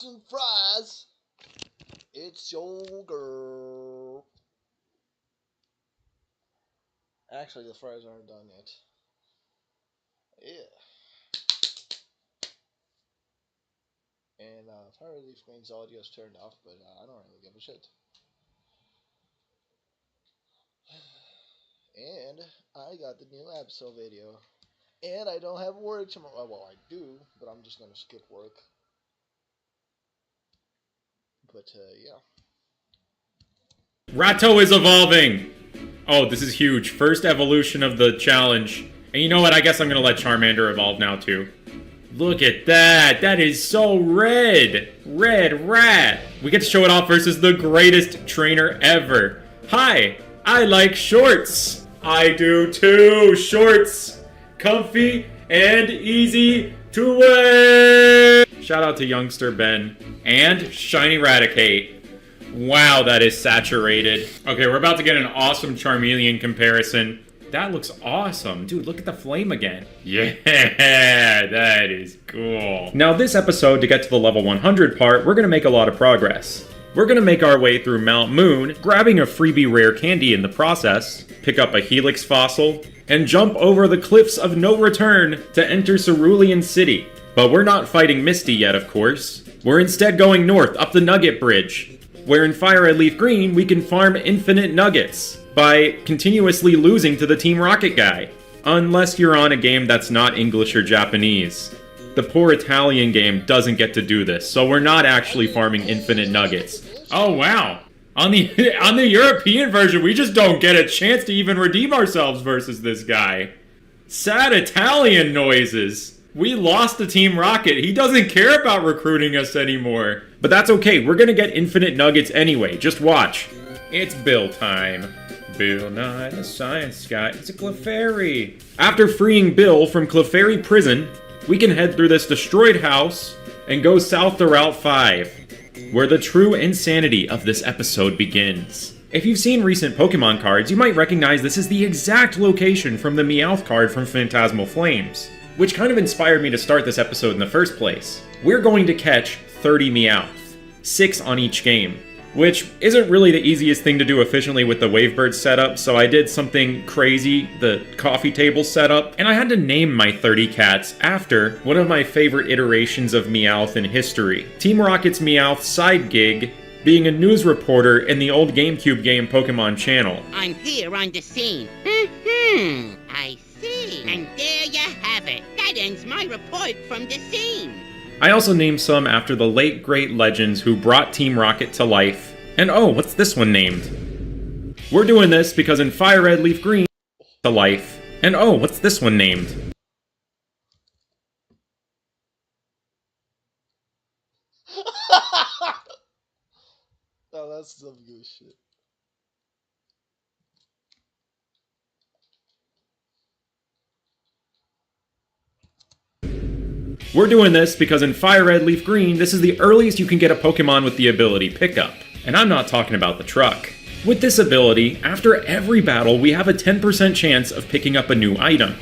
fucking fries. It's your girl. Actually, the fries aren't done yet. Yeah. And Fire Leaf Green's audio's turned off, but I don't really give a shit. And I got the new episode video. And I don't have work tomorrow. Well, I do, but I'm just gonna skip work. But, yeah. Ratto is evolving! Oh, this is huge. First evolution of the challenge. And you know what? I guess I'm gonna let Charmander evolve now, too. Look at that! That is so red! Red rat! We get to show it off versus the greatest trainer ever. Hi! I like shorts! I do too! Shorts! Comfy and easy to wear! Shout out to Youngster Ben. And Shiny Raticate. Wow, that is saturated. Okay, we're about to get an awesome Charmeleon comparison. That looks awesome. Dude, look at the flame again. Yeah, that is cool. Now this episode, to get to the level 100 part, we're gonna make a lot of progress. We're gonna make our way through Mount Moon, grabbing a freebie rare candy in the process, pick up a Helix fossil, and jump over the cliffs of no return to enter Cerulean City. But we're not fighting Misty yet, of course. We're instead going north up the Nugget Bridge, where in Fire Red Leaf Green we can farm infinite nuggets by continuously losing to the Team Rocket guy. Unless you're on a game that's not English or Japanese. The poor Italian game doesn't get to do this, so we're not actually farming infinite nuggets. Oh wow! On the European version, we just don't get a chance to even redeem ourselves versus this guy. Sad Italian noises. We lost to Team Rocket. He doesn't care about recruiting us anymore. But that's okay. We're gonna get infinite nuggets anyway. Just watch. It's Bill time. Bill Nye the Science Guy. It's a Clefairy. After freeing Bill from Clefairy Prison, we can head through this destroyed house and go south to Route 5, where the true insanity of this episode begins. If you've seen recent Pokemon cards, you might recognize this is the exact location from the Meowth card from Phantasmal Flames, which kind of inspired me to start this episode in the first place. We're going to catch 30 Meowth, 6 on each game, which isn't really the easiest thing to do efficiently with the Wavebird setup, so I did something crazy, the coffee table setup, and I had to name my 30 cats after one of my favorite iterations of Meowth in history. Team Rocket's Meowth side gig being a news reporter in the old GameCube game Pokemon Channel. I'm here on the scene. I see. And there you have it. That ends my report from the scene. I also named some after the late great legends who brought Team Rocket to life. And oh, what's this one named? We're doing this because in Fire Red Leaf Green to life. And oh, what's this one named? Oh, that's some good shit. We're doing this because in Fire Red Leaf Green, this is the earliest you can get a Pokemon with the ability Pickup. And I'm not talking about the truck. With this ability, after every battle, we have a 10% chance of picking up a new item.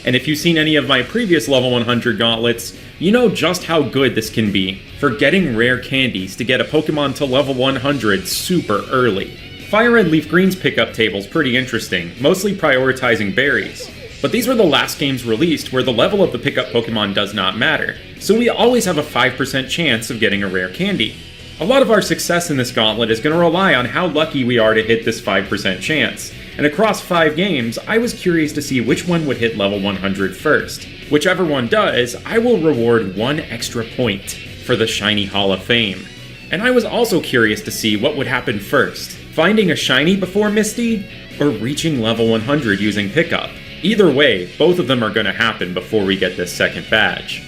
And if you've seen any of my previous level 100 gauntlets, you know just how good this can be for getting rare candies to get a Pokemon to level 100 super early. Fire Red Leaf Green's pickup table's pretty interesting, mostly prioritizing berries. But these were the last games released where the level of the pickup Pokemon does not matter, so we always have a 5% chance of getting a rare candy. A lot of our success in this gauntlet is going to rely on how lucky we are to hit this 5% chance, and across 5 games, I was curious to see which one would hit level 100 first. Whichever one does, I will reward 1 extra point for the Shiny Hall of Fame. And I was also curious to see what would happen first, finding a Shiny before Misty, or reaching level 100 using Pickup. Either way, both of them are going to happen before we get this second badge.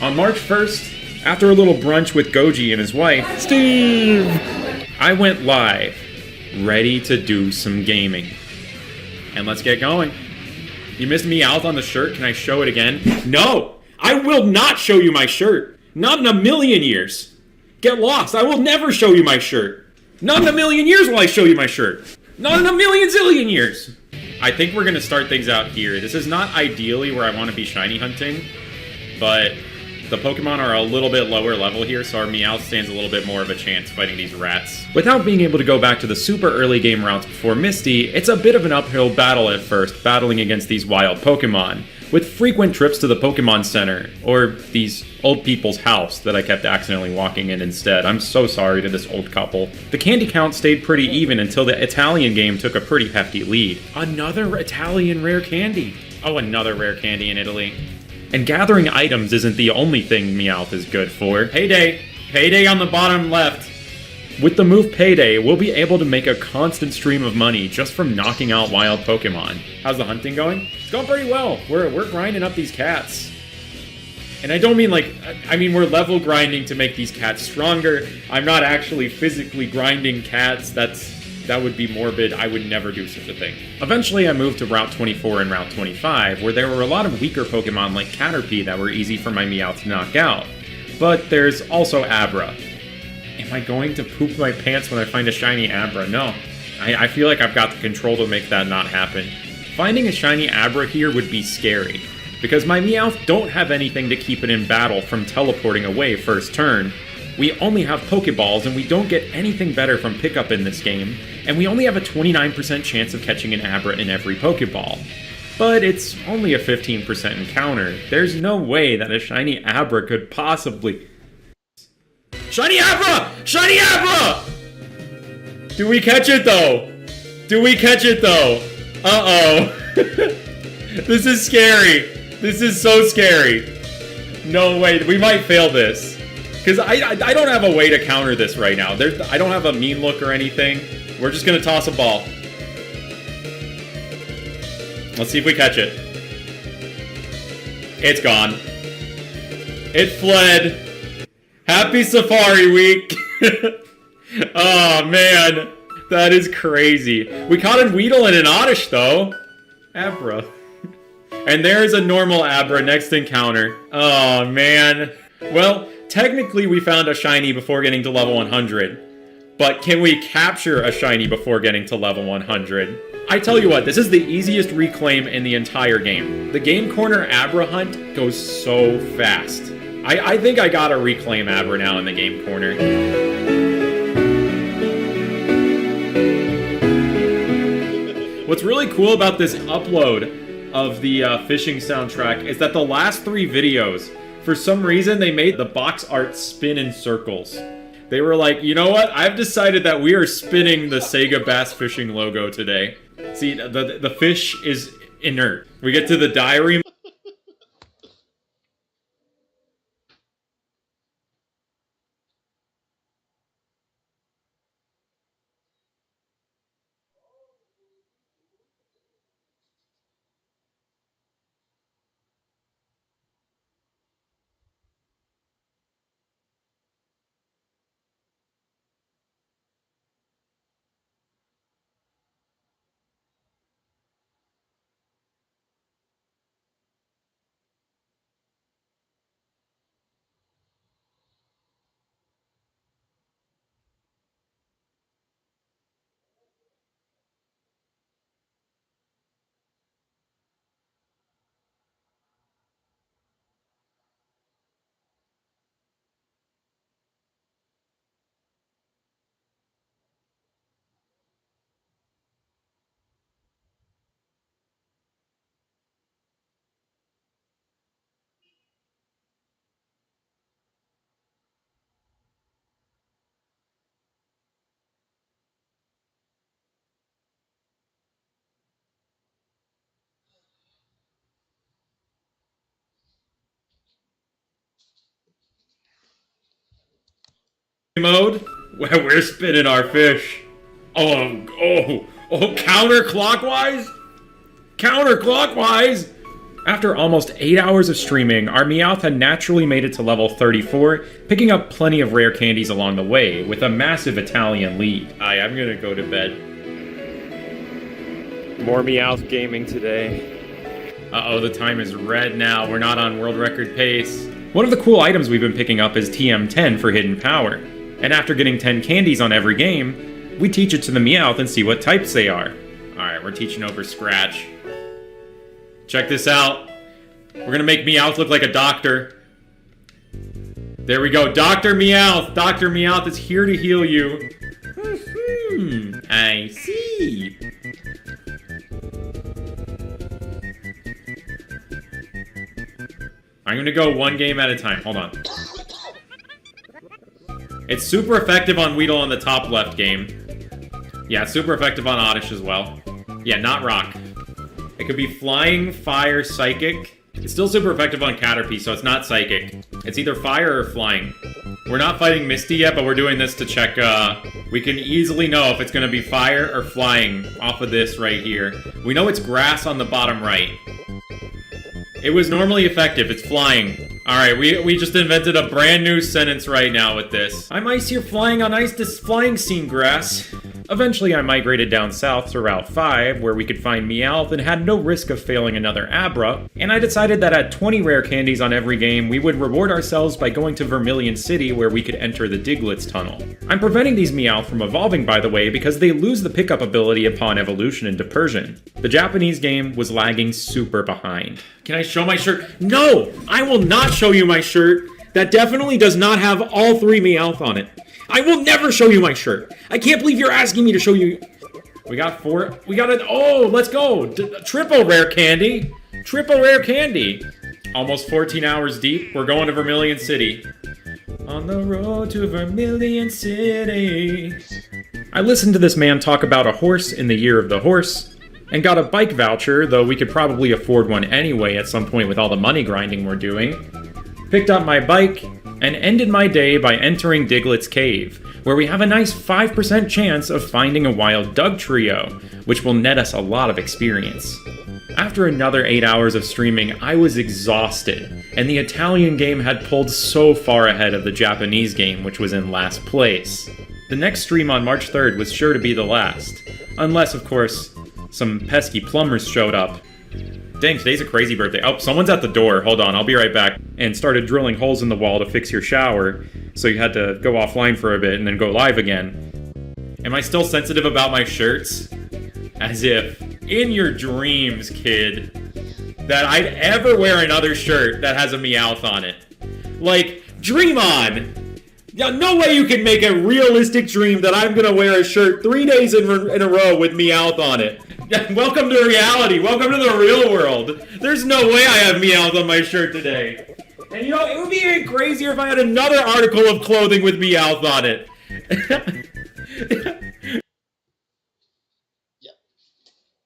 On March 1st, after a little brunch with Goji and his wife, Steve, I went live, ready to do some gaming. And let's get going. You missed me out on the shirt, can I show it again? No! I will not show you my shirt! Not in a million years! Get lost, I will never show you my shirt! Not in a million years will I show you my shirt! Not in a million zillion years! I think we're going to start things out here. This is not ideally where I want to be shiny hunting, but The Pokemon are a little bit lower level here, so our Meowth stands a little bit more of a chance fighting these rats. Without being able to go back to the super early game routes before Misty, it's a bit of an uphill battle at first, battling against these wild Pokemon, with frequent trips to the Pokemon Center, or these old people's house that I kept accidentally walking in instead. I'm so sorry to this old couple. The candy count stayed pretty even until the Italian game took a pretty hefty lead. Another Italian rare candy! Oh, another rare candy in Italy. And gathering items isn't the only thing Meowth is good for. Payday! Payday on the bottom left! With the move Payday, we'll be able to make a constant stream of money just from knocking out wild Pokemon. How's the hunting going? It's going pretty well. We're grinding up these cats. And I don't mean I mean we're level grinding to make these cats stronger. I'm not actually physically grinding cats. That would be morbid. I would never do such a thing. Eventually, I moved to Route 24 and Route 25, where there were a lot of weaker Pokemon like Caterpie that were easy for my Meowth to knock out. But there's also Abra. Am I going to poop my pants when I find a shiny Abra? No. I feel like I've got the control to make that not happen. Finding a shiny Abra here would be scary, because my Meowth don't have anything to keep it in battle from teleporting away first turn. We only have Pokeballs, and we don't get anything better from pickup in this game, and we only have a 29% chance of catching an Abra in every Pokeball. But it's only a 15% encounter. There's no way that a shiny Abra could possibly... Shiny Abra! Shiny Abra! Do we catch it, though? Do we catch it, though? Uh-oh. This is scary. This is so scary. No way. We might fail this. Because I don't have a way to counter this right now. I don't have a mean look or anything. We're just going to toss a ball. Let's see if we catch it. It's gone. It fled. Happy Safari Week. Oh, man. That is crazy. We caught a Weedle and an Oddish, though. Abra. And there's a normal Abra next encounter. Oh, man. Well... technically, we found a shiny before getting to level 100, but can we capture a shiny before getting to level 100? I tell you what, this is the easiest reclaim in the entire game. The Game Corner Abra hunt goes so fast. I think I gotta reclaim Abra now in the Game Corner. What's really cool about this upload of the fishing soundtrack is that the last 3 videos, for some reason, they made the box art spin in circles. They were like, you know what? I've decided that we are spinning the Sega Bass Fishing logo today. See, the fish is inert. We get to the diary mode. We're spinning our fish. Oh, counterclockwise? Counterclockwise! After almost 8 hours of streaming, our Meowth had naturally made it to level 34, picking up plenty of rare candies along the way, with a massive Italian lead. I'm gonna go to bed. More Meowth gaming today. Uh-oh, the time is red now. We're not on world record pace. One of the cool items we've been picking up is TM10 for Hidden Power. And after getting 10 candies on every game, we teach it to the Meowth and see what types they are. Alright, we're teaching over Scratch. Check this out. We're gonna make Meowth look like a doctor. There we go. Dr. Meowth. Dr. Meowth is here to heal you. I see. I'm gonna go one game at a time. Hold on. It's super effective on Weedle on the top left game. Yeah, it's super effective on Oddish as well. Yeah, not Rock. It could be Flying, Fire, Psychic. It's still super effective on Caterpie, so it's not Psychic. It's either Fire or Flying. We're not fighting Misty yet, but we're doing this to check, we can easily know if it's gonna be Fire or Flying off of this right here. We know it's Grass on the bottom right. It was normally effective, it's Flying. Alright, we just invented a brand new sentence right now with this. I'm ice here flying on ice, this flying scene grass. Eventually I migrated down south to Route 5, where we could find Meowth and had no risk of failing another Abra, and I decided that at 20 rare candies on every game, we would reward ourselves by going to Vermilion City, where we could enter the Diglett's Tunnel. I'm preventing these Meowth from evolving, by the way, because they lose the pickup ability upon evolution into Persian. The Japanese game was lagging super behind. Can I show my shirt? No! I will not show you my shirt! That definitely does not have all 3 Meowth on it. I will never show you my shirt. I can't believe you're asking me to show you. We got 4. We got an. Oh, let's go. Triple rare candy. Triple rare candy. Almost 14 hours deep. We're going to Vermilion City. On the road to Vermilion City. I listened to this man talk about a horse in the year of the horse and got a bike voucher, though we could probably afford one anyway at some point with all the money grinding we're doing. Picked up my bike and ended my day by entering Diglett's Cave, where we have a nice 5% chance of finding a wild Dugtrio, which will net us a lot of experience. After another 8 hours of streaming, I was exhausted, and the Italian game had pulled so far ahead of the Japanese game, which was in last place. The next stream on March 3rd was sure to be the last, unless, of course, some pesky plumbers showed up. Dang, today's a crazy birthday. Oh, someone's at the door. Hold on, I'll be right back. And started drilling holes in the wall to fix your shower, so you had to go offline for a bit and then go live again. Am I still sensitive about my shirts? As if, in your dreams, kid, that I'd ever wear another shirt that has a Meowth on it. Like, dream on! Now, no way you can make a realistic dream that I'm gonna wear a shirt 3 days in a row with Meowth on it. Welcome to reality. Welcome to the real world. There's no way I have Meowth on my shirt today. And you know, it would be even crazier if I had another article of clothing with Meowth on it.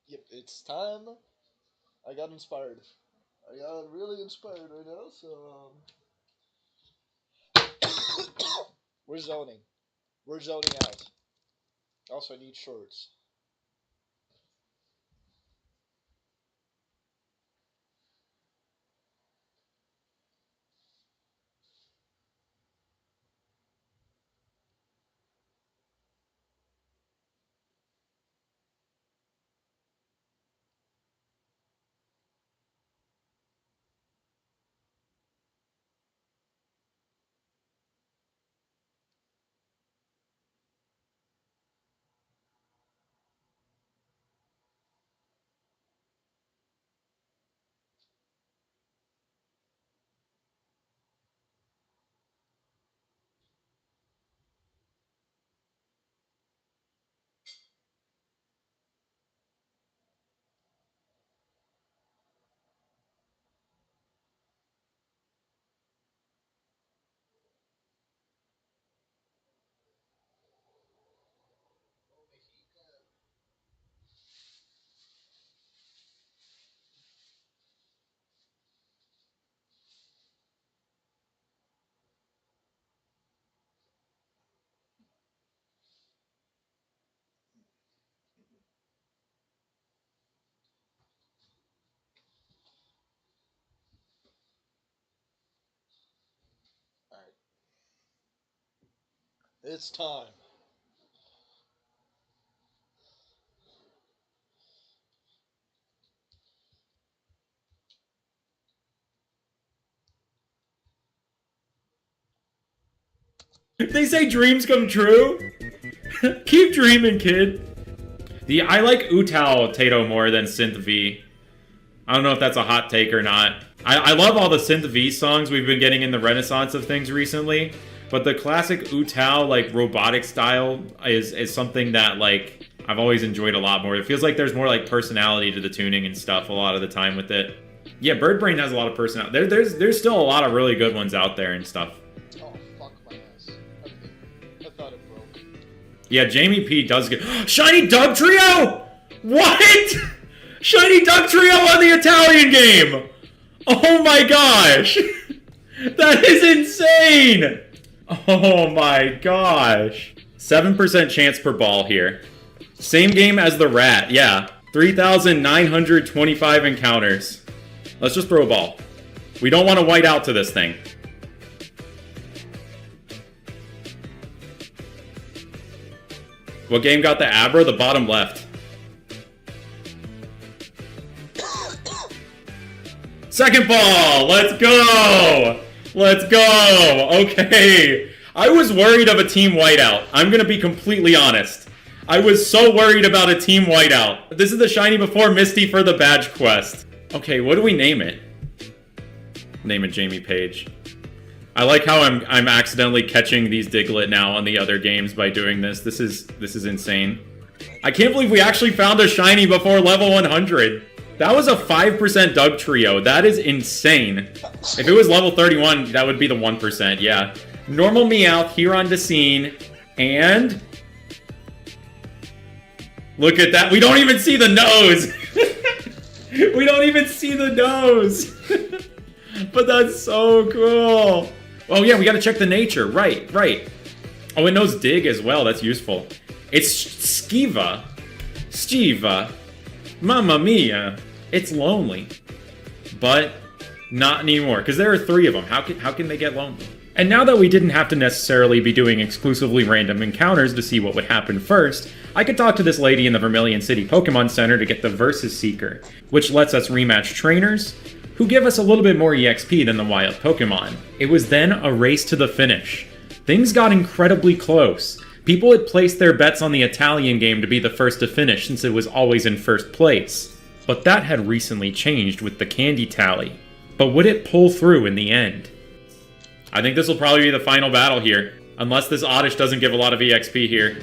Yep, it's time. I got inspired. I got really inspired right now, so, we're zoning. We're zoning out. Also, I need shorts. Alright. It's time. They say dreams come true. Keep dreaming, kid. I like Utao Tato more than Synth V. I don't know if that's a hot take or not. I love all the Synth V songs we've been getting in the renaissance of things recently, but the classic Utao, like, robotic style is something that, like, I've always enjoyed a lot more. It feels like there's more, like, personality to the tuning and stuff a lot of the time with it. Yeah, Birdbrain has a lot of personality. There's still a lot of really good ones out there and stuff. Oh, fuck my ass. I thought it broke. Yeah, Jamie P does get... Shiny Dugtrio! What? Shiny Dugtrio on the Italian game! Oh my gosh! That is insane! Oh my gosh. 7% chance per ball here. Same game as the Rat, yeah. 3,925 encounters. Let's just throw a ball. We don't want to white out to this thing. What game got the Abra? The bottom left. Second ball! Let's go! Let's go! Okay. I was worried of a team whiteout. I'm gonna be completely honest. I was so worried about a team whiteout. This is the shiny before Misty for the badge quest. Okay, what do we name it? Name it Jamie Page. I like how I'm accidentally catching these Diglett now on the other games by doing this. This is insane. I can't believe we actually found a shiny before level 100. That was a 5% Dugtrio. That is insane. If it was level 31, that would be the 1%, yeah. Normal Meowth here on Decene. And... look at that. We don't even see the nose. We don't even see the nose. But that's so cool. Oh yeah, we gotta check the nature. Right. Oh, it knows Dig as well. That's useful. It's Skiva. Stiva. Mamma mia. It's lonely. But not anymore, because there are 3 of them. How can they get lonely? And now that we didn't have to necessarily be doing exclusively random encounters to see what would happen first, I could talk to this lady in the Vermilion City Pokemon Center to get the Versus Seeker, which lets us rematch trainers, who give us a little bit more EXP than the wild Pokemon. It was then a race to the finish. Things got incredibly close. People had placed their bets on the Italian game to be the first to finish since it was always in first place. But that had recently changed with the candy tally. But would it pull through in the end? I think this will probably be the final battle here. Unless this Oddish doesn't give a lot of EXP here.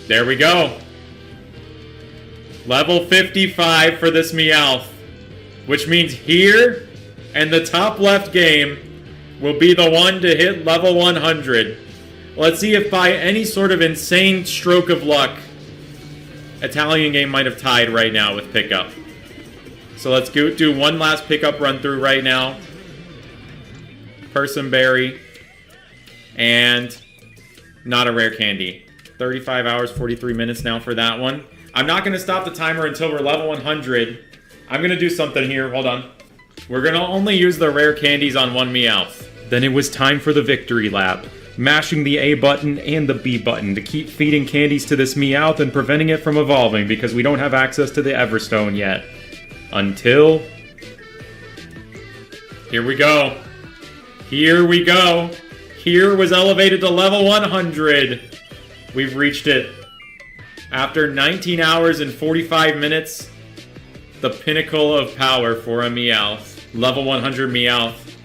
There we go. Level 55 for this Meowth. Which means here, and the top left game, will be the one to hit level 100. Let's see if by any sort of insane stroke of luck, Italian game might have tied right now with pickup. So let's go do one last pickup run through right now. Personberry. And not a rare candy. 35 hours, 43 minutes now for that one. I'm not going to stop the timer until we're level 100. I'm going to do something here. Hold on. We're going to only use the rare candies on one Meowth. Then it was time for the victory lap. Mashing the A button and the B button to keep feeding candies to this Meowth and preventing it from evolving because we don't have access to the Everstone yet. Until... here we go. Here we go. Here was elevated to level 100. We've reached it. After 19 hours and 45 minutes, the pinnacle of power for a Meowth. Level 100 Meowth.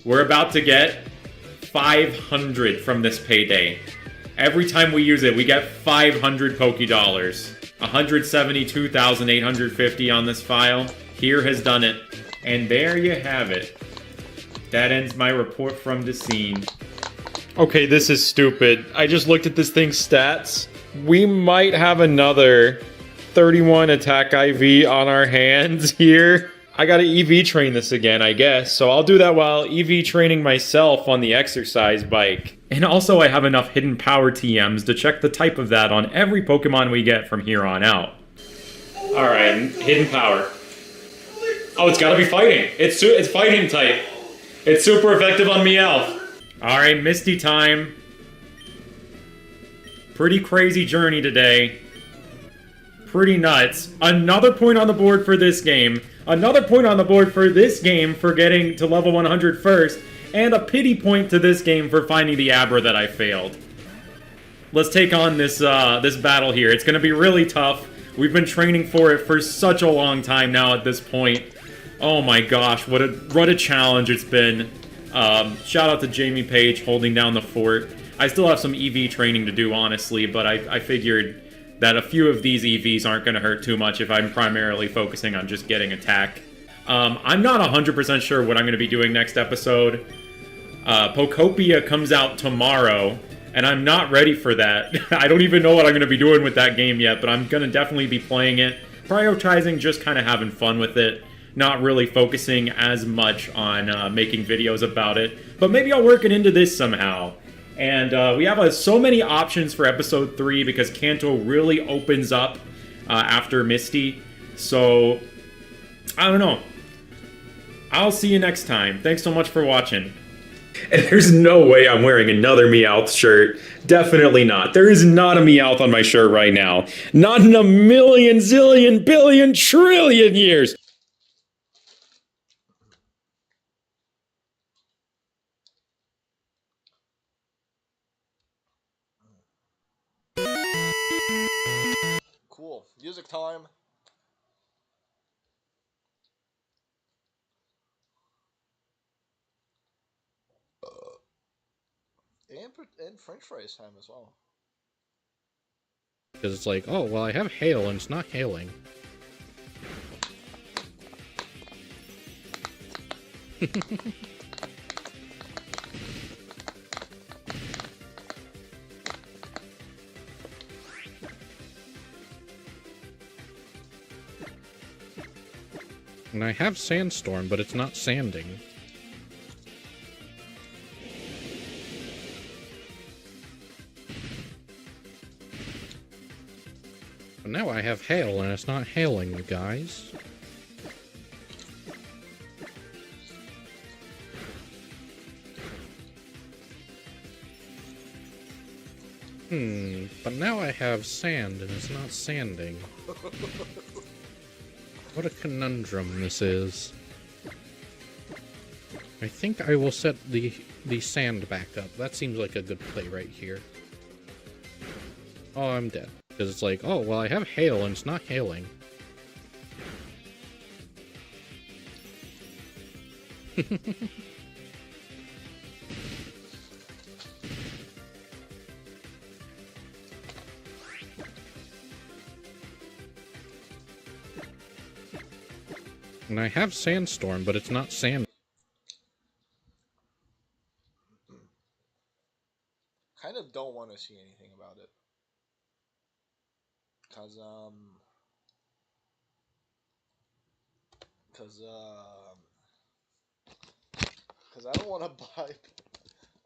We're about to get 500 from this payday. Every time we use it, we get 500 Pokédollars. 172,850 on this file. Here has done it. And there you have it. That ends my report from Decene. Okay, this is stupid. I just looked at this thing's stats. We might have another 31 attack IV on our hands here. I gotta EV train this again, I guess. So I'll do that while EV training myself on the exercise bike. And also I have enough hidden power TMs to check the type of that on every Pokemon we get from here on out. Alright, hidden power. Oh, it's gotta be fighting. It's fighting type. It's super effective on Meowth. Alright, Misty time. Pretty crazy journey today. Pretty nuts. Another point on the board for this game. Another point on the board for this game for getting to level 100 first. And a pity point to this game for finding the Abra that I failed. Let's take on this this battle here. It's going to be really tough. We've been training for it for such a long time now at this point. Oh my gosh, what a challenge it's been. Shout out to Jamie Page holding down the fort. I still have some EV training to do, honestly, but I figured that a few of these EVs aren't going to hurt too much if I'm primarily focusing on just getting attack. I'm not 100% sure what I'm going to be doing next episode. Pokopia comes out tomorrow, and I'm not ready for that. I don't even know what I'm going to be doing with that game yet, but I'm going to definitely be playing it. Prioritizing just kind of having fun with it. Not really focusing as much on making videos about it. But maybe I'll work it into this somehow. And we have so many options for episode 3 because Kanto really opens up after Misty. So, I don't know. I'll see you next time. Thanks so much for watching. And there's no way I'm wearing another Meowth shirt. Definitely not. There is not a Meowth on my shirt right now. Not in a million, zillion, billion, trillion years. Cool. Music time. And French fries time as well. Because it's like, oh, well, I have hail and it's not hailing. And I have sandstorm, but it's not sanding. But now I have hail, and it's not hailing, you guys. But now I have sand, and it's not sanding. What a conundrum this is. I think I will set the sand back up. That seems like a good play right here. Oh, I'm dead. Because it's like, oh, well, I have hail and it's not hailing. And I have sandstorm, but it's not sand. Kind of don't want to see anything about it. Cause I don't want to buy.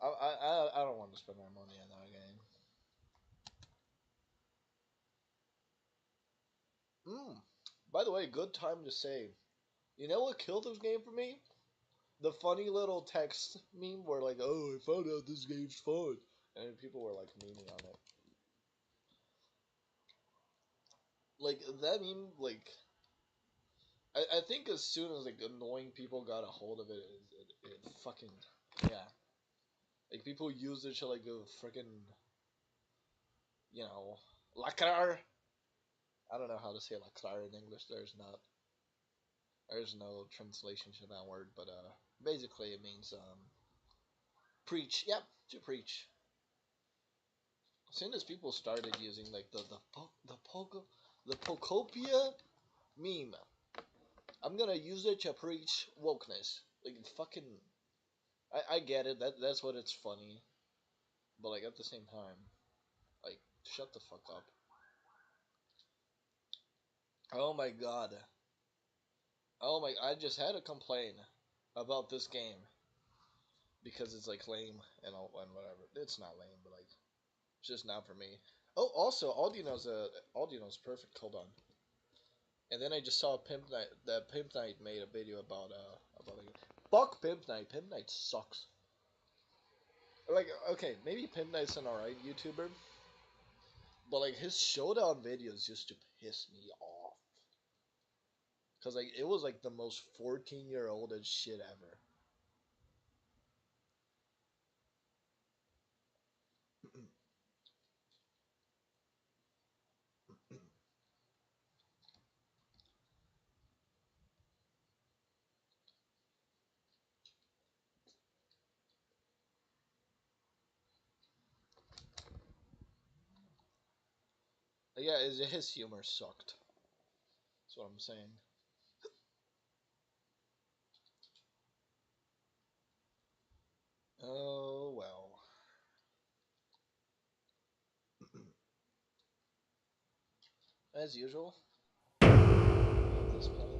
I don't want to spend my money on that game. By the way, good time to say. You know what killed this game for me? The funny little text meme where like, oh, I found out this game's fun, and people were like memeing on it. Like that meme, like I think as soon as like annoying people got a hold of it, it fucking yeah. Like people use it to like go freaking, lacrar. I don't know how to say lacrar in English. There's no translation to that word, but basically it means preach. Yep, to preach. As soon as people started using like the Pokopia meme, I'm gonna use it to preach wokeness. Like fucking, I get it. That's what it's funny, but like at the same time, like shut the fuck up. Oh my god. Oh my! I just had to complain about this game because it's like lame and whatever. It's not lame, but like it's just not for me. Oh, also Audino's perfect. Hold on. And then I just saw Pimp Night. That Pimp Night made a video about like, fuck Pimp Night. Pimp Night sucks. Like okay, maybe Pimp Night's an alright YouTuber, but like his showdown videos used to piss me off. Cause like it was like the most 14-year-old as shit ever. Yeah, his humor sucked. That's what I'm saying. Oh well. As usual. At this point.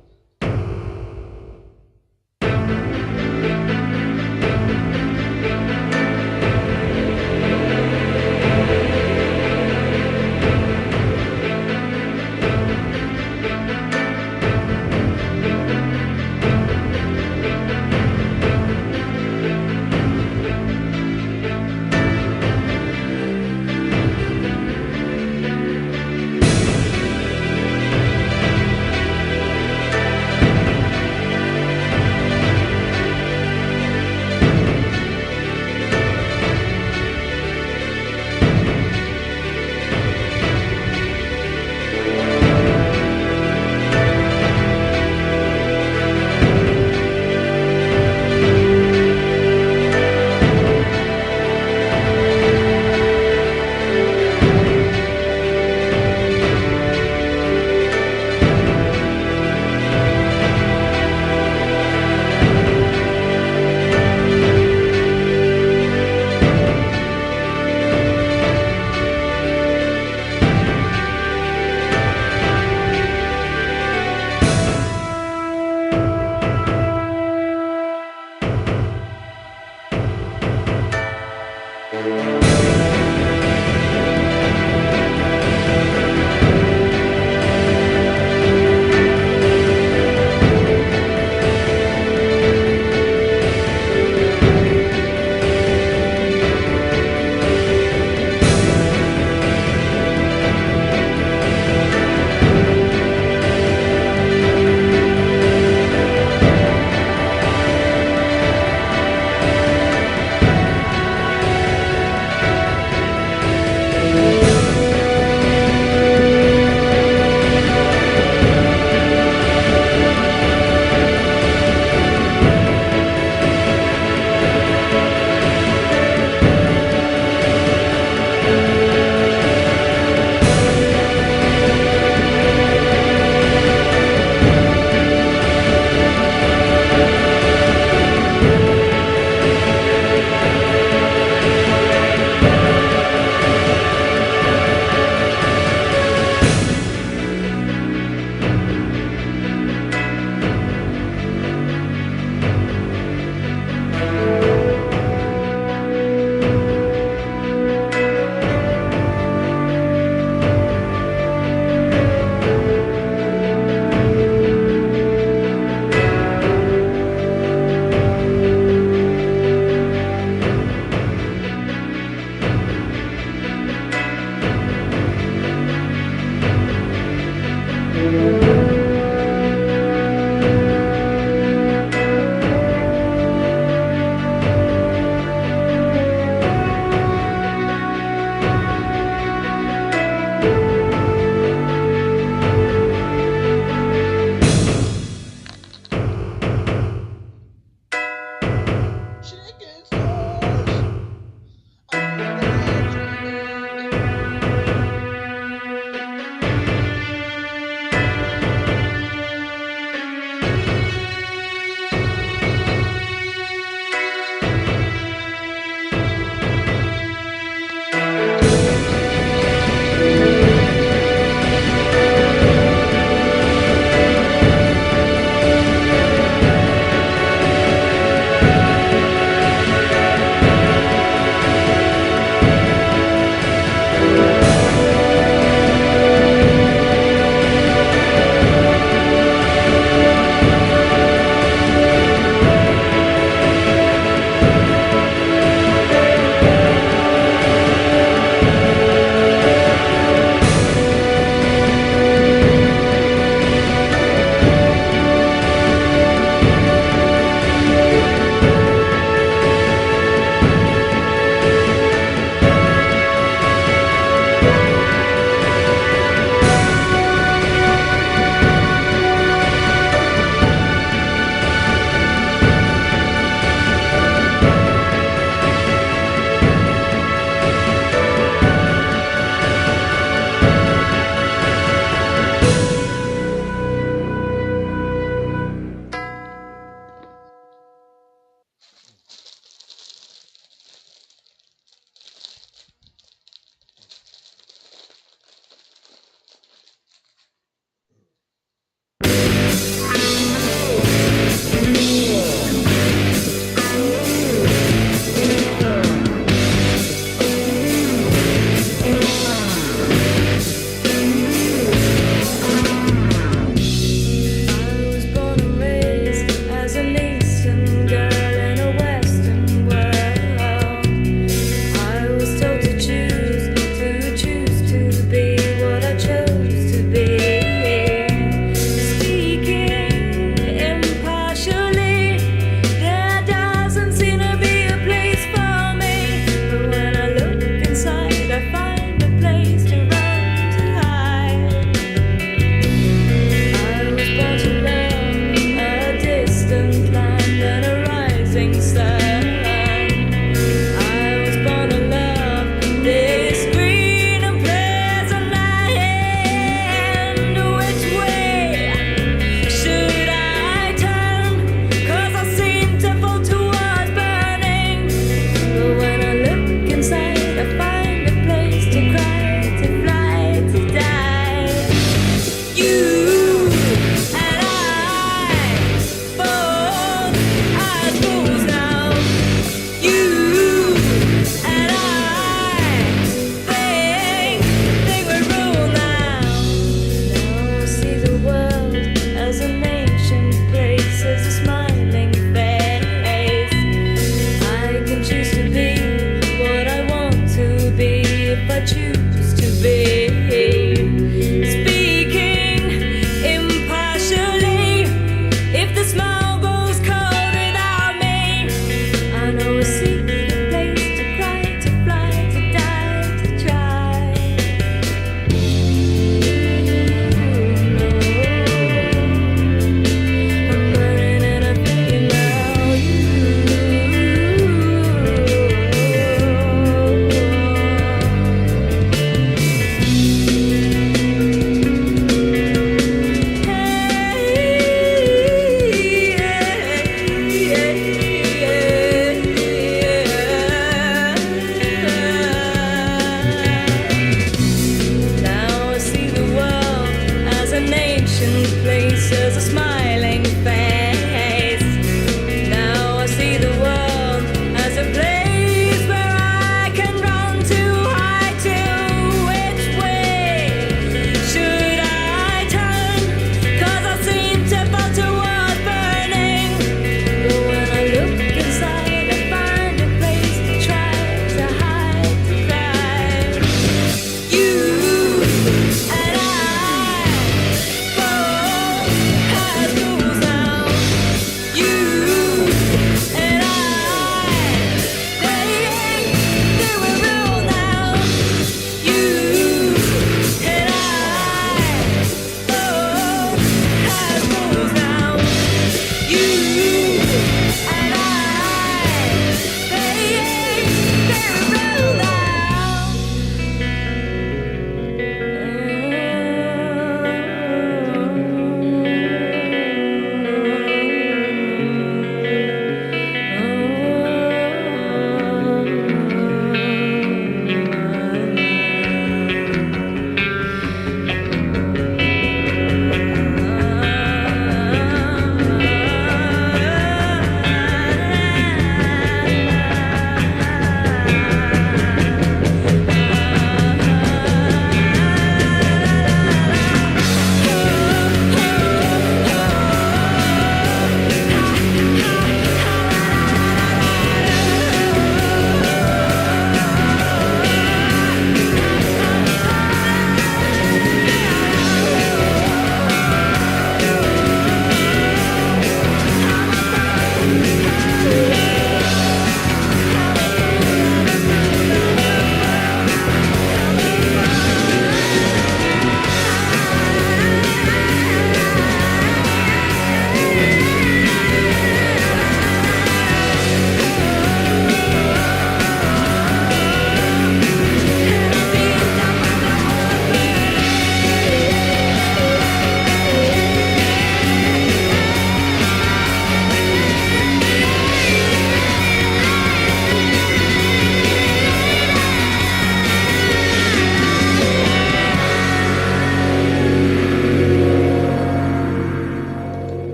if I choose to be. Speaking impartially, if the smile goes cold without me, I know a secret place to cry, to fly, to die, to try. I'm burning and I'm thinking about you. Now I see the world as an ancient place, as a smiling face. Now I see the world as a place where I can run to, hide to. Which way should I turn? 'Cause I seem to fall toward burning. But when I look inside, I find a place to try, to hide, to cry. You and I both have rules now. You and I, they were real now. You and I both have rules now. You and I, they were real now.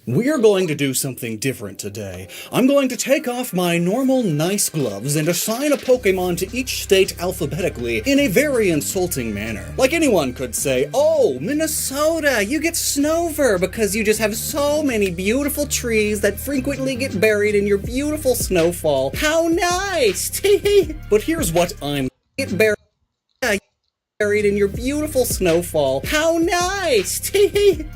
We're going to do something different today. I'm going to take off my normal nice gloves and assign a Pokemon to each state alphabetically in a very insulting manner. Like anyone could say, "Oh, Minnesota, you get Snover because you just have so many beautiful trees that frequently get buried in your beautiful snowfall. How nice!" But here's what I'm get buried in your beautiful snowfall. How nice!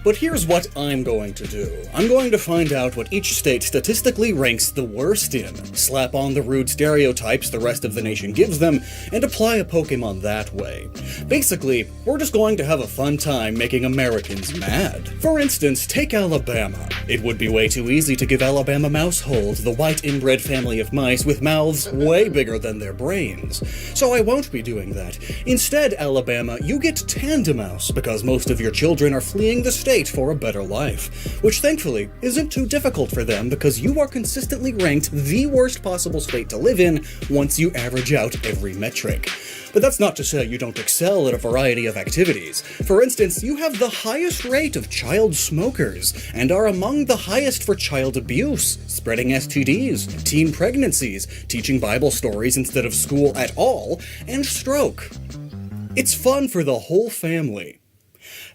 But here's what I'm going to do. I'm going to find out what each state statistically ranks the worst in, slap on the rude stereotypes the rest of the nation gives them, and apply a Pokemon that way. Basically, we're just going to have a fun time making Americans mad. For instance, take Alabama. It would be way too easy to give Alabama Mousehold, the white inbred family of mice with mouths way bigger than their brains. So I won't be doing that. Instead, Alabama, you get Tandemouse, because most of your children are fleeing the state for a better life, which thankfully isn't too difficult for them because you are consistently ranked the worst possible state to live in once you average out every metric. But that's not to say you don't excel at a variety of activities. For instance, you have the highest rate of child smokers, and are among the highest for child abuse, spreading STDs, teen pregnancies, teaching Bible stories instead of school at all, and stroke. It's fun for the whole family.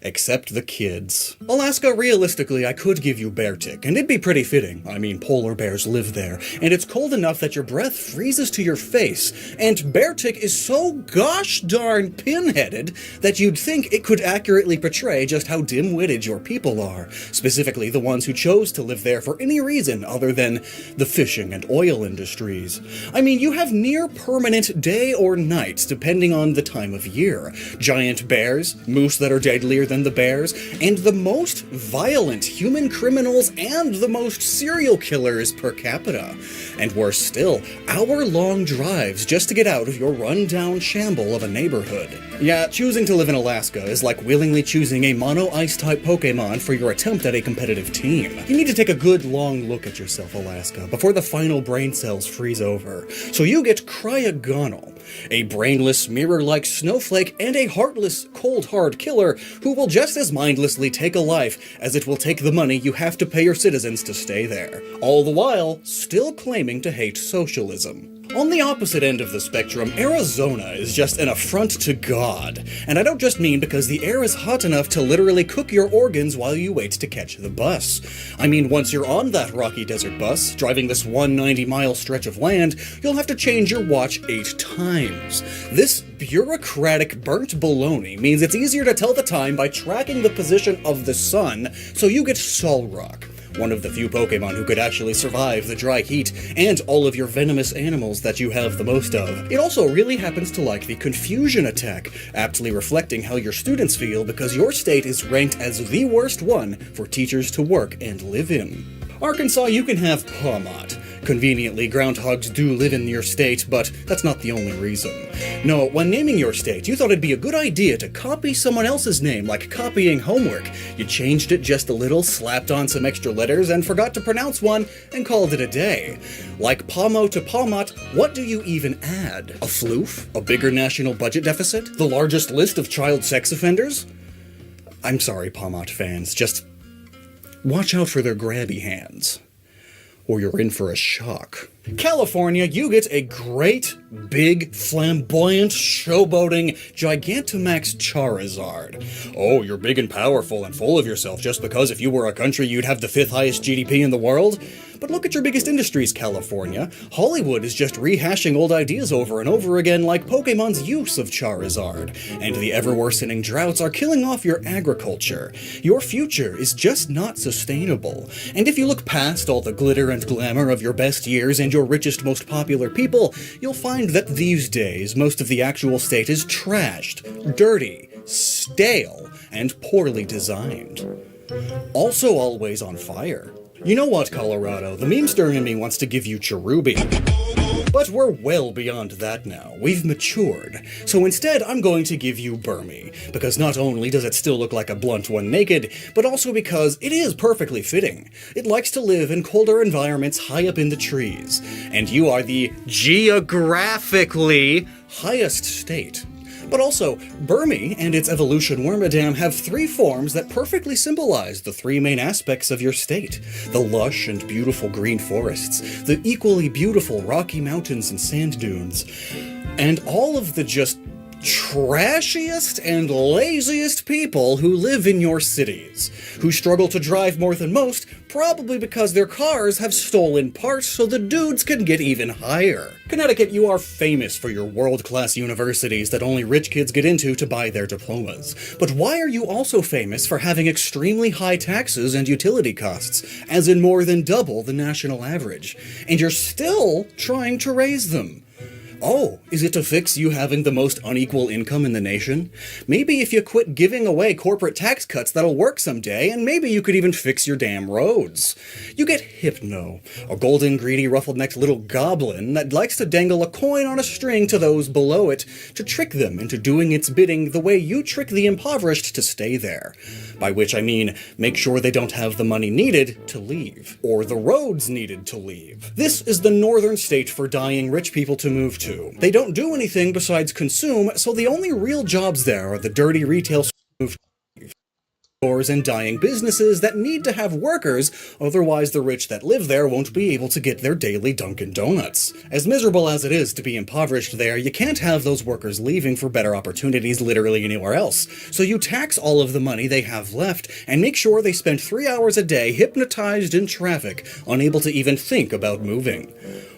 Except the kids. Alaska, realistically, I could give you Beartic, and it'd be pretty fitting. I mean, polar bears live there, and it's cold enough that your breath freezes to your face, and Beartic is so gosh darn pinheaded that you'd think it could accurately portray just how dim-witted your people are, specifically the ones who chose to live there for any reason other than the fishing and oil industries. I mean, you have near-permanent day or nights, depending on the time of year. Giant bears, moose that are deadlier than the bears, and the most violent human criminals and the most serial killers per capita. And worse still, hour-long drives just to get out of your run-down shamble of a neighborhood. Yeah, choosing to live in Alaska is like willingly choosing a mono-ice-type Pokemon for your attempt at a competitive team. You need to take a good long look at yourself, Alaska, before the final brain cells freeze over. So you get Cryogonal, a brainless, mirror-like snowflake and a heartless, cold hard killer who will just as mindlessly take a life as it will take the money you have to pay your citizens to stay there, all the while still claiming to hate socialism. On the opposite end of the spectrum, Arizona is just an affront to God. And I don't just mean because the air is hot enough to literally cook your organs while you wait to catch the bus. I mean, once you're on that rocky desert bus, driving this 190-mile stretch of land, you'll have to change your watch 8 times. This bureaucratic burnt baloney means it's easier to tell the time by tracking the position of the sun, so you get Solrock, one of the few Pokemon who could actually survive the dry heat and all of your venomous animals that you have the most of. It also really happens to like the Confusion attack, aptly reflecting how your students feel because your state is ranked as the worst one for teachers to work and live in. Arkansas, you can have Pawmot. Conveniently, groundhogs do live in your state, but that's not the only reason. No, when naming your state, you thought it'd be a good idea to copy someone else's name, like copying homework. You changed it just a little, slapped on some extra letters, and forgot to pronounce one, and called it a day. Like Pawmo to Pawmot, what do you even add? A floof? A bigger national budget deficit? The largest list of child sex offenders? I'm sorry, Pawmot fans, just watch out for their grabby hands, or you're in for a shock. California, you get a great, big, flamboyant, showboating Gigantamax Charizard. Oh, you're big and powerful and full of yourself just because if you were a country you'd have the 5th highest GDP in the world? But look at your biggest industries, California. Hollywood is just rehashing old ideas over and over again, like Pokemon's use of Charizard. And the ever-worsening droughts are killing off your agriculture. Your future is just not sustainable. And if you look past all the glitter and glamour of your best years and your richest, most popular people, you'll find that these days, most of the actual state is trashed, dirty, stale, and poorly designed. Also always on fire. You know what, Colorado? The memester in me wants to give you Cherubi. But we're well beyond that now. We've matured. So instead, I'm going to give you Burmy, because not only does it still look like a blunt when naked, but also because it is perfectly fitting. It likes to live in colder environments high up in the trees. And you are the geographically highest state. But also, Burmy and its evolution Wormadam have 3 forms that perfectly symbolize the 3 main aspects of your state. The lush and beautiful green forests, the equally beautiful rocky mountains and sand dunes, and all of the just trashiest and laziest people who live in your cities, who struggle to drive more than most, probably because their cars have stolen parts so the dudes can get even higher. Connecticut, you are famous for your world-class universities that only rich kids get into to buy their diplomas. But why are you also famous for having extremely high taxes and utility costs, as in more than double the national average? And you're still trying to raise them. Oh, is it to fix you having the most unequal income in the nation? Maybe if you quit giving away corporate tax cuts that'll work someday, and maybe you could even fix your damn roads. You get Hypno, a golden, greedy, ruffled-necked little goblin that likes to dangle a coin on a string to those below it to trick them into doing its bidding the way you trick the impoverished to stay there. By which I mean, make sure they don't have the money needed to leave, or the roads needed to leave. This is the northern state for dying rich people to move to. They don't do anything besides consume, so the only real jobs there are the dirty retail stores and dying businesses that need to have workers, otherwise the rich that live there won't be able to get their daily Dunkin' Donuts. As miserable as it is to be impoverished there, you can't have those workers leaving for better opportunities literally anywhere else. So you tax all of the money they have left and make sure they spend 3 hours a day hypnotized in traffic, unable to even think about moving.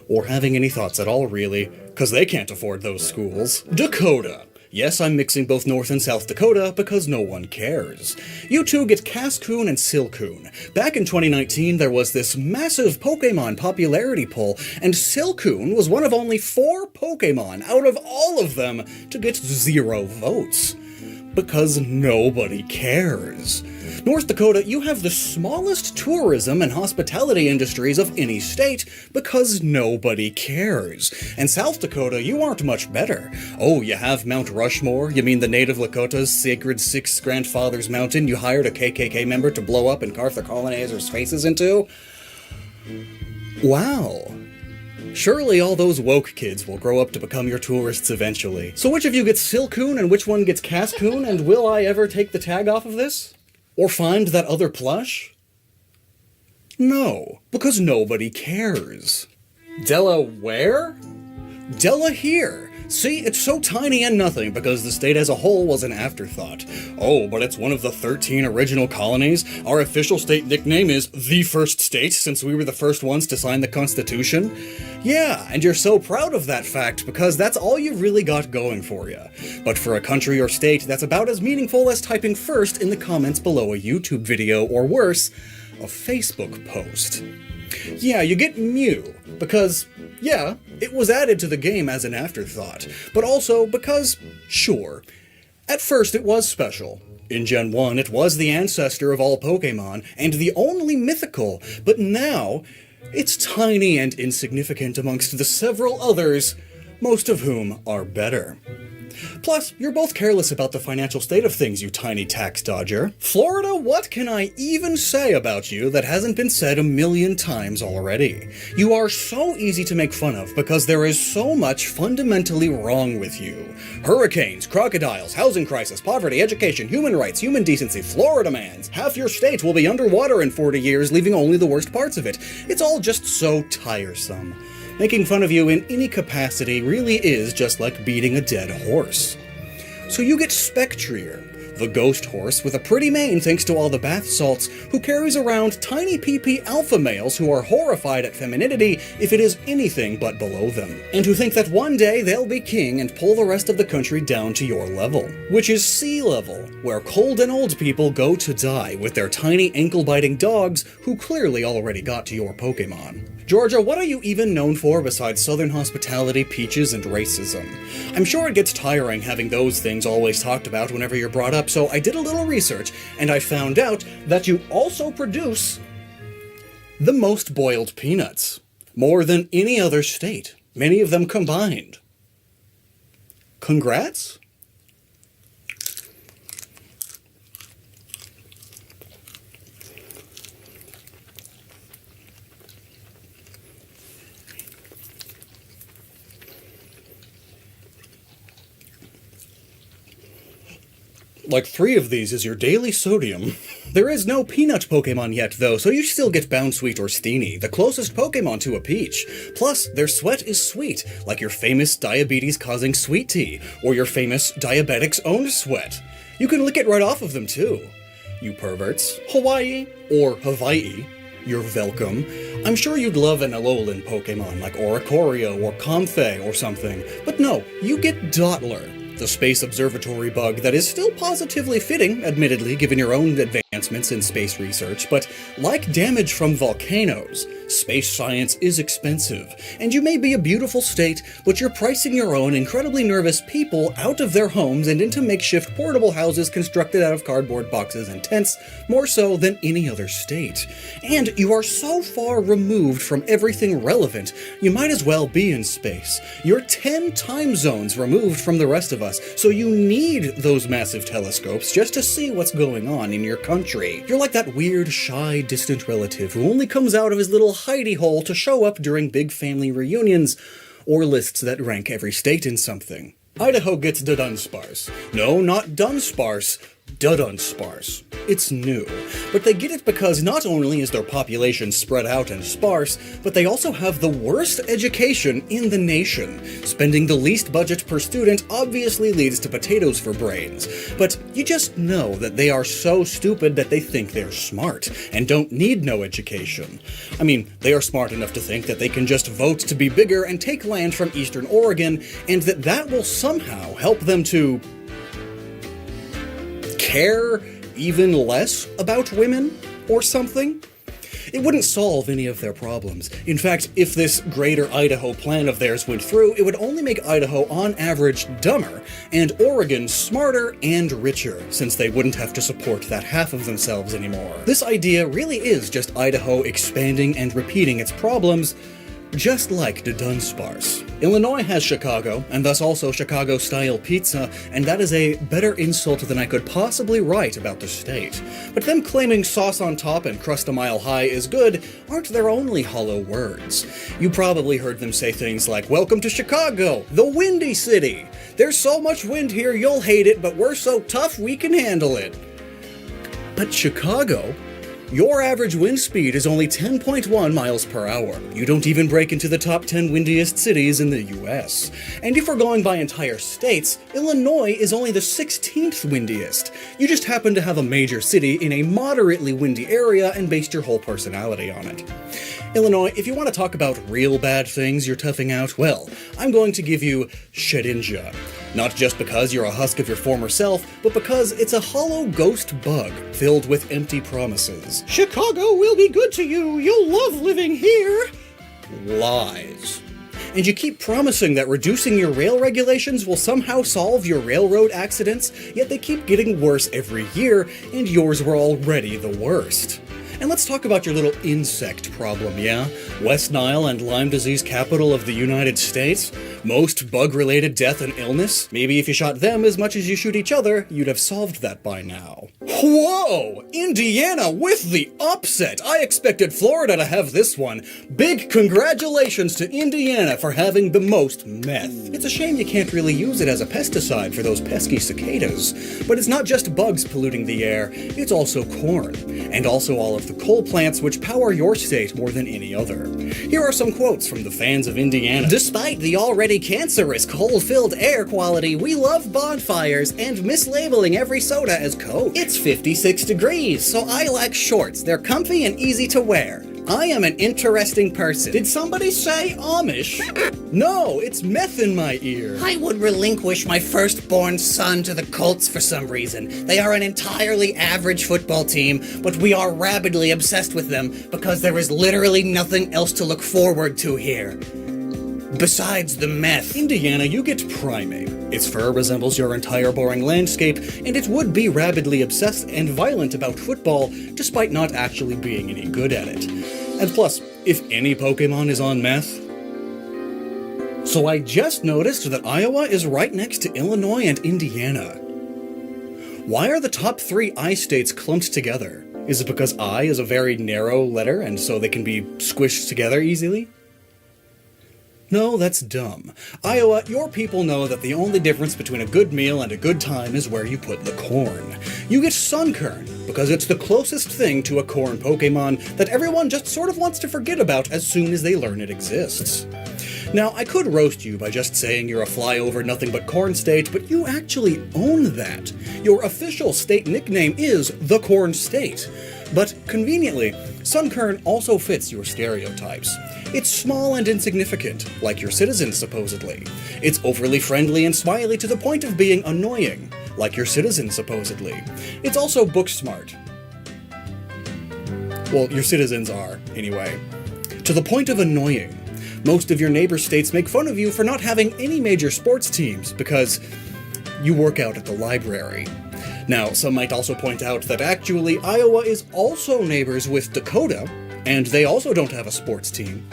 Or having any thoughts at all, really, because they can't afford those schools. Dakota. Yes, I'm mixing both North and South Dakota because no one cares. You two get Cascoon and Silcoon. Back in 2019, there was this massive Pokemon popularity poll, and Silcoon was one of only 4 Pokemon out of all of them to get 0 votes. Because nobody cares. North Dakota, you have the smallest tourism and hospitality industries of any state because nobody cares. And South Dakota, you aren't much better. Oh, you have Mount Rushmore? You mean the native Lakota's sacred 6 grandfather's mountain you hired a KKK member to blow up and carve their colonizers' faces into? Wow. Surely all those woke kids will grow up to become your tourists eventually. So which of you gets Silcoon and which one gets Cascoon, and will I ever take the tag off of this? Or find that other plush? No, because nobody cares. Delaware? Della here. See, it's so tiny and nothing because the state as a whole was an afterthought. Oh, but it's one of the 13 original colonies. Our official state nickname is the First State since we were the first ones to sign the Constitution. Yeah, and you're so proud of that fact because that's all you've really got going for you. But for a country or state, that's about as meaningful as typing first in the comments below a YouTube video, or worse, a Facebook post. Yeah, you get Mew, because, yeah, it was added to the game as an afterthought, but also because, sure, at first it was special. In Gen 1, it was the ancestor of all Pokemon, and the only mythical, but now, it's tiny and insignificant amongst the several others, most of whom are better. Plus, you're both careless about the financial state of things, you tiny tax dodger. Florida, what can I even say about you that hasn't been said 1,000,000 times already? You are so easy to make fun of because there is so much fundamentally wrong with you. Hurricanes, crocodiles, housing crisis, poverty, education, human rights, human decency, Florida mans. Half your state will be underwater in 40 years, leaving only the worst parts of it. It's all just so tiresome. Making fun of you in any capacity really is just like beating a dead horse. So you get Spectrier, the ghost horse with a pretty mane thanks to all the bath salts, who carries around tiny PP alpha males who are horrified at femininity if it is anything but below them, and who think that one day they'll be king and pull the rest of the country down to your level, which is sea level, where cold and old people go to die with their tiny ankle-biting dogs who clearly already got to your Pokemon. Georgia, what are you even known for besides southern hospitality, peaches, and racism? I'm sure it gets tiring having those things always talked about whenever you're brought up, so I did a little research, and I found out that you also produce the most boiled peanuts. More than any other state, many of them combined. Congrats? Like 3 of these is your daily sodium. There is no peanut Pokemon yet, though, so you still get Bounsweet or Steenie, the closest Pokemon to a peach. Plus, their sweat is sweet, like your famous diabetes-causing sweet tea, or your famous diabetic's own sweat. You can lick it right off of them, too. You perverts. Hawaii, or Hawaii, you're welcome. I'm sure you'd love an Alolan Pokemon like Oricorio or Comfey or something, but no, you get Dottler, the space observatory bug that is still positively fitting, admittedly, given your own advancements in space research, but like damage from volcanoes, space science is expensive, and you may be a beautiful state, but you're pricing your own incredibly nervous people out of their homes and into makeshift portable houses constructed out of cardboard boxes and tents, more so than any other state. And you are so far removed from everything relevant, you might as well be in space. You're 10 time zones removed from the rest of us, so you need those massive telescopes just to see what's going on in your country. You're like that weird, shy, distant relative who only comes out of his little hidey hole to show up during big family reunions, or lists that rank every state in something. Idaho gets the Dunsparce. No, not Dunsparce, Dudunsparce. It's new, but they get it because not only is their population spread out and sparse, but they also have the worst education in the nation. Spending the least budget per student obviously leads to potatoes for brains, but you just know that they are so stupid that they think they're smart, and don't need no education. I mean, they are smart enough to think that they can just vote to be bigger and take land from Eastern Oregon, and that will somehow help them to care even less about women or something. It wouldn't solve any of their problems. In fact, if this Greater Idaho plan of theirs went through, it would only make Idaho on average dumber, and Oregon smarter and richer, since they wouldn't have to support that half of themselves anymore. This idea really is just Idaho expanding and repeating its problems, just like Dudunsparce. Illinois has Chicago, and thus also Chicago-style pizza, and that is a better insult than I could possibly write about the state. But them claiming sauce on top and crust a mile high is good aren't their only hollow words. You probably heard them say things like, "Welcome to Chicago, the Windy City. There's so much wind here you'll hate it, but we're so tough we can handle it." But Chicago? Your average wind speed is only 10.1 miles per hour. You don't even break into the top 10 windiest cities in the US. And if we're going by entire states, Illinois is only the 16th windiest. You just happen to have a major city in a moderately windy area and based your whole personality on it. Illinois, if you want to talk about real bad things you're toughing out, well, I'm going to give you Shedinja. Not just because you're a husk of your former self, but because it's a hollow ghost bug filled with empty promises. Chicago will be good to you, you'll love living here. Lies. And you keep promising that reducing your rail regulations will somehow solve your railroad accidents, yet they keep getting worse every year, and yours were already the worst. And let's talk about your little insect problem, yeah? West Nile and Lyme disease capital of the United States? Most bug-related death and illness? Maybe if you shot them as much as you shoot each other, you'd have solved that by now. Whoa! Indiana with the upset! I expected Florida to have this one. Big congratulations to Indiana for having the most meth. It's a shame you can't really use it as a pesticide for those pesky cicadas. But it's not just bugs polluting the air, it's also corn. And also all of the coal plants which power your state more than any other. Here are some quotes from the fans of Indiana. Despite the already cancerous coal-filled air quality, we love bonfires and mislabeling every soda as Coke. It's 56 degrees, so I like shorts. They're comfy and easy to wear. I am an interesting person. Did somebody say Amish? No, it's meth in my ear. I would relinquish my firstborn son to the Colts for some reason. They are an entirely average football team, but we are rabidly obsessed with them because there is literally nothing else to look forward to here. Besides the meth. Indiana, you get primate. Its fur resembles your entire boring landscape, and it would be rabidly obsessed and violent about football, despite not actually being any good at it. And plus, if any Pokemon is on meth... So I just noticed that Iowa is right next to Illinois and Indiana. Why are the top 3 I states clumped together? Is it because I is a very narrow letter, and so they can be squished together easily? No, that's dumb. Iowa, your people know that the only difference between a good meal and a good time is where you put the corn. You get Sunkern, because it's the closest thing to a corn Pokemon that everyone just sort of wants to forget about as soon as they learn it exists. Now, I could roast you by just saying you're a flyover nothing but corn state, but you actually own that. Your official state nickname is the Corn State. But conveniently, Sunkern also fits your stereotypes. It's small and insignificant, like your citizens supposedly. It's overly friendly and smiley to the point of being annoying, like your citizens supposedly. It's also book smart. Well, your citizens are, anyway. To the point of annoying. Most of your neighbor states make fun of you for not having any major sports teams because you work out at the library. Now, some might also point out that actually Iowa is also neighbors with Dakota, and they also don't have a sports team.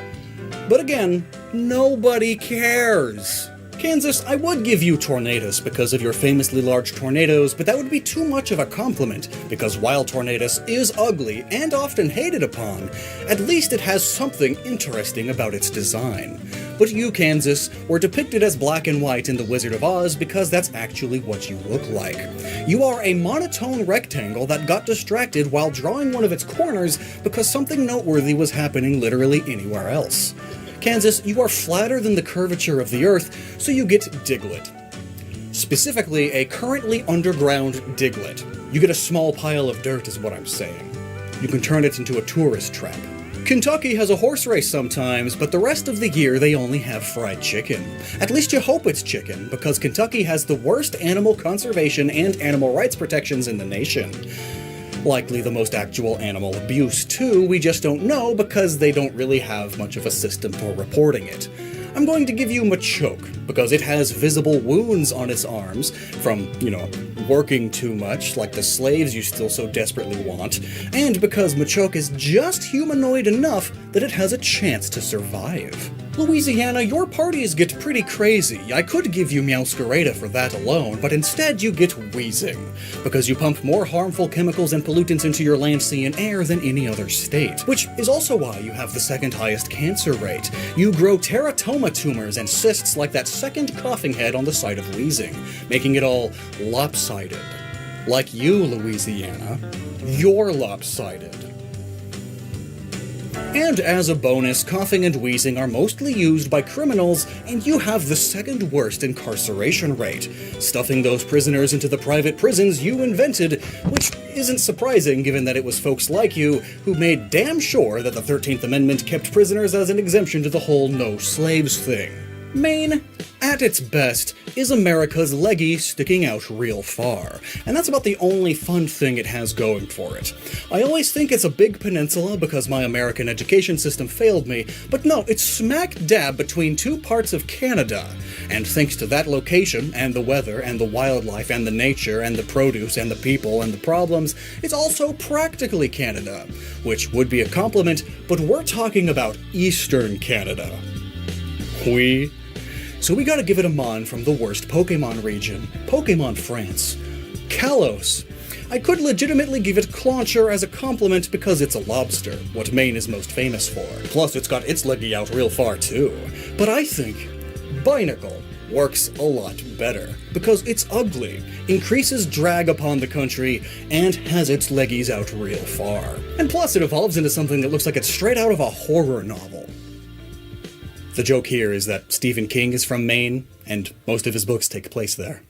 But again, nobody cares. Kansas, I would give you Tornadus because of your famously large tornadoes, but that would be too much of a compliment, because while Tornadus is ugly and often hated upon, at least it has something interesting about its design. But you, Kansas, were depicted as black and white in The Wizard of Oz because that's actually what you look like. You are a monotone rectangle that got distracted while drawing one of its corners because something noteworthy was happening literally anywhere else. Kansas, you are flatter than the curvature of the Earth, so you get Diglett. Specifically, a currently underground Diglett. You get a small pile of dirt is what I'm saying. You can turn it into a tourist trap. Kentucky has a horse race sometimes, but the rest of the year they only have fried chicken. At least you hope it's chicken, because Kentucky has the worst animal conservation and animal rights protections in the nation. Likely the most actual animal abuse, too, we just don't know because they don't really have much of a system for reporting it. I'm going to give you Machoke, because it has visible wounds on its arms from, working too much, like the slaves you still so desperately want, and because Machoke is just humanoid enough that it has a chance to survive. Louisiana, your parties get pretty crazy. I could give you Meowscarada for that alone, but instead you get Wheezing, because you pump more harmful chemicals and pollutants into your land, sea, and air than any other state, which is also why you have the second highest cancer rate. You grow teratoma tumors and cysts like that second coughing head on the side of Wheezing, making it all lopsided. Like you, Louisiana, you're lopsided. And as a bonus, coughing and wheezing are mostly used by criminals, and you have the second worst incarceration rate, stuffing those prisoners into the private prisons you invented, which isn't surprising given that it was folks like you who made damn sure that the 13th Amendment kept prisoners as an exemption to the whole no slaves thing. Maine, at its best, is America's leggy sticking out real far, and that's about the only fun thing it has going for it. I always think it's a big peninsula because my American education system failed me, but no, it's smack dab between two parts of Canada, and thanks to that location, and the weather, and the wildlife, and the nature, and the produce, and the people, and the problems, it's also practically Canada, which would be a compliment, but we're talking about Eastern Canada. So we gotta give it a mon from the worst Pokemon region, Pokemon France. Kalos. I could legitimately give it Clauncher as a compliment because it's a lobster, what Maine is most famous for. Plus it's got its leggy out real far too. But I think Binacle works a lot better because it's ugly, increases drag upon the country, and has its leggies out real far. And plus it evolves into something that looks like it's straight out of a horror novel. The joke here is that Stephen King is from Maine, and most of his books take place there.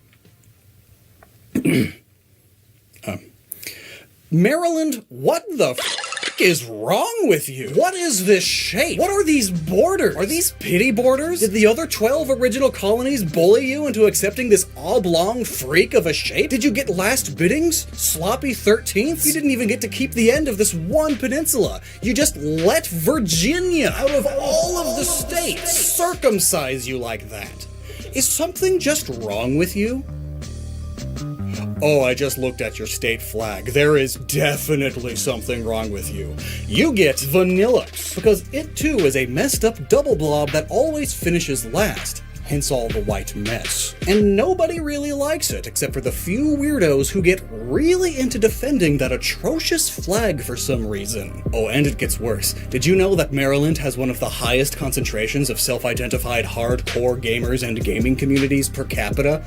Maryland, what the f*** is wrong with you? What is this shape? What are these borders? Are these pity borders? Did the other 12 original colonies bully you into accepting this oblong freak of a shape? Did you get last biddings? Sloppy 13th? You didn't even get to keep the end of this one peninsula. You just let Virginia, out of all of the states, circumcise you like that. Is something just wrong with you? Oh, I just looked at your state flag. There is definitely something wrong with you. You get Vanillux, because it too is a messed up double blob that always finishes last, hence all the white mess. And nobody really likes it, except for the few weirdos who get really into defending that atrocious flag for some reason. Oh, and it gets worse. Did you know that Maryland has one of the highest concentrations of self-identified hardcore gamers and gaming communities per capita?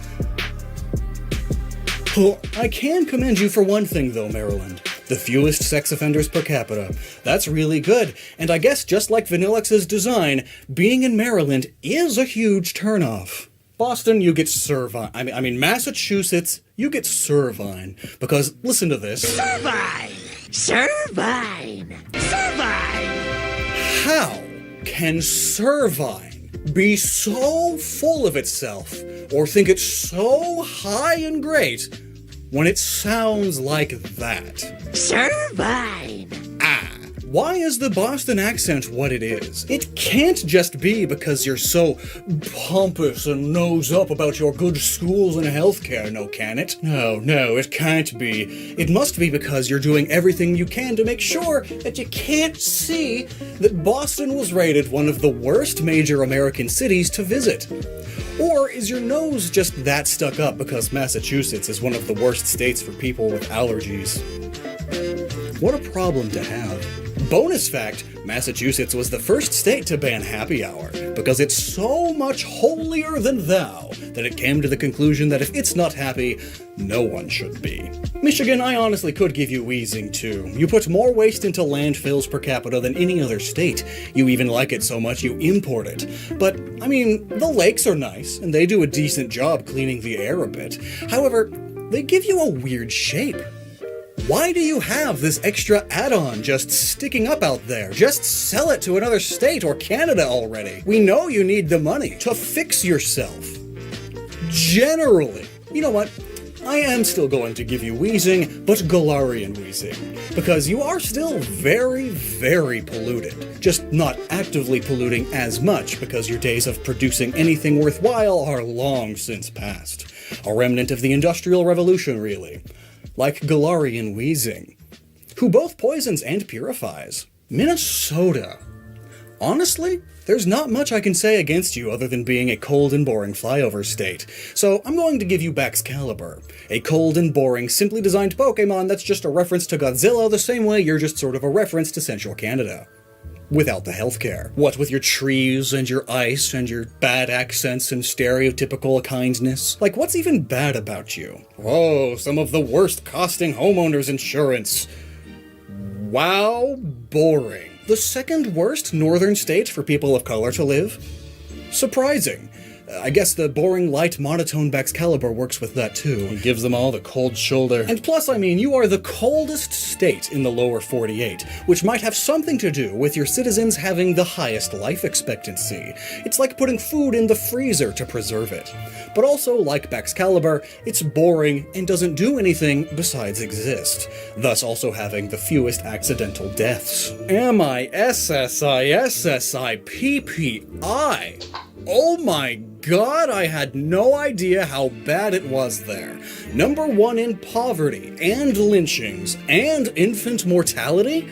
Well, I can commend you for one thing though, Maryland. The fewest sex offenders per capita. That's really good, and I guess just like Vanillux's design, being in Maryland is a huge turnoff. Boston, you get Servine. I mean, Massachusetts, you get Servine. Because, listen to this. Servine! Servine! Servine! How can Servine be so full of itself, or think it's so high and great, when it sounds like that? Servine! Why is the Boston accent what it is? It can't just be because you're so pompous and nose up about your good schools and healthcare, no can it? No, it can't be. It must be because you're doing everything you can to make sure that you can't see that Boston was rated one of the worst major American cities to visit. Or is your nose just that stuck up because Massachusetts is one of the worst states for people with allergies? What a problem to have. Bonus fact, Massachusetts was the first state to ban happy hour, because it's so much holier than thou that it came to the conclusion that if it's not happy, no one should be. Michigan, I honestly could give you wheezing too. You put more waste into landfills per capita than any other state. You even like it so much you import it. But, I mean, the lakes are nice, and they do a decent job cleaning the air a bit. However, they give you a weird shape. Why do you have this extra add-on just sticking up out there? Just sell it to another state or Canada already. We know you need the money to fix yourself. Generally. You know what? I am still going to give you wheezing, but Galarian wheezing. Because you are still very, very polluted. Just not actively polluting as much because your days of producing anything worthwhile are long since past. A remnant of the Industrial Revolution, really. Like Galarian wheezing, who both poisons and purifies. Minnesota. Honestly, there's not much I can say against you other than being a cold and boring flyover state, so I'm going to give you Baxcalibur, a cold and boring, simply designed Pokemon that's just a reference to Godzilla the same way you're just sort of a reference to Central Canada. Without the healthcare. What with your trees and your ice and your bad accents and stereotypical kindness? Like, what's even bad about you? Oh, some of the worst costing homeowners insurance. Wow, boring. The second worst northern state for people of color to live? Surprising. I guess the boring, light, monotone Baxcalibur works with that too. It gives them all the cold shoulder. And plus, I mean, you are the coldest state in the lower 48, which might have something to do with your citizens having the highest life expectancy. It's like putting food in the freezer to preserve it. But also, like Baxcalibur, it's boring and doesn't do anything besides exist, thus also having the fewest accidental deaths. M-I-S-S-I-S-S-I-P-P-I. Oh my god, I had no idea how bad it was there. Number 1 in poverty, and lynchings, and infant mortality?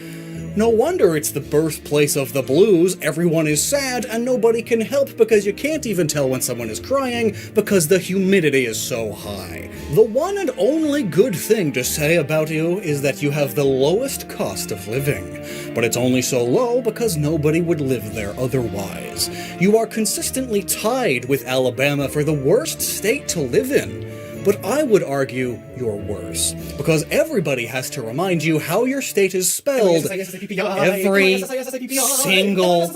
No wonder it's the birthplace of the blues. Everyone is sad, and nobody can help because you can't even tell when someone is crying because the humidity is so high. The one and only good thing to say about you is that you have the lowest cost of living. But it's only so low because nobody would live there otherwise. You are consistently tied with Alabama for the worst state to live in. But I would argue you're worse, because everybody has to remind you how your state is spelled every single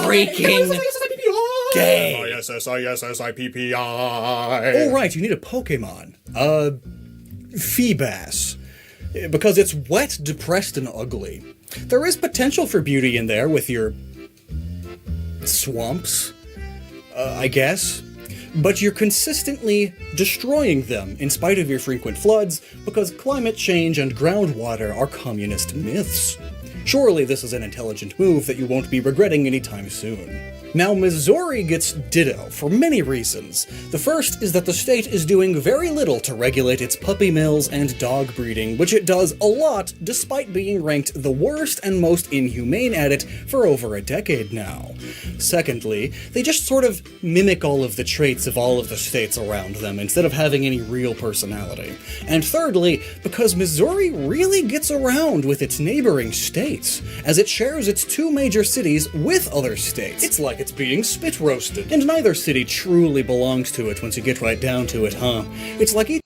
freaking day. Oh right, you need a Pokemon. Feebas. Because it's wet, depressed, and ugly. There is potential for beauty in there with your swamps, I guess. But you're consistently destroying them in spite of your frequent floods because climate change and groundwater are communist myths. Surely this is an intelligent move that you won't be regretting anytime soon. Now, Missouri gets ditto for many reasons. The first is that the state is doing very little to regulate its puppy mills and dog breeding, which it does a lot despite being ranked the worst and most inhumane at it for over a decade now. Secondly, they just sort of mimic all of the traits of all of the states around them instead of having any real personality. And thirdly, because Missouri really gets around with its neighboring states, as it shares its 2 major cities with other states. It's like it's being spit roasted. And neither city truly belongs to it once you get right down to it, huh? It's like each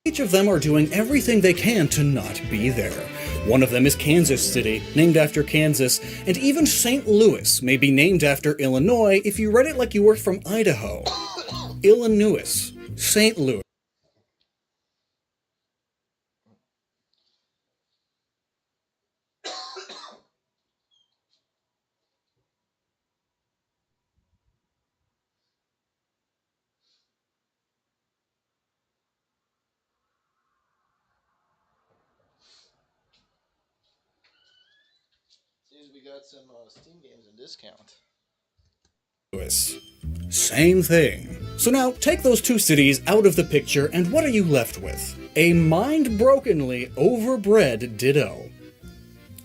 Each of them are doing everything they can to not be there. One of them is Kansas City, named after Kansas, and even St. Louis may be named after Illinois if you read it like you were from Idaho. Illinois, St. Louis. Seems we got some Steam games in discount. Same thing. So now take those two cities out of the picture, and what are you left with? A mind-brokenly overbred ditto.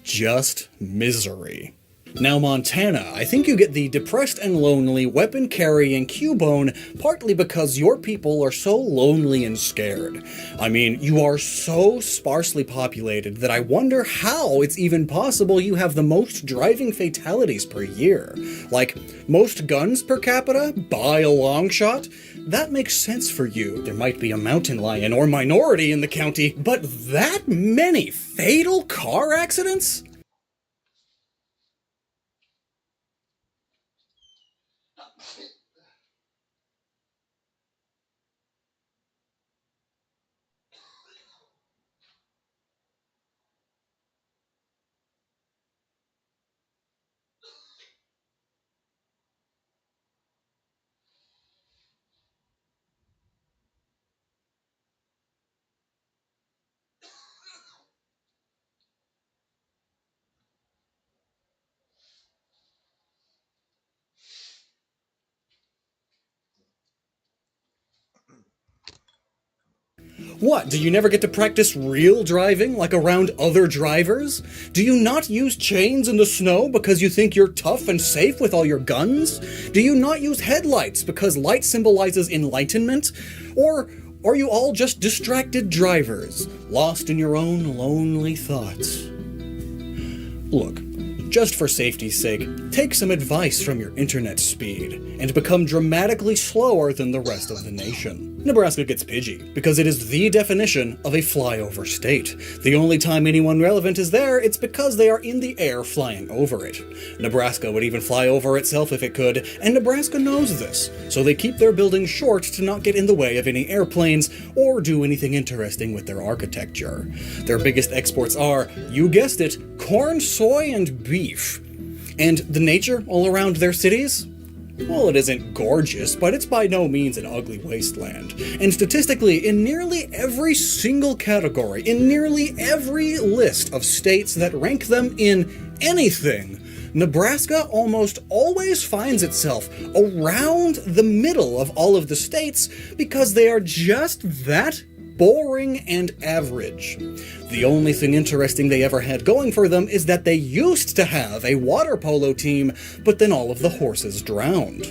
Just misery. Now, Montana, I think you get the depressed and lonely, weapon-carrying Cubone partly because your people are so lonely and scared. I mean, you are so sparsely populated that I wonder how it's even possible you have the most driving fatalities per year. Like, most guns per capita, by a long shot? That makes sense for you. There might be a mountain lion or minority in the county, but that many fatal car accidents? What, do you never get to practice real driving, like around other drivers? Do you not use chains in the snow because you think you're tough and safe with all your guns? Do you not use headlights because light symbolizes enlightenment? Or are you all just distracted drivers, lost in your own lonely thoughts? Look, just for safety's sake, take some advice from your internet speed, and become dramatically slower than the rest of the nation. Nebraska gets Pidgey, because it is the definition of a flyover state. The only time anyone relevant is there, it's because they are in the air flying over it. Nebraska would even fly over itself if it could, and Nebraska knows this, so they keep their buildings short to not get in the way of any airplanes or do anything interesting with their architecture. Their biggest exports are, you guessed it, corn, soy, and beef. And the nature all around their cities? Well, it isn't gorgeous, but it's by no means an ugly wasteland. And statistically, in nearly every single category, in nearly every list of states that rank them in anything, Nebraska almost always finds itself around the middle of all of the states because they are just that boring and average. The only thing interesting they ever had going for them is that they used to have a water polo team, but then all of the horses drowned.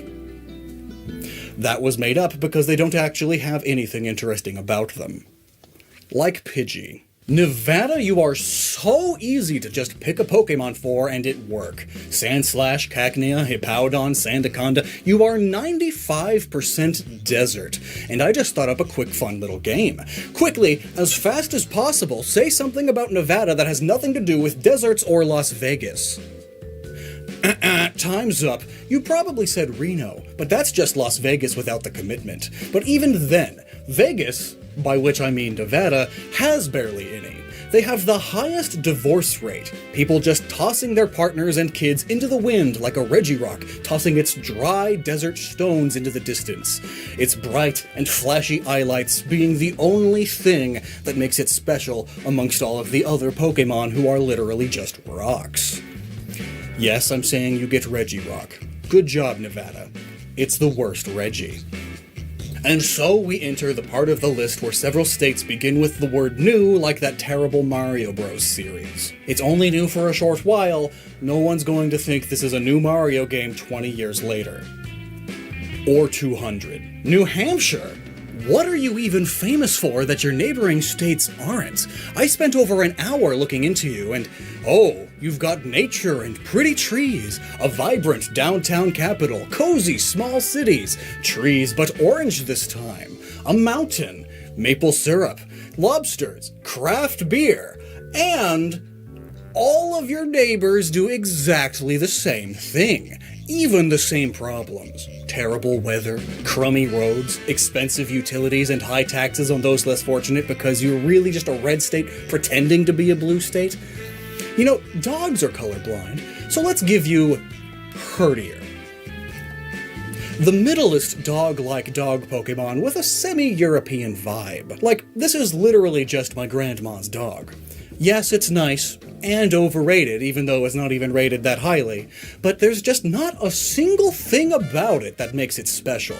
That was made up because they don't actually have anything interesting about them. Like Pidgey. Nevada, you are so easy to just pick a Pokemon for and it work. Sandslash, Cacnea, Hippowdon, Sandaconda, you are 95% desert. And I just thought up a quick fun little game. Quickly, as fast as possible, say something about Nevada that has nothing to do with deserts or Las Vegas. Time's up. You probably said Reno, but that's just Las Vegas without the commitment. But even then, Vegas, by which I mean Nevada, has barely any. They have the highest divorce rate, people just tossing their partners and kids into the wind like a Regirock tossing its dry desert stones into the distance. Its bright and flashy eyelights being the only thing that makes it special amongst all of the other Pokemon who are literally just rocks. Yes, I'm saying you get Regirock. Good job, Nevada. It's the worst Reggie. And so we enter the part of the list where several states begin with the word new, like that terrible Mario Bros. Series. It's only new for a short while, no one's going to think this is a new Mario game 20 years later. Or 200. New Hampshire? What are you even famous for that your neighboring states aren't? I spent over an hour looking into you, and oh, you've got nature and pretty trees, a vibrant downtown capital, cozy small cities, trees but orange this time, a mountain, maple syrup, lobsters, craft beer, and all of your neighbors do exactly the same thing. Even the same problems. Terrible weather, crummy roads, expensive utilities, and high taxes on those less fortunate because you're really just a red state pretending to be a blue state. You know, dogs are colorblind, so let's give you Herdier. The middleest dog-like dog Pokemon with a semi-European vibe. Like, this is literally just my grandma's dog. Yes, it's nice, and overrated, even though it's not even rated that highly, but there's just not a single thing about it that makes it special.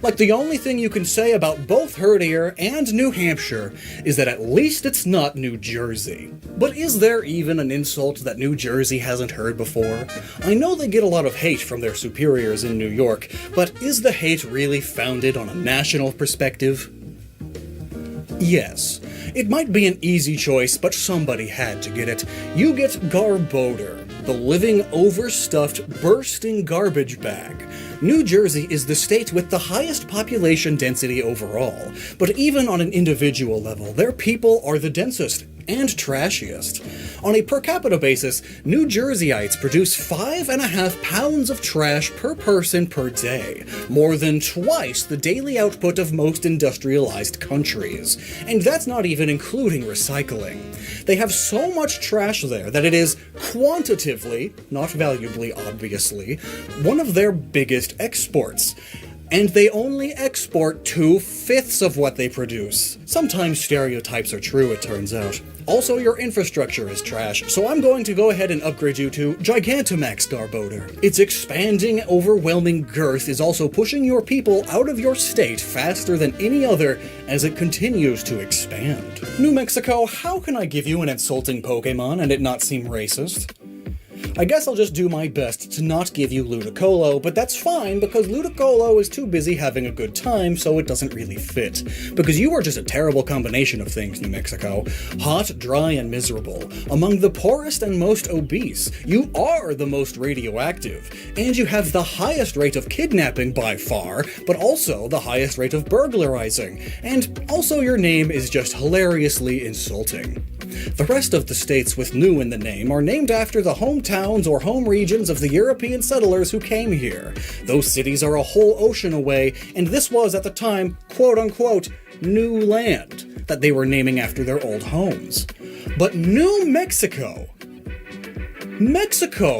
Like, the only thing you can say about both Herdier and New Hampshire is that at least it's not New Jersey. But is there even an insult that New Jersey hasn't heard before? I know they get a lot of hate from their superiors in New York, but is the hate really founded on a national perspective? Yes. It might be an easy choice, but somebody had to get it. You get Garbodor, the living, overstuffed, bursting garbage bag. New Jersey is the state with the highest population density overall, but even on an individual level, their people are the densest and trashiest. On a per capita basis, New Jerseyites produce 5.5 pounds of trash per person per day, more than twice the daily output of most industrialized countries. And that's not even including recycling. They have so much trash there that it is quantitatively, not valuably obviously, one of their biggest exports. and they only export 2/5 of what they produce. Sometimes stereotypes are true, it turns out. Also, your infrastructure is trash, so I'm going to go ahead and upgrade you to Gigantamax Garbodor. Its expanding, overwhelming girth is also pushing your people out of your state faster than any other as it continues to expand. New Mexico, how can I give you an insulting Pokémon and it not seem racist? I guess I'll just do my best to not give you Ludicolo, but that's fine because Ludicolo is too busy having a good time, so it doesn't really fit. Because you are just a terrible combination of things, New Mexico. Hot, dry, and miserable. Among the poorest and most obese. You are the most radioactive. And you have the highest rate of kidnapping by far, but also the highest rate of burglarizing. And also your name is just hilariously insulting. The rest of the states with New in the name are named after the hometowns or home regions of the European settlers who came here. Those cities are a whole ocean away, and this was at the time, quote-unquote, new land that they were naming after their old homes. But New Mexico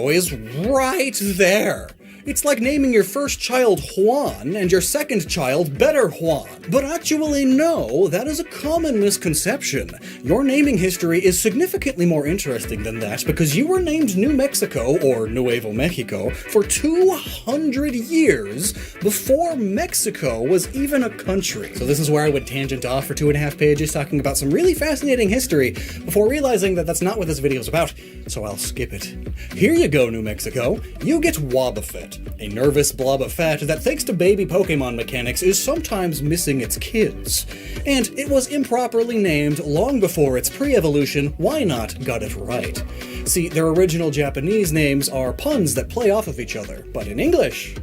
is right there. It's like naming your first child Juan and your second child Better Juan. But actually no, that is a common misconception. Your naming history is significantly more interesting than that because you were named New Mexico, or Nuevo Mexico, for 200 years before Mexico was even a country. So this is where I would tangent off for 2.5 pages talking about some really fascinating history before realizing that that's not what this video is about, so I'll skip it. Here you go, New Mexico. You get Wobbuffet. A nervous blob of fat that, thanks to baby Pokemon mechanics, is sometimes missing its kids. And it was improperly named long before its pre-evolution Wynaut got it right. See, their original Japanese names are puns that play off of each other, but in English...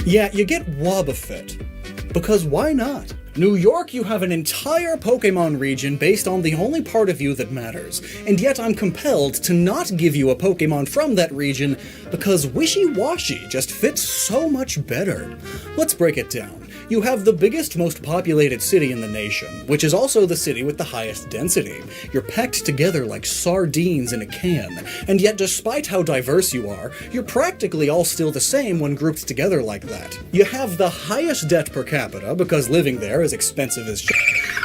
yeah, you get Wobbuffet. Because why not? New York, you have an entire Pokemon region based on the only part of you that matters, and yet I'm compelled to not give you a Pokemon from that region because Wishy-Washy just fits so much better. Let's break it down. You have the biggest, most populated city in the nation, which is also the city with the highest density. You're packed together like sardines in a can, and yet despite how diverse you are, you're practically all still the same when grouped together like that. You have the highest debt per capita because living there is expensive as shit,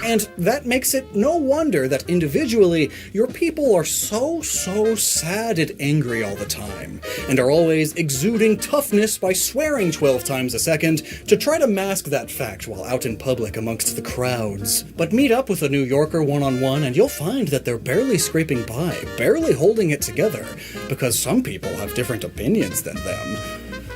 and that makes it no wonder that individually, your people are so sad and angry all the time, and are always exuding toughness by swearing 12 times a second to try to mask that fact while out in public amongst the crowds. But meet up with a New Yorker one-on-one and you'll find that they're barely scraping by, barely holding it together, because some people have different opinions than them.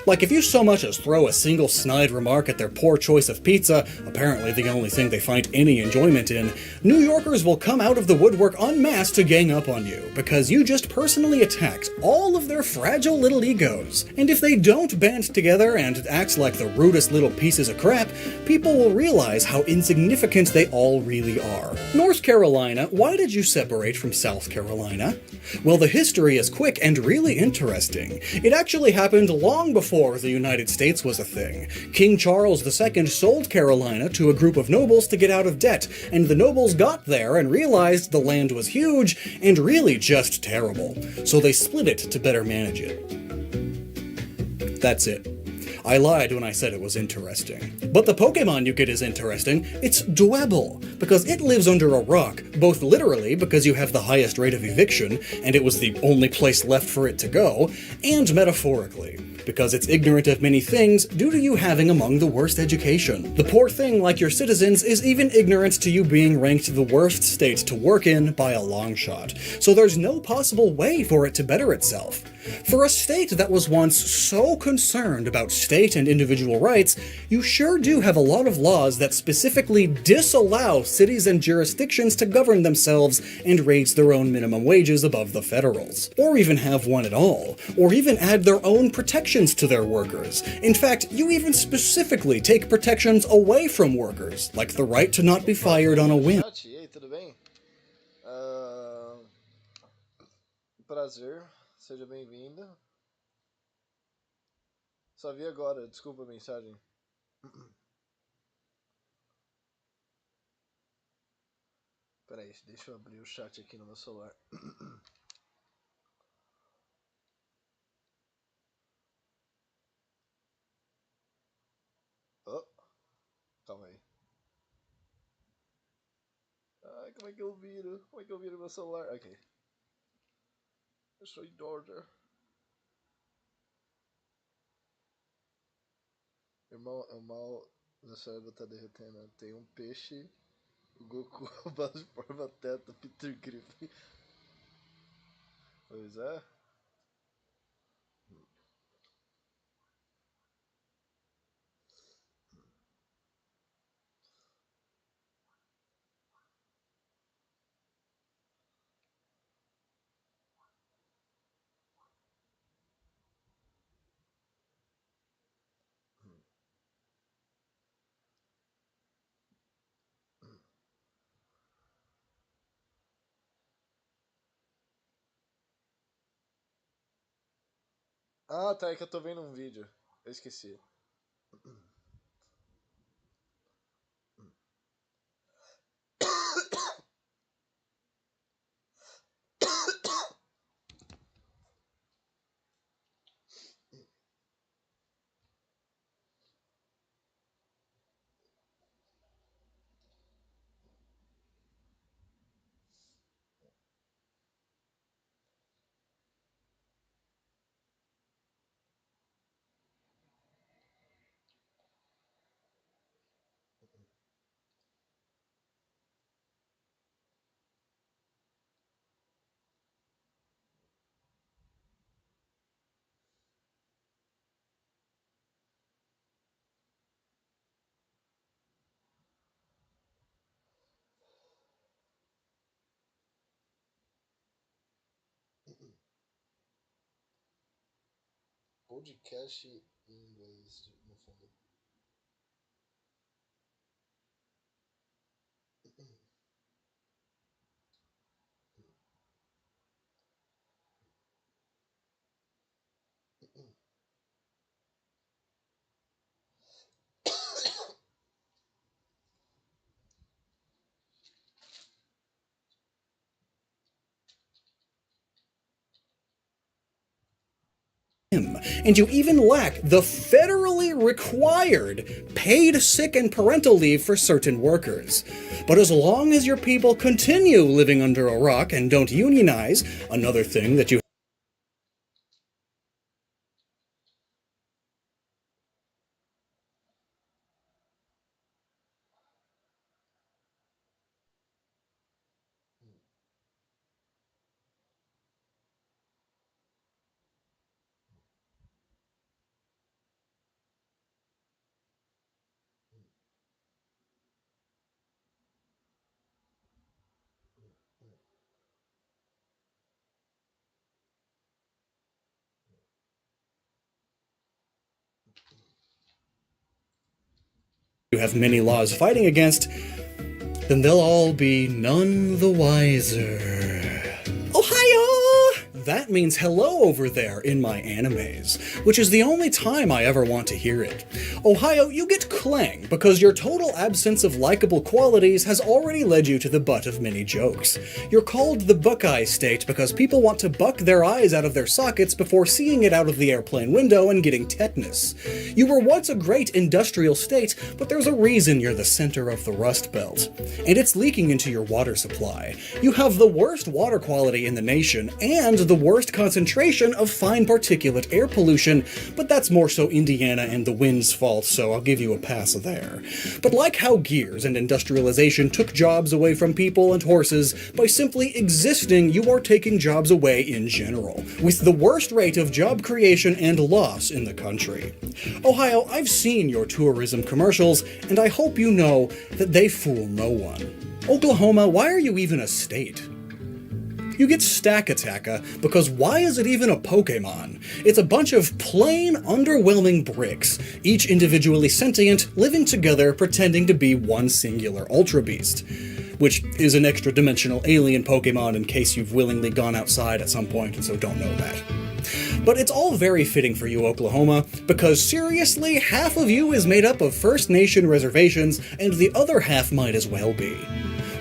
Like, if you so much as throw a single snide remark at their poor choice of pizza, apparently the only thing they find any enjoyment in, New Yorkers will come out of the woodwork en masse to gang up on you, because you just personally attacked all of their fragile little egos. And if they don't band together and act like the rudest little pieces of crap, people will realize how insignificant they all really are. North Carolina, why did you separate from South Carolina? Well, the history is quick and really interesting. It actually happened long before the United States was a thing. King Charles II sold Carolina to a group of nobles to get out of debt, and the nobles got there and realized the land was huge and really just terrible. So they split it to better manage it. That's it. I lied when I said it was interesting. But the Pokemon you get is interesting. It's Dwebble, because it lives under a rock, both literally because you have the highest rate of eviction, and it was the only place left for it to go, and metaphorically, because it's ignorant of many things due to you having among the worst education. The poor thing, like your citizens, is even ignorant to you being ranked the worst state to work in by a long shot, so there's no possible way for it to better itself. For a state that was once so concerned about state and individual rights, you sure do have a lot of laws that specifically disallow cities and jurisdictions to govern themselves and raise their own minimum wages above the federals, or even have one at all, or even add their own protections to their workers. In fact, you even specifically take protections away from workers, like the right to not be fired on a whim. E aí, tudo bem? Prazer, seja bem-vinda. Só vi agora, desculpa a mensagem. Peraí, deixa eu abrir o chat aqui no meu celular. Como é que eu viro? Como é que eu viro meu celular? Ok. Eu sou Georgia. Irmão, meu cérebro tá derretendo. Tem um peixe, o Goku, o base de forma teta, Peter Griffin. Pois é. Ah, tá, é que eu tô vendo um vídeo. Eu esqueci. Podcast em inglês no fundo. And you even lack the federally required paid sick and parental leave for certain workers. But as long as your people continue living under a rock and don't unionize, another thing that you have many laws fighting against, then they'll all be none the wiser. Ohio! That means hello over there in my animes, which is the only time I ever want to hear it. Ohio, you get clang because your total absence of likable qualities has already led you to the butt of many jokes. You're called the Buckeye State because people want to buck their eyes out of their sockets before seeing it out of the airplane window and getting tetanus. You were once a great industrial state, but there's a reason you're the center of the Rust Belt. And it's leaking into your water supply. You have the worst water quality in the nation and the worst concentration of fine particulate air pollution, but that's more so Indiana and the wind's fault, so I'll give you a pass there. But like how gears and industrialization took jobs away from people and horses, by simply existing you are taking jobs away in general, with the worst rate of job creation and loss in the country. Ohio, I've seen your tourism commercials, and I hope you know that they fool no one. Oklahoma, why are you even a state? You get Stack-Attacka because why is it even a Pokemon? It's a bunch of plain, underwhelming bricks, each individually sentient, living together, pretending to be one singular Ultra Beast. Which is an extra-dimensional alien Pokemon in case you've willingly gone outside at some point and so don't know that. But it's all very fitting for you, Oklahoma, because seriously, half of you is made up of First Nation reservations, and the other half might as well be.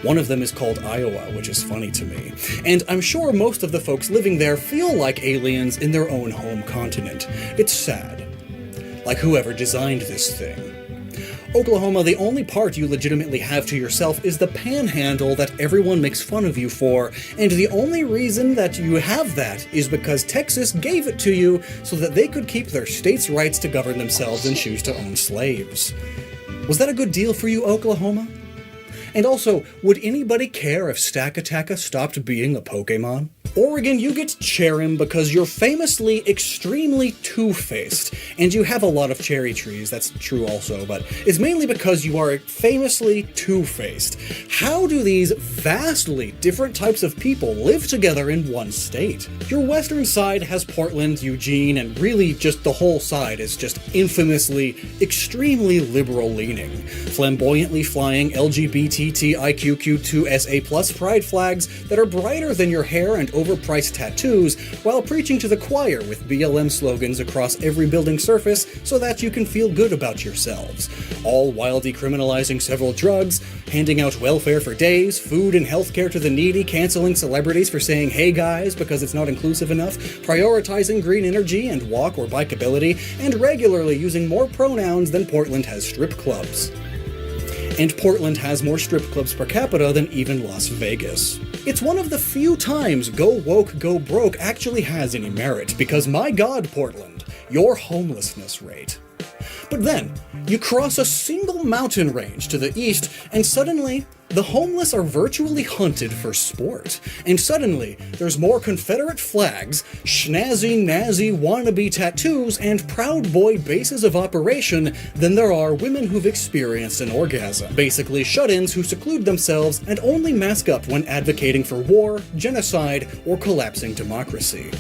One of them is called Iowa, which is funny to me, and I'm sure most of the folks living there feel like aliens in their own home continent. It's sad. Like whoever designed this thing. Oklahoma, the only part you legitimately have to yourself is the panhandle that everyone makes fun of you for, and the only reason that you have that is because Texas gave it to you so that they could keep their state's rights to govern themselves and choose to own slaves. Was that a good deal for you, Oklahoma? And also, would anybody care if Stakataka stopped being a Pokemon? Oregon, you get Cherim because you're famously extremely two-faced, and you have a lot of cherry trees, that's true also, but it's mainly because you are famously two-faced. How do these vastly different types of people live together in one state? Your western side has Portland, Eugene, and really just the whole side is just infamously, extremely liberal-leaning. Flamboyantly flying LGBTTIQQ2SA+ pride flags that are brighter than your hair and overpriced tattoos, while preaching to the choir with BLM slogans across every building surface so that you can feel good about yourselves, all while decriminalizing several drugs, handing out welfare for days, food and healthcare to the needy, canceling celebrities for saying "hey guys" because it's not inclusive enough, prioritizing green energy and walk or bikeability, and regularly using more pronouns than Portland has strip clubs. And Portland has more strip clubs per capita than even Las Vegas. It's one of the few times Go Woke, Go Broke actually has any merit, because my god, Portland, your homelessness rate. But then, you cross a single mountain range to the east, and suddenly, the homeless are virtually hunted for sport. And suddenly, there's more Confederate flags, schnazzy, nazi, wannabe tattoos, and Proud Boy bases of operation than there are women who've experienced an orgasm. Basically, shut-ins who seclude themselves and only mask up when advocating for war, genocide, or collapsing democracy.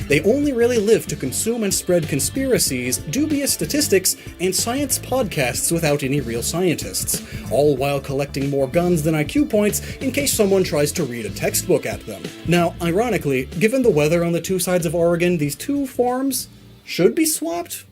They only really live to consume and spread conspiracies, dubious statistics, and science podcasts without any real scientists, all while collecting more guns than IQ points in case someone tries to read a textbook at them. Now, ironically, given the weather on the two sides of Oregon, these two forms should be swapped.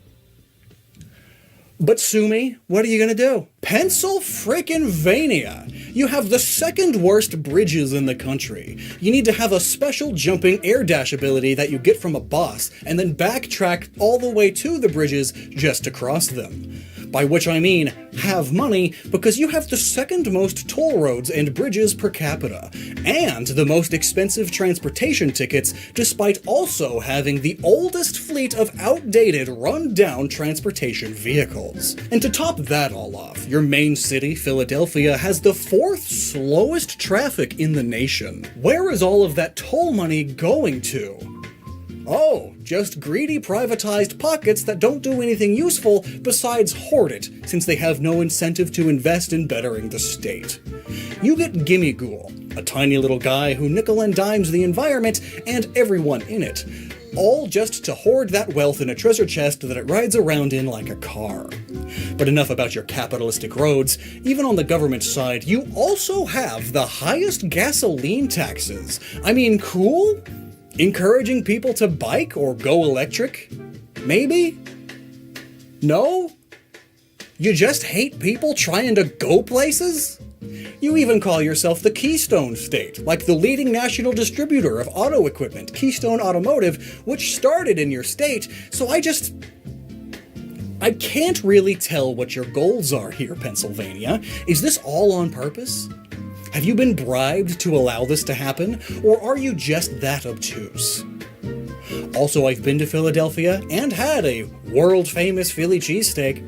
But sue me, what are you gonna do? Pennsylvania! You have the second worst bridges in the country. You need to have a special jumping air dash ability that you get from a boss, and then backtrack all the way to the bridges just to cross them. By which I mean, have money, because you have the second most toll roads and bridges per capita, and the most expensive transportation tickets, despite also having the oldest fleet of outdated, run-down transportation vehicles. And to top that all off, your main city, Philadelphia, has the fourth slowest traffic in the nation. Where is all of that toll money going to? Oh, just greedy privatized pockets that don't do anything useful besides hoard it, since they have no incentive to invest in bettering the state. You get Gimme Ghoul, a tiny little guy who nickel and dimes the environment and everyone in it, all just to hoard that wealth in a treasure chest that it rides around in like a car. But enough about your capitalistic roads. Even on the government side, you also have the highest gasoline taxes. I mean, cool? Encouraging people to bike or go electric? Maybe? No? You just hate people trying to go places? You even call yourself the Keystone State, like the leading national distributor of auto equipment, Keystone Automotive, which started in your state, so I can't really tell what your goals are here, Pennsylvania. Is this all on purpose? Have you been bribed to allow this to happen, or are you just that obtuse? Also, I've been to Philadelphia and had a world-famous Philly cheesesteak.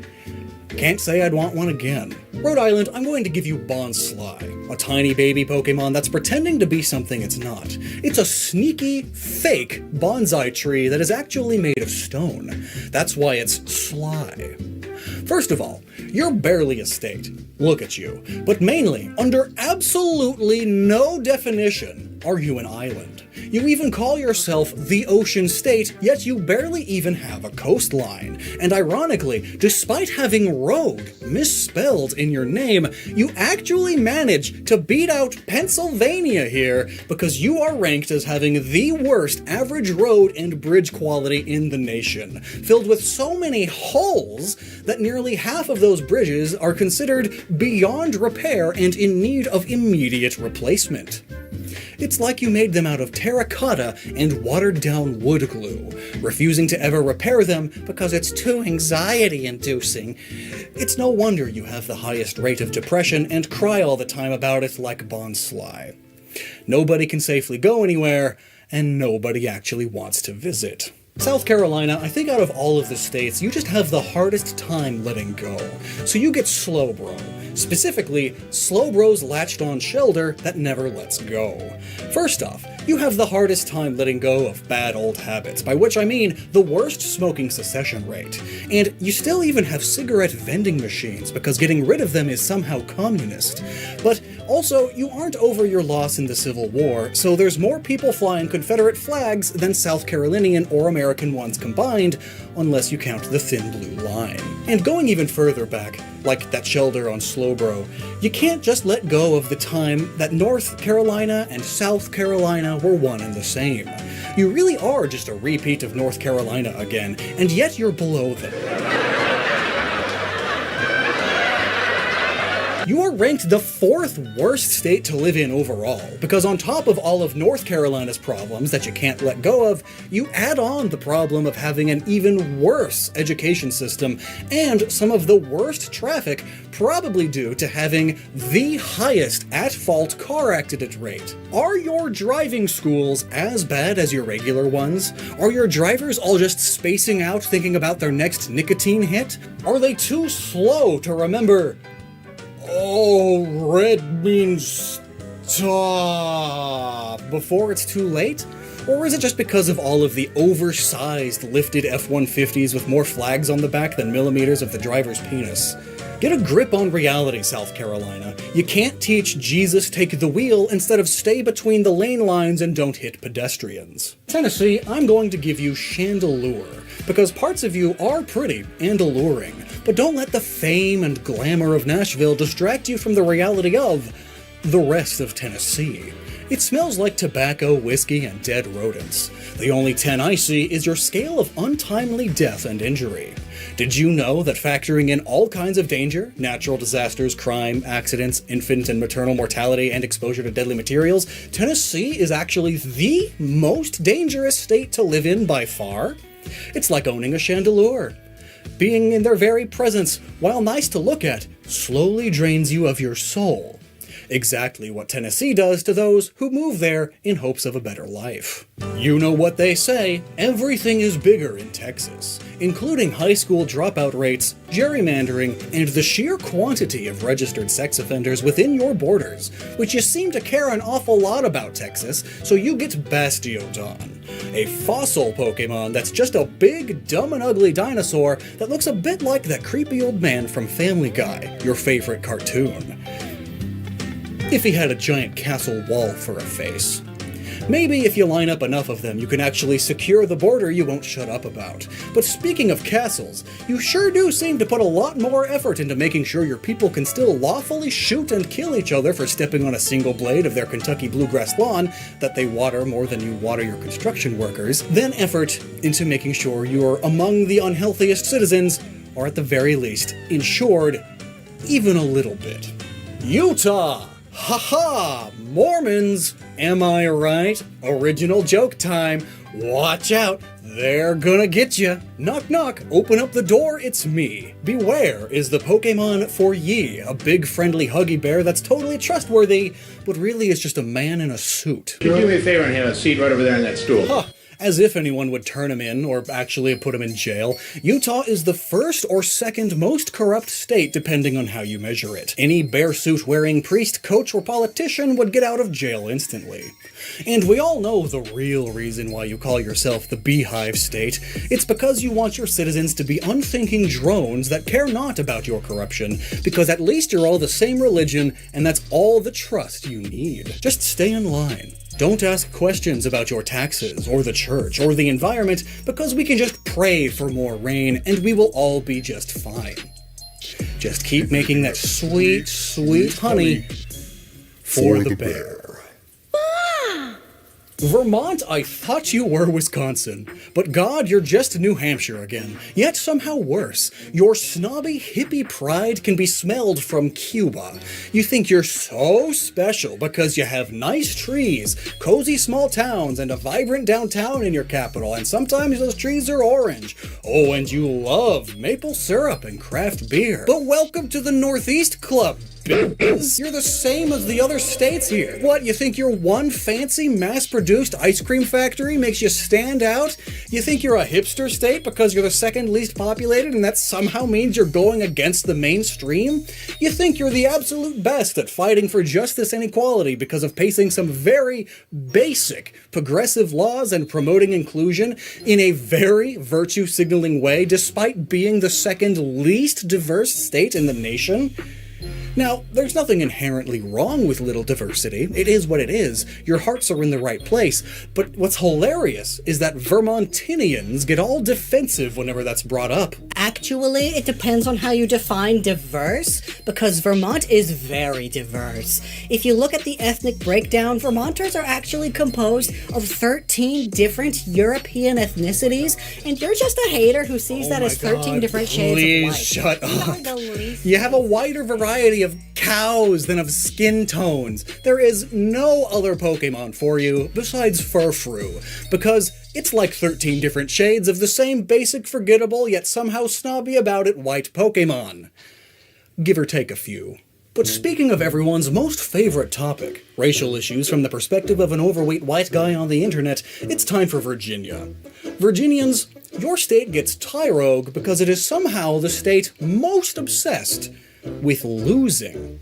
Can't say I'd want one again. Rhode Island, I'm going to give you Bonsly, a tiny baby Pokemon that's pretending to be something it's not. It's a sneaky, fake bonsai tree that is actually made of stone. That's why it's sly. First of all, you're barely a state. Look at you. But mainly, under absolutely no definition, are you an island. You even call yourself the Ocean State, yet you barely even have a coastline. And ironically, despite having road misspelled in your name, you actually manage to beat out Pennsylvania here because you are ranked as having the worst average road and bridge quality in the nation, filled with so many holes that nearly half of those bridges are considered beyond repair and in need of immediate replacement. It's like you made them out of terracotta and watered-down wood glue, refusing to ever repair them because it's too anxiety-inducing. It's no wonder you have the highest rate of depression and cry all the time about it like Bon Sly. Nobody can safely go anywhere, and nobody actually wants to visit. South Carolina, I think out of all of the states, you just have the hardest time letting go. So you get slow bro. Specifically, slow bro's latched on shoulder that never lets go. First off, you have the hardest time letting go of bad old habits, by which I mean the worst smoking cessation rate. And you still even have cigarette vending machines, because getting rid of them is somehow communist. But also, you aren't over your loss in the Civil War, so there's more people flying Confederate flags than South Carolinian or American ones combined, unless you count the thin blue line. And going even further back, like that shoulder on Slowbro, you can't just let go of the time that North Carolina and South Carolina were one and the same. You really are just a repeat of North Carolina again, and yet you're below them. You are ranked the 4th worst state to live in overall, because on top of all of North Carolina's problems that you can't let go of, you add on the problem of having an even worse education system and some of the worst traffic, probably due to having the highest at-fault car accident rate. Are your driving schools as bad as your regular ones? Are your drivers all just spacing out thinking about their next nicotine hit? Are they too slow to remember, "Oh, red means stop," before it's too late? Or is it just because of all of the oversized lifted F-150s with more flags on the back than millimeters of the driver's penis? Get a grip on reality, South Carolina. You can't teach Jesus take the wheel instead of stay between the lane lines and don't hit pedestrians. Tennessee, I'm going to give you Chandelure, because parts of you are pretty and alluring, but don't let the fame and glamour of Nashville distract you from the reality of the rest of Tennessee. It smells like tobacco, whiskey, and dead rodents. The only 10 I see is your scale of untimely death and injury. Did you know that factoring in all kinds of danger, natural disasters, crime, accidents, infant and maternal mortality, and exposure to deadly materials, Tennessee is actually the most dangerous state to live in by far? It's like owning a Chandelure. Being in their very presence, while nice to look at, slowly drains you of your soul. Exactly what Tennessee does to those who move there in hopes of a better life. You know what they say, everything is bigger in Texas, including high school dropout rates, gerrymandering, and the sheer quantity of registered sex offenders within your borders, which you seem to care an awful lot about Texas, so you get Bastiodon, a fossil Pokemon that's just a big, dumb and ugly dinosaur that looks a bit like that creepy old man from Family Guy, your favorite cartoon. If he had a giant castle wall for a face. Maybe if you line up enough of them, you can actually secure the border you won't shut up about. But speaking of castles, you sure do seem to put a lot more effort into making sure your people can still lawfully shoot and kill each other for stepping on a single blade of their Kentucky bluegrass lawn that they water more than you water your construction workers, than effort into making sure you're among the unhealthiest citizens, or at the very least, insured even a little bit. Utah! Ha-ha! Mormons! Am I right? Original joke time. Watch out, they're gonna get ya. Knock knock, open up the door, it's me. Beware is the Pokemon for ye, a big friendly huggy bear that's totally trustworthy, but really is just a man in a suit. Could you do me a favor and have a seat right over there on that stool? Huh. As if anyone would turn him in, or actually put him in jail, Utah is the first or second most corrupt state depending on how you measure it. Any bear suit wearing priest, coach, or politician would get out of jail instantly. And we all know the real reason why you call yourself the Beehive State. It's because you want your citizens to be unthinking drones that care not about your corruption, because at least you're all the same religion, and that's all the trust you need. Just stay in line. Don't ask questions about your taxes, or the church, or the environment, because we can just pray for more rain, and we will all be just fine. Just keep making that sweet, sweet honey for the bear. Vermont, I thought you were Wisconsin. But God, you're just New Hampshire again. Yet somehow worse. Your snobby hippie pride can be smelled from Cuba. You think you're so special because you have nice trees, cozy small towns, and a vibrant downtown in your capital, and sometimes those trees are orange. Oh, and you love maple syrup and craft beer. But welcome to the Northeast Club. You're the same as the other states here. What, you think your one fancy mass-produced ice cream factory makes you stand out? You think you're a hipster state because you're the second least populated and that somehow means you're going against the mainstream? You think you're the absolute best at fighting for justice and equality because of passing some very basic progressive laws and promoting inclusion in a very virtue-signaling way despite being the second least diverse state in the nation? Now, there's nothing inherently wrong with little diversity. It is what it is. Your hearts are in the right place. But what's hilarious is that Vermontinians get all defensive whenever that's brought up. Actually, it depends on how you define diverse, because Vermont is very diverse. If you look at the ethnic breakdown, Vermonters are actually composed of 13 different European ethnicities, and you're just a hater who sees that as 13 different shades of white. Please shut You up. are the least- You have a wider variety of cows than of skin tones. There is no other Pokemon for you besides Furfrou, because it's like 13 different shades of the same basic forgettable yet somehow snobby about it white Pokemon. Give or take a few. But speaking of everyone's most favorite topic, racial issues from the perspective of an overweight white guy on the internet, it's time for Virginia. Virginians, your state gets Tyrogue because it is somehow the state most obsessed with losing.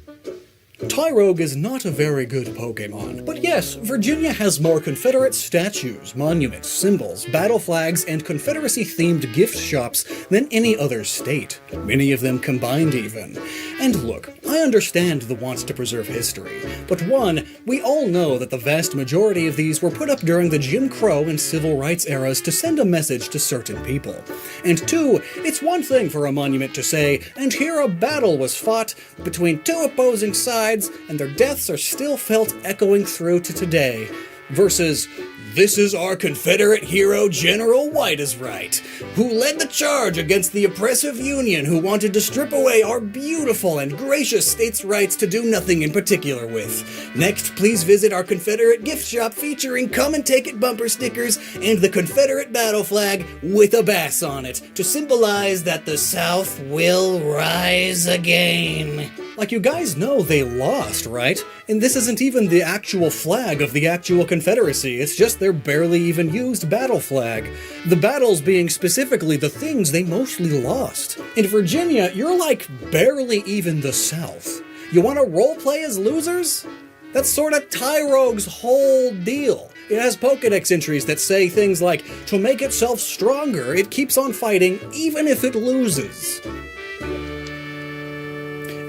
Tyrogue is not a very good Pokemon, but yes, Virginia has more Confederate statues, monuments, symbols, battle flags, and Confederacy-themed gift shops than any other state, many of them combined even. And look, I understand the want to preserve history, but one, we all know that the vast majority of these were put up during the Jim Crow and Civil Rights eras to send a message to certain people. And two, it's one thing for a monument to say, and here a battle was fought between two opposing sides, and their deaths are still felt echoing through to today, versus, this is our Confederate hero General White is right, who led the charge against the oppressive Union who wanted to strip away our beautiful and gracious states' rights to do nothing in particular with. Next, please visit our Confederate gift shop featuring Come and Take It bumper stickers and the Confederate battle flag with a bass on it to symbolize that the South will rise again. Like, you guys know they lost, right? And this isn't even the actual flag of the actual Confederacy, it's just their barely even used battle flag. The battles being specifically the things they mostly lost. In Virginia, you're like barely even the South. You want to roleplay as losers? That's sort of Tyrogue's whole deal. It has Pokedex entries that say things like, to make itself stronger, it keeps on fighting even if it loses.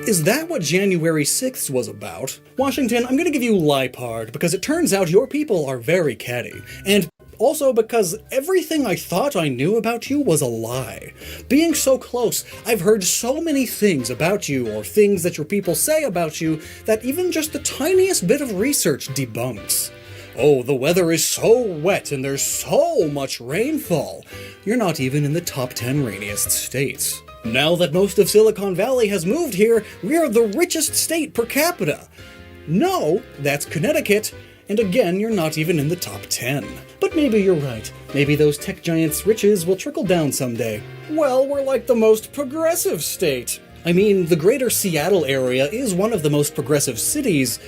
Is that what January 6th was about? Washington, I'm gonna give you Liepard, because it turns out your people are very catty. And also because everything I thought I knew about you was a lie. Being so close, I've heard so many things about you, or things that your people say about you, that even just the tiniest bit of research debunks. Oh, the weather is so wet and there's so much rainfall. You're not even in the top 10 rainiest states. Now that most of Silicon Valley has moved here, we're the richest state per capita. No, that's Connecticut, and again, you're not even in the top 10. But maybe you're right. Maybe those tech giants' riches will trickle down someday. Well, we're like the most progressive state. I mean, the greater Seattle area is one of the most progressive cities,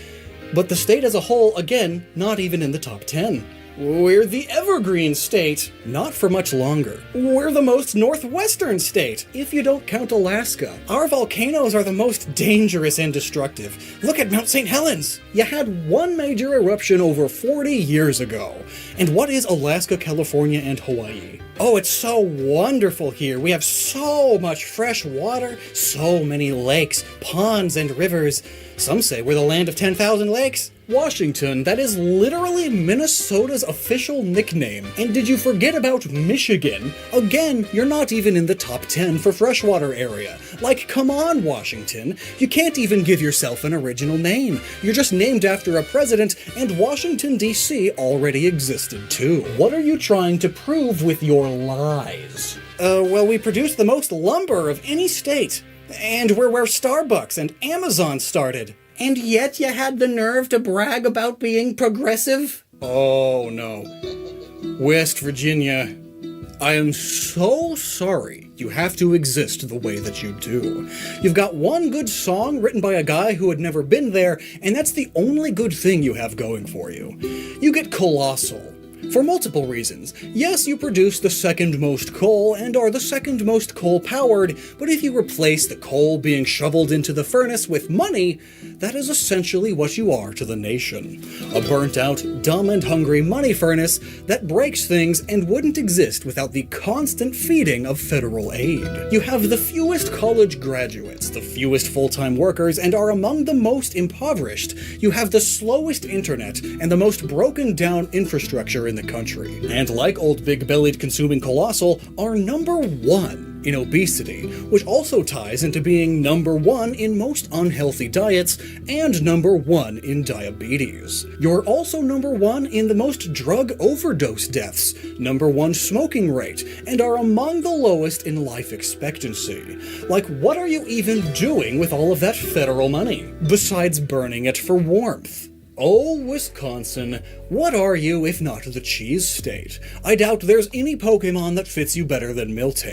but the state as a whole, again, not even in the top 10. We're the evergreen state, not for much longer. We're the most northwestern state, if you don't count Alaska. Our volcanoes are the most dangerous and destructive. Look at Mount St. Helens! You had one major eruption over 40 years ago. And what is Alaska, California, and Hawaii? Oh, it's so wonderful here. We have so much fresh water, so many lakes, ponds, and rivers. Some say we're the land of 10,000 lakes. Washington, that is literally Minnesota's official nickname. And did you forget about Michigan? Again, you're not even in the top 10 for freshwater area. Like, come on, Washington. You can't even give yourself an original name. You're just named after a president, and Washington, D.C. already existed too. What are you trying to prove with your lies? Well, we produce the most lumber of any state. And we're where Starbucks and Amazon started. And yet you had the nerve to brag about being progressive? Oh, no. West Virginia, I am so sorry you have to exist the way that you do. You've got one good song written by a guy who had never been there, and that's the only good thing you have going for you. You get colossal. For multiple reasons. Yes, you produce the second most coal and are the second most coal-powered, but if you replace the coal being shoveled into the furnace with money, that is essentially what you are to the nation. A burnt-out, dumb and hungry money furnace that breaks things and wouldn't exist without the constant feeding of federal aid. You have the fewest college graduates, the fewest full-time workers, and are among the most impoverished. You have the slowest internet and the most broken-down infrastructure in the country. And like old big-bellied consuming colossal, are number one in obesity, which also ties into being number one in most unhealthy diets and number one in diabetes. You're also number one in the most drug overdose deaths, number one smoking rate, and are among the lowest in life expectancy. Like, what are you even doing with all of that federal money, besides burning it for warmth? Oh, Wisconsin, what are you if not the cheese state? I doubt there's any Pokemon that fits you better than Miltank.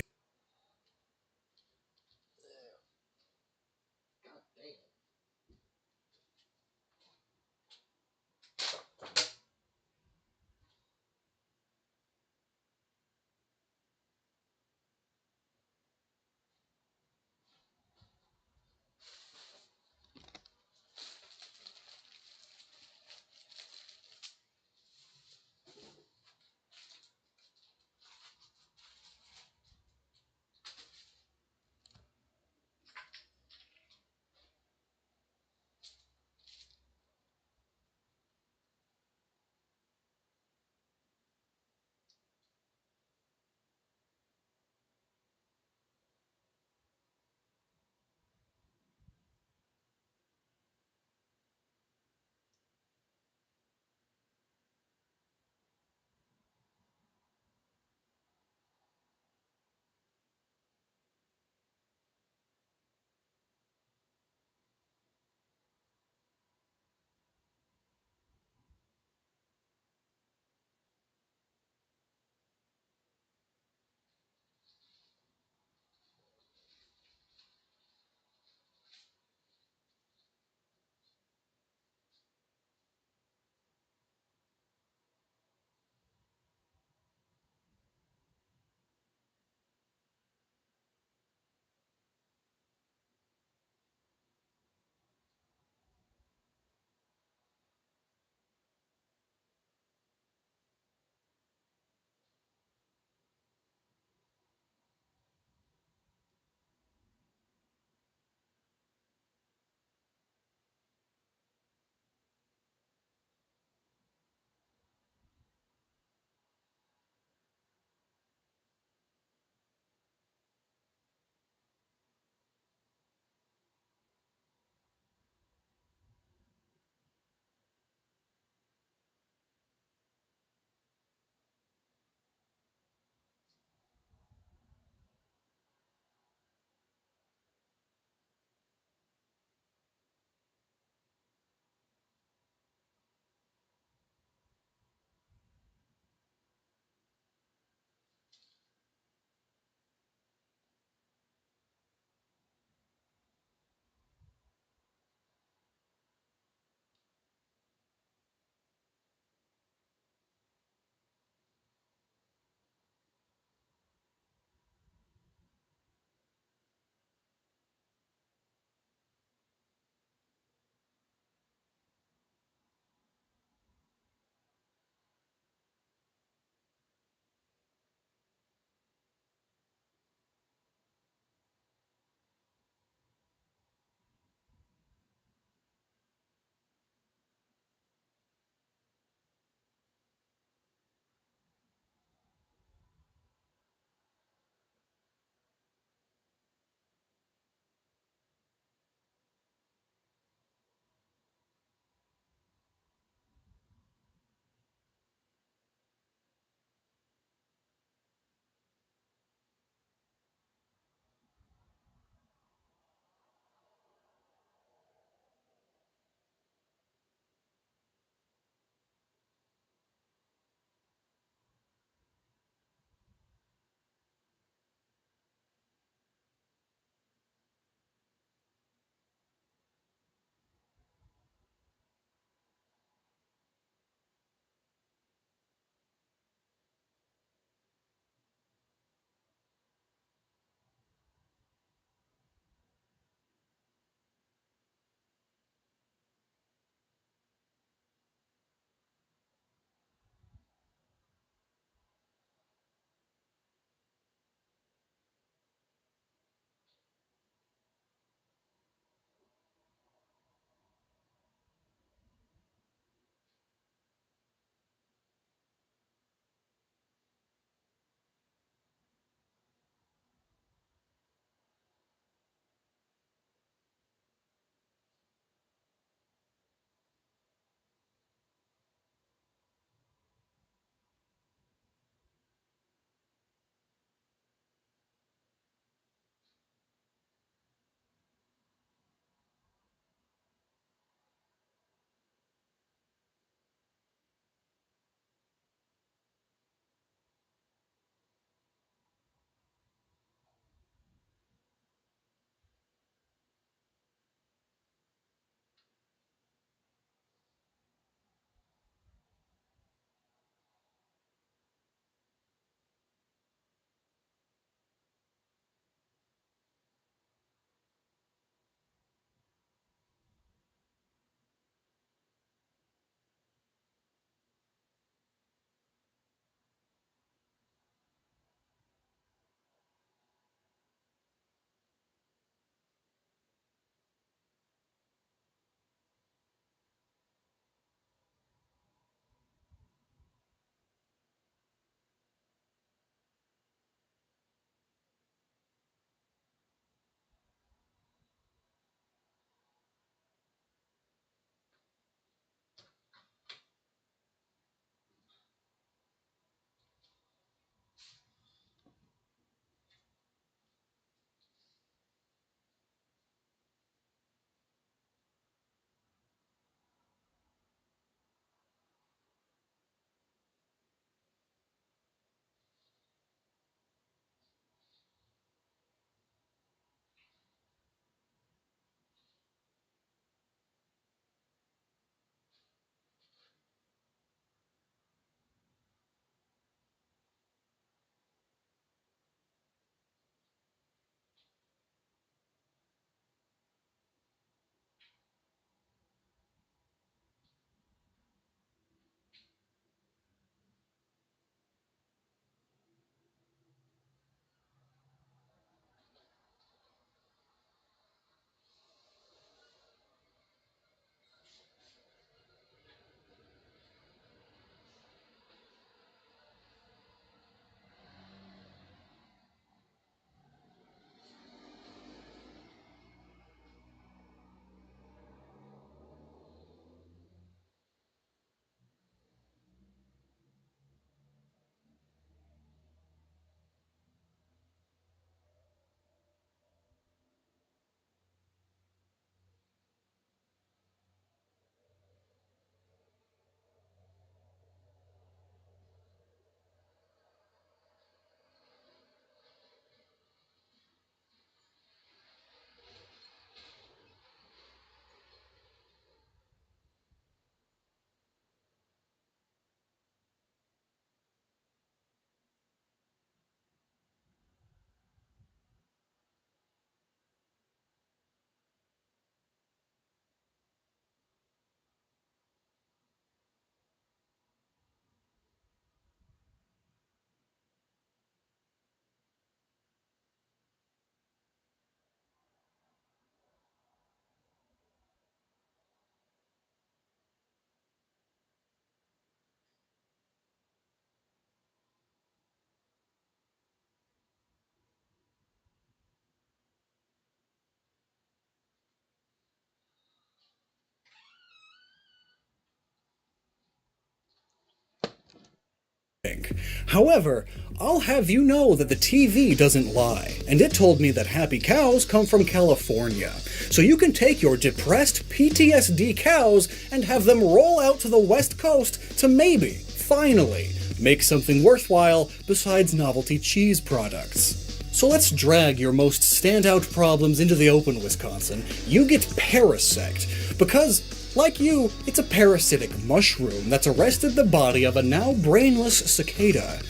think. However, I'll have you know that the TV doesn't lie, and it told me that happy cows come from California. So you can take your depressed PTSD cows and have them roll out to the West Coast to maybe, finally, make something worthwhile besides novelty cheese products. So let's drag your most standout problems into the open, Wisconsin. You get Parasect, because, like you, it's a parasitic mushroom that's arrested the body of a now brainless cicada.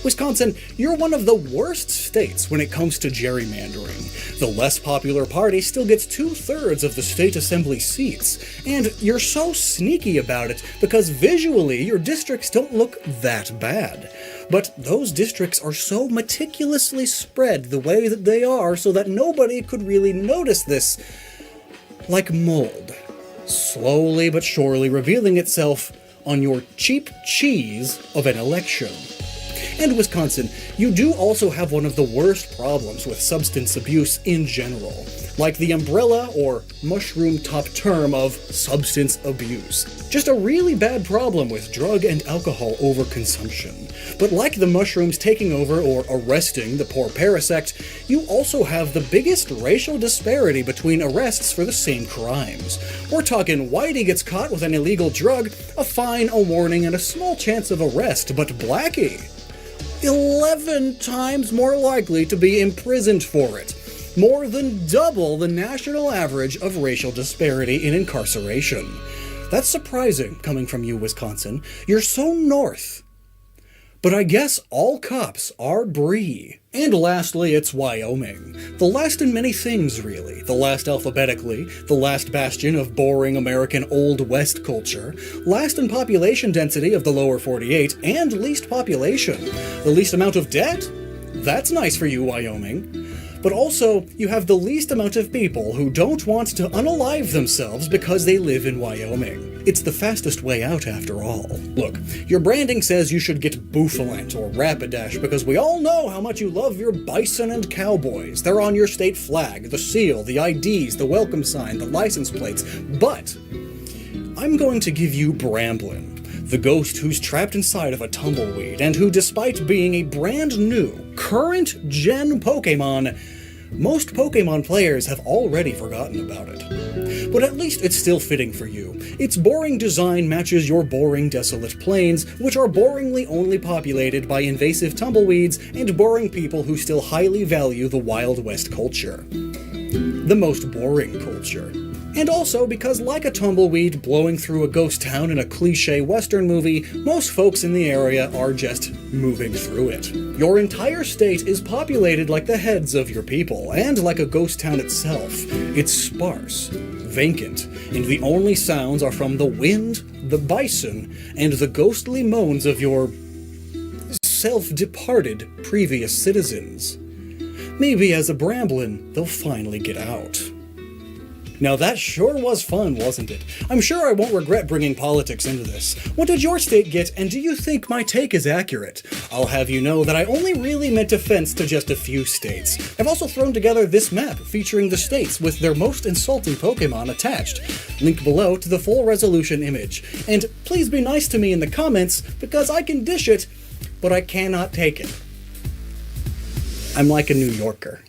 Wisconsin, you're one of the worst states when it comes to gerrymandering. The less popular party still gets 2/3 of the state assembly seats, and you're so sneaky about it because visually your districts don't look that bad. But those districts are so meticulously spread the way that they are so that nobody could really notice this, like mold, slowly but surely revealing itself on your cheap cheese of an election. And Wisconsin, you do also have one of the worst problems with substance abuse in general, like the umbrella or mushroom top term of substance abuse. Just a really bad problem with drug and alcohol overconsumption. But like the mushrooms taking over or arresting the poor Parasect, you also have the biggest racial disparity between arrests for the same crimes. We're talking Whitey gets caught with an illegal drug, a fine, a warning, and a small chance of arrest, but Blackie, 11 times more likely to be imprisoned for it. More than double the national average of racial disparity in incarceration. That's surprising, coming from you, Wisconsin. You're so north. But I guess all cops are Bree. And lastly, it's Wyoming. The last in many things, really. The last alphabetically, the last bastion of boring American Old West culture, last in population density of the lower 48, and least population. The least amount of debt? That's nice for you, Wyoming. But also, you have the least amount of people who don't want to unalive themselves because they live in Wyoming. It's the fastest way out, after all. Look, your branding says you should get Buffalant or Rapidash because we all know how much you love your bison and cowboys. They're on your state flag, the seal, the IDs, the welcome sign, the license plates. But I'm going to give you Bramblin, the ghost who's trapped inside of a tumbleweed and who, despite being a brand new, current-gen Pokémon, most Pokémon players have already forgotten about it. But at least it's still fitting for you. Its boring design matches your boring, desolate plains, which are boringly only populated by invasive tumbleweeds and boring people who still highly value the Wild West culture. The most boring culture. And also because, like a tumbleweed blowing through a ghost town in a cliché Western movie, most folks in the area are just moving through it. Your entire state is populated like the heads of your people, and like a ghost town itself. It's sparse, vacant, and the only sounds are from the wind, the bison, and the ghostly moans of your self-departed previous citizens. Maybe as a Bramblin, they'll finally get out. Now that sure was fun, wasn't it? I'm sure I won't regret bringing politics into this. What did your state get, and do you think my take is accurate? I'll have you know that I only really meant offense to just a few states. I've also thrown together this map featuring the states with their most insulting Pokémon attached. Link below to the full resolution image. And please be nice to me in the comments, because I can dish it, but I cannot take it. I'm like a New Yorker.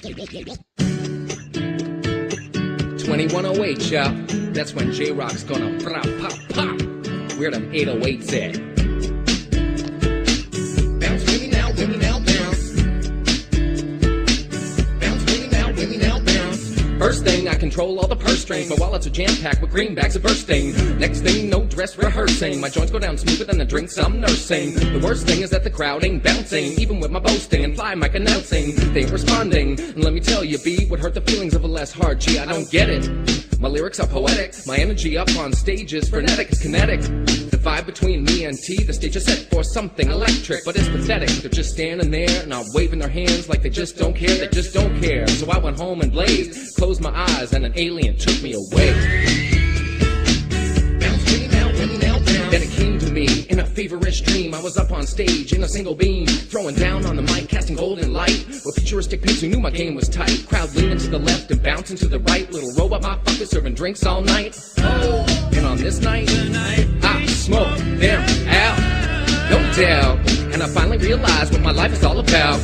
$21.08, y'all. That's when J-Rock's gonna pop, pop, pop. Where them 808s at? Bounce with me now, bounce. Bounce with me now, bounce. First thing, I control all the purse strings. My wallets are jam-packed with greenbacks are bursting. Next thing, no dress rehearsing. My joints go down smoother than the drinks I'm nursing. The worst thing is that the crowd ain't bouncing. Even with my boasting and fly mic announcing, they ain't responding. And let me tell you, B, what hurt the feelings of a less hard G, I don't get it. My lyrics are poetic, my energy up on stage is frenetic, it's kinetic. The vibe between me and T, the stage is set for something electric, but it's pathetic. They're just standing there, not waving their hands like they just don't care, they just don't care. So I went home and blazed, closed my eyes, and an alien took me away. Then it came to me in a feverish dream. I was up on stage in a single beam, throwing down on the mic, casting golden light. With futuristic pics who knew my game was tight. Crowd leaning to the left and bouncing to the right. Little robot motherfucker serving drinks all night. And on this night, I smoke them out, no doubt. And I finally realized what my life is all about.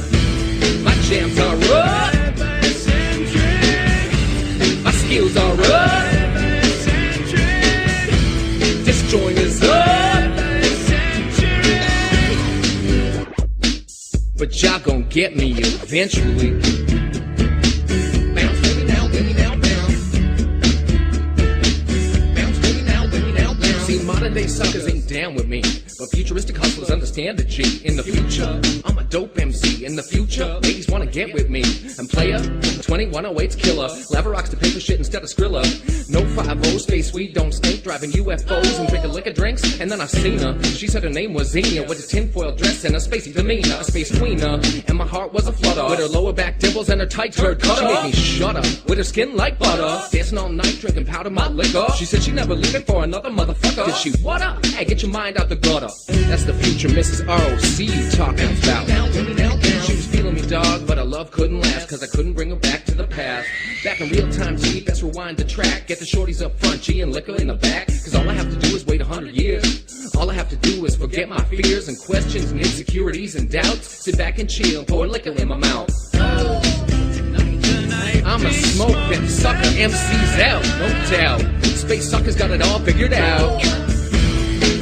My jams are up, my skills are up, this joint is up. But y'all gon' get me eventually. Bounce with me now, bounce. Bounce with me now, bounce. See, modern day suckers ain't down with me, but futuristic hustlers understand the G. In the future, I'm a dope MC. In the future, ladies wanna get with me. And player, 2108's killer. Lava rocks the paper shit instead of Skrilla. No 5-0, space weed don't stink. Driving UFOs and drinking liquor drinks. And then I seen her. She said her name was Xenia, with a tinfoil dress and a spacey demeanor. A space queener. And my heart was a flutter. With her lower back dimples and her tight turd cutter. She made me shudder. With her skin like butter. Dancing all night, drinking powder malt liquor. She said she'd never leave it for another motherfucker. Did she what up? Hey, get your mind out the gutter. That's the future Mrs. ROC you talking about. She was feeling me, dog, but our love couldn't last, cause I couldn't bring her back to the past. Back in real time, G, best rewind the track. Get the shorties up front, G, and liquor in the back. Cause all I have to do is wait 100 years. All I have to do is forget my fears and questions and insecurities and doubts. Sit back and chill, pour liquor in my mouth. I'ma smoke them sucker MCs out, no doubt. Space suckers got it all figured out.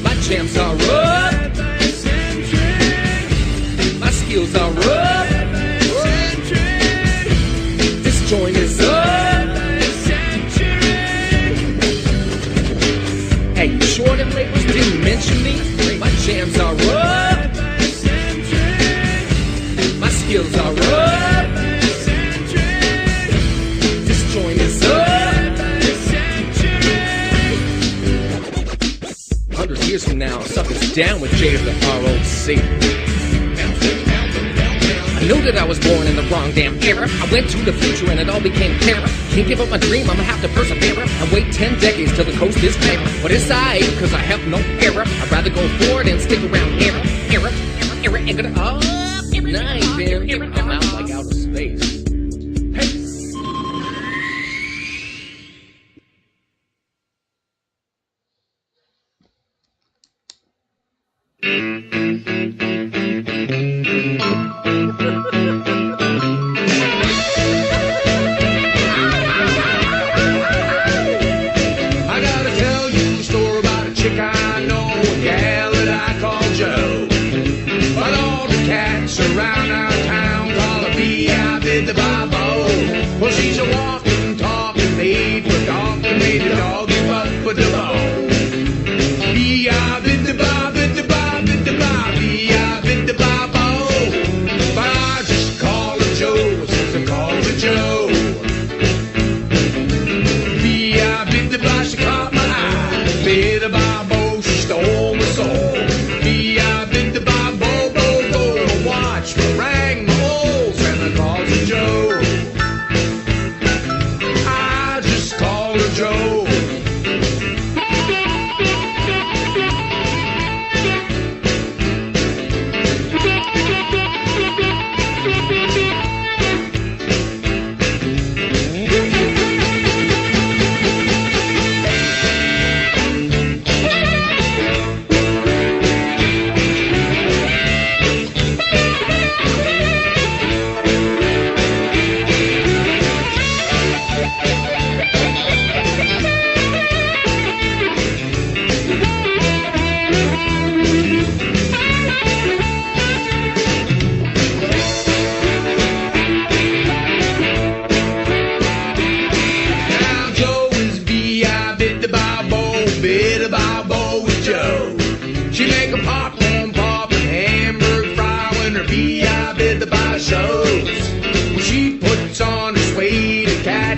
My jams are up, my skills are up, this joint is up. Hey, you sure them labels didn't mention me? My jams are up, my skills are up, this joint is up. 100 years from now, suckers down with J of the ROC. I knew that I was born in the wrong damn era. I went to the future and it all became clearer. Can't give up my dream, I'ma have to persevere. I wait 10 decades till the coast is clear. But it's aight, cause I have no error. I'd rather go forward and stick around era. Nice, man. I'm out like outer space. Hey. I gotta tell you a story about a chick I know, a gal that I call Jo. But all the cats around our town call her B.I.B.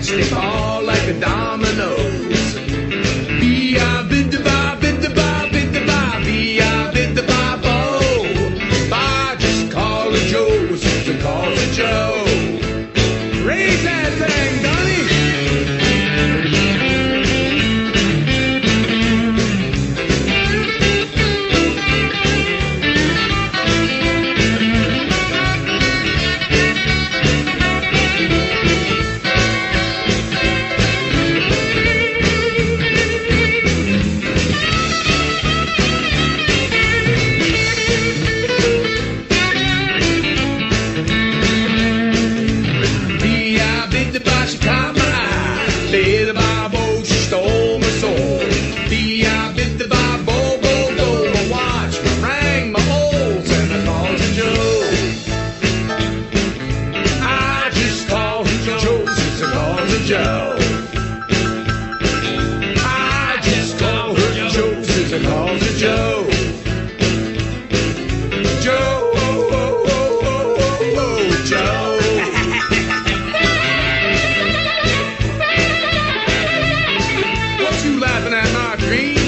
watch, they fall like a dominoes. Bee-ya-bid-da-ba, bid-da-ba, bid-da-ba, bee-ya-bid-da-ba, bo. Ba, just call her Joe, Susan calls her Joe. Raise that thing, Donnie! Joe. I just call her Joe, Susan calls her Joe. Joe, oh, oh, oh, oh, oh, oh, Joe. What you laughing at, Mark Green?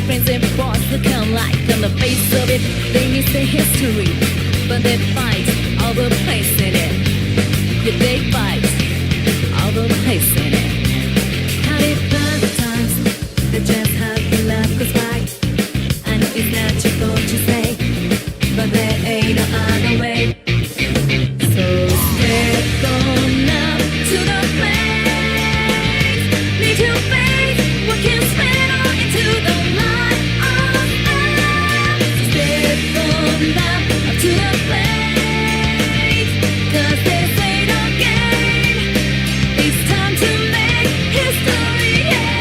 your friends and boss look alike. On the face of it, they miss the history, but they fight all the place in it. Yeah, they fight all the place in it. How they pass the times, they just have the life goes by. I know it's not your fault to say, but there ain't no other way. So step on up to the place. Need your faith, what can spin on into the light of love. Step on up to the place, 'cause this ain't no game. It's time to make history, yeah.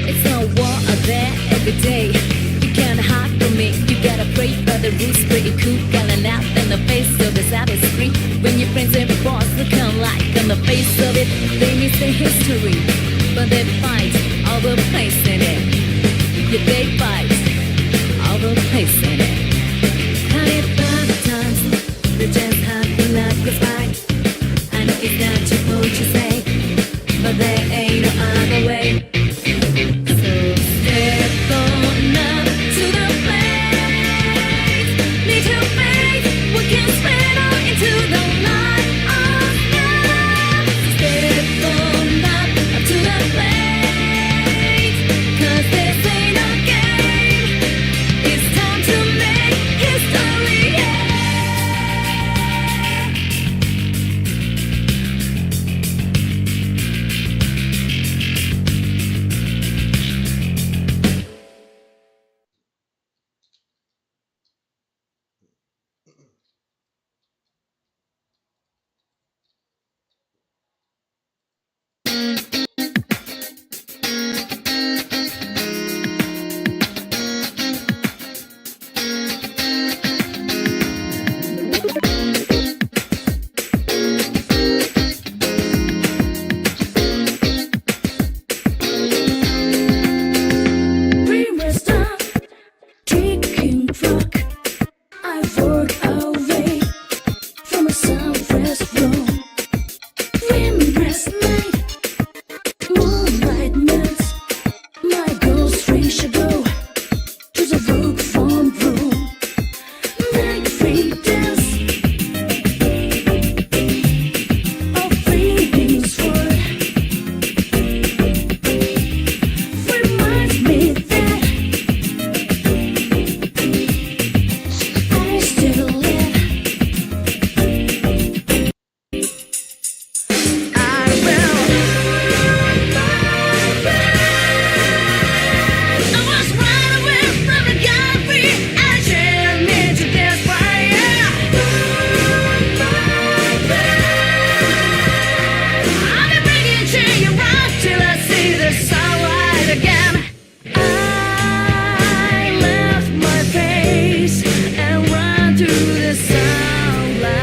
It's a war out there every day. You can't hide from it. You gotta pray for the roots, pretty cool, calling out in the face of the Sabbath screen. When your friends and boss look alike, on the face of it, they miss the history, but they fight all the place in it. Yeah, they fight all the place in it. Honey, by the times, they just have the life goes by. I know it's not your fault to say, but there ain't no other way. So step on up to the place. Need your faith, what can spin on into the light of love. Step on up to the place, 'cause this ain't no game. It's time to make history, yeah. We were stuck, ticking clock. I work away from a southwest room. Windless night, moonlight melts. My ghost race should go to the rook farm room. Night free dance of fleeting sword reminds me that I still live. I will. I was right away from the gallery. I shall need to dance by you. I'll be bringing you rock till I see the sunlight again. I left my place and ran to the sunlight.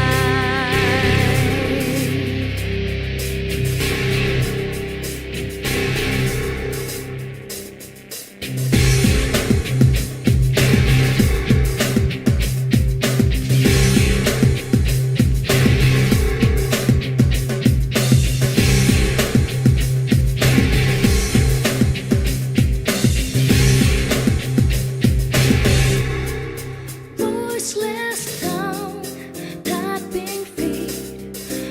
Voiceless sound, tapping feet.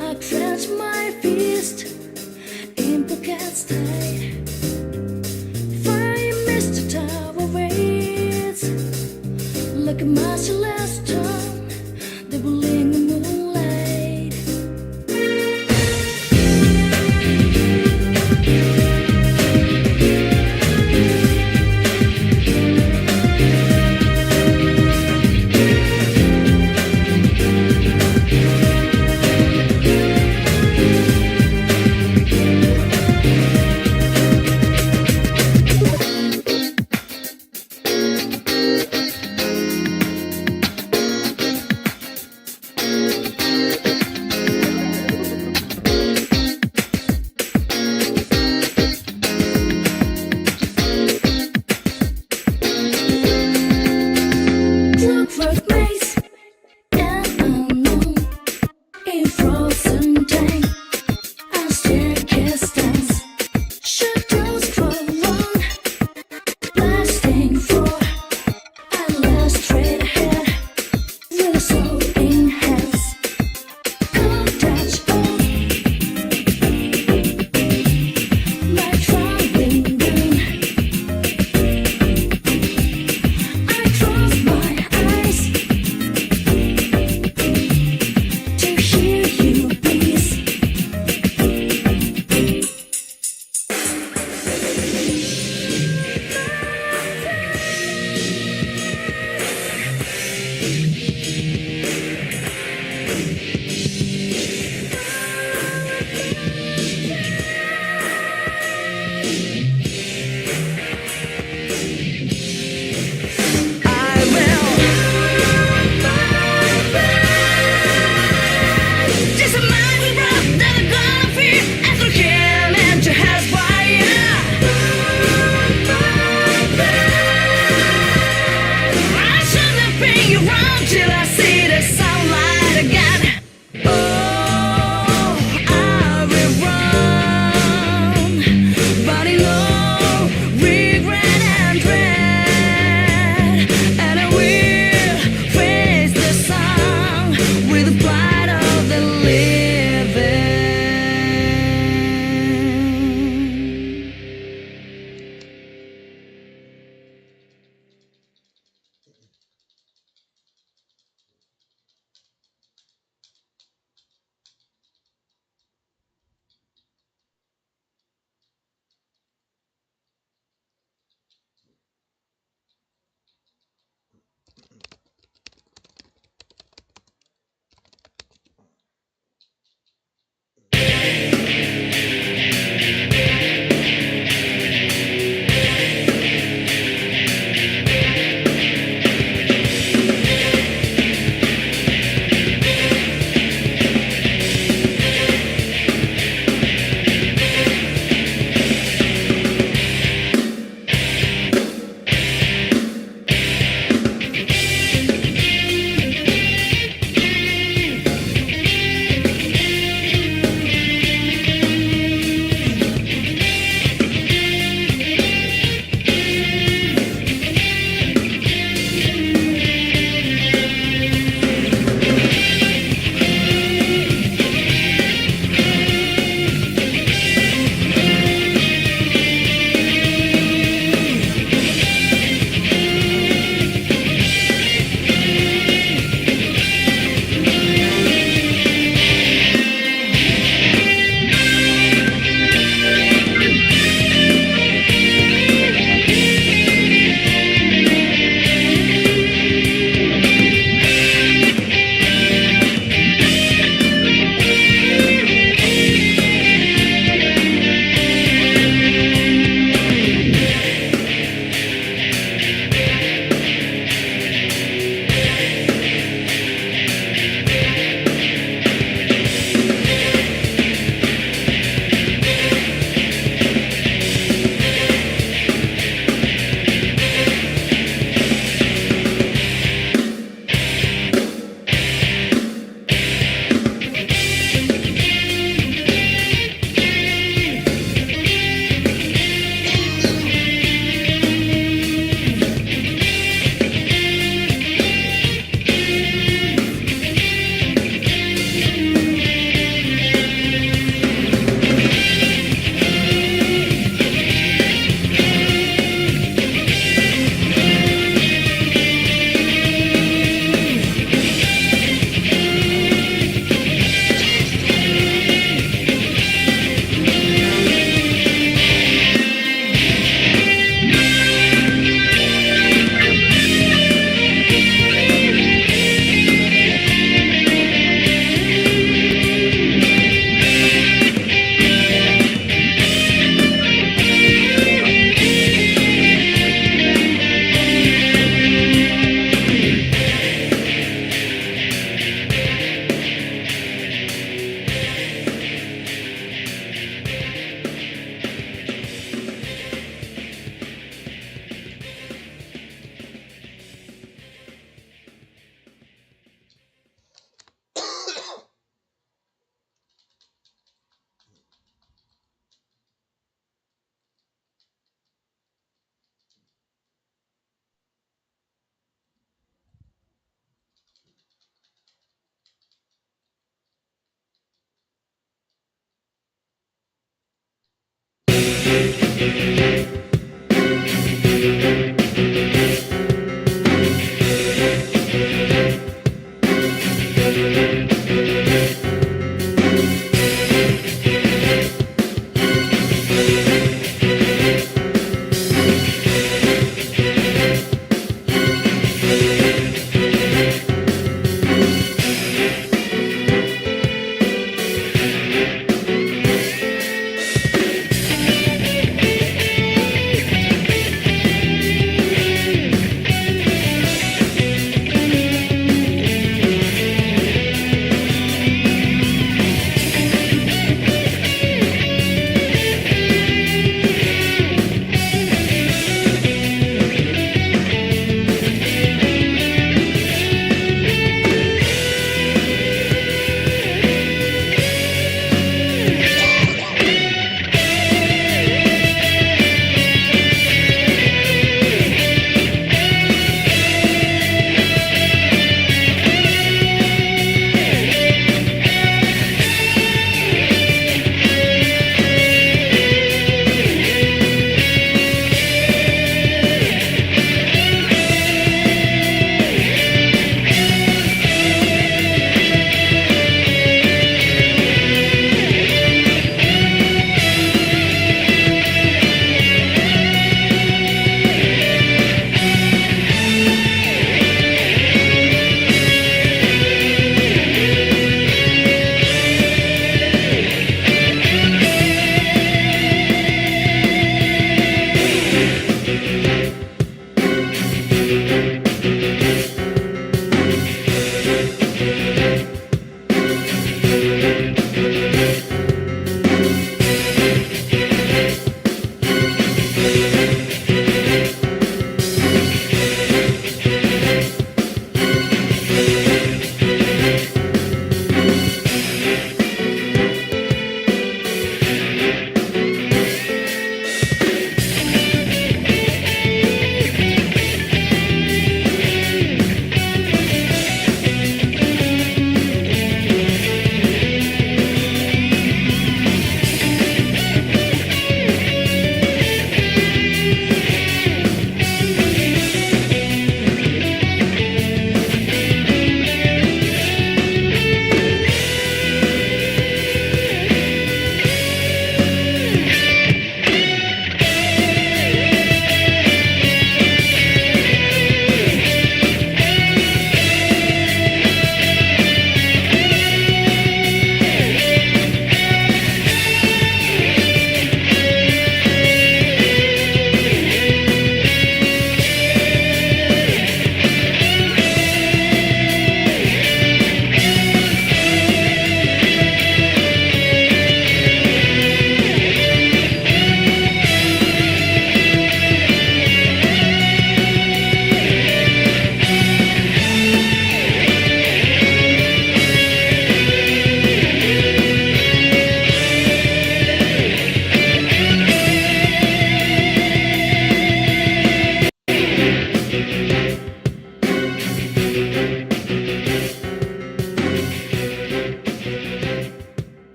I clench my fist in pockets tight. Fire mist tower waits like a merciless tongue. They will in the moonlight.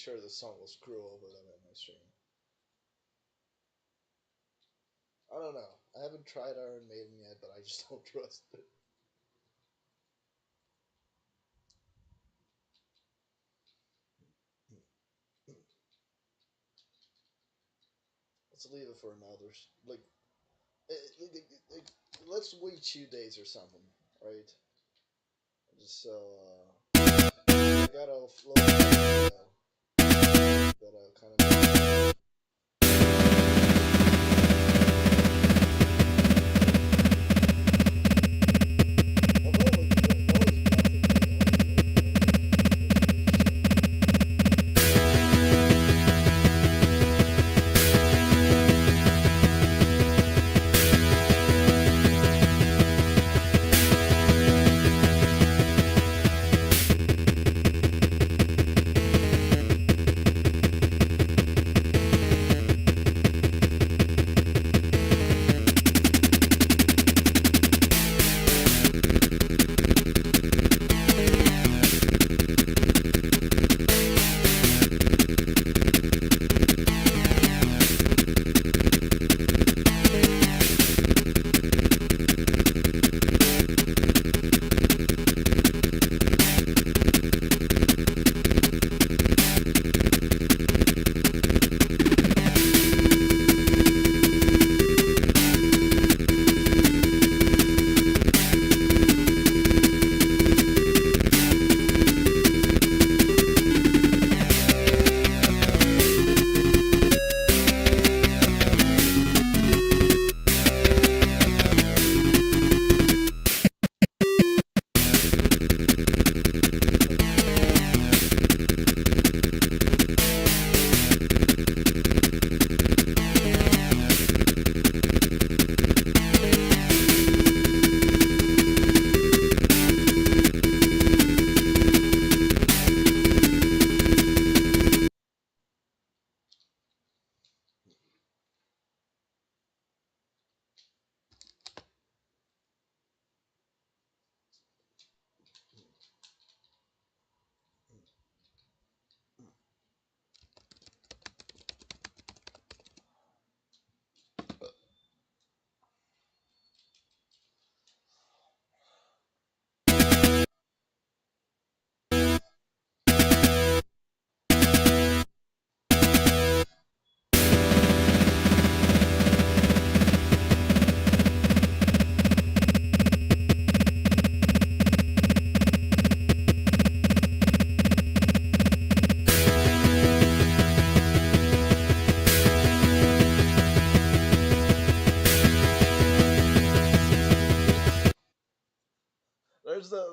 sure the song will screw over them in my stream. I don't know. I haven't tried Iron Maiden yet, but I just don't trust it. Let's leave it for another. Let's wait 2 days or something, right? Just so I gotta float that kind of.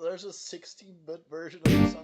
There's a 16-bit version of the song.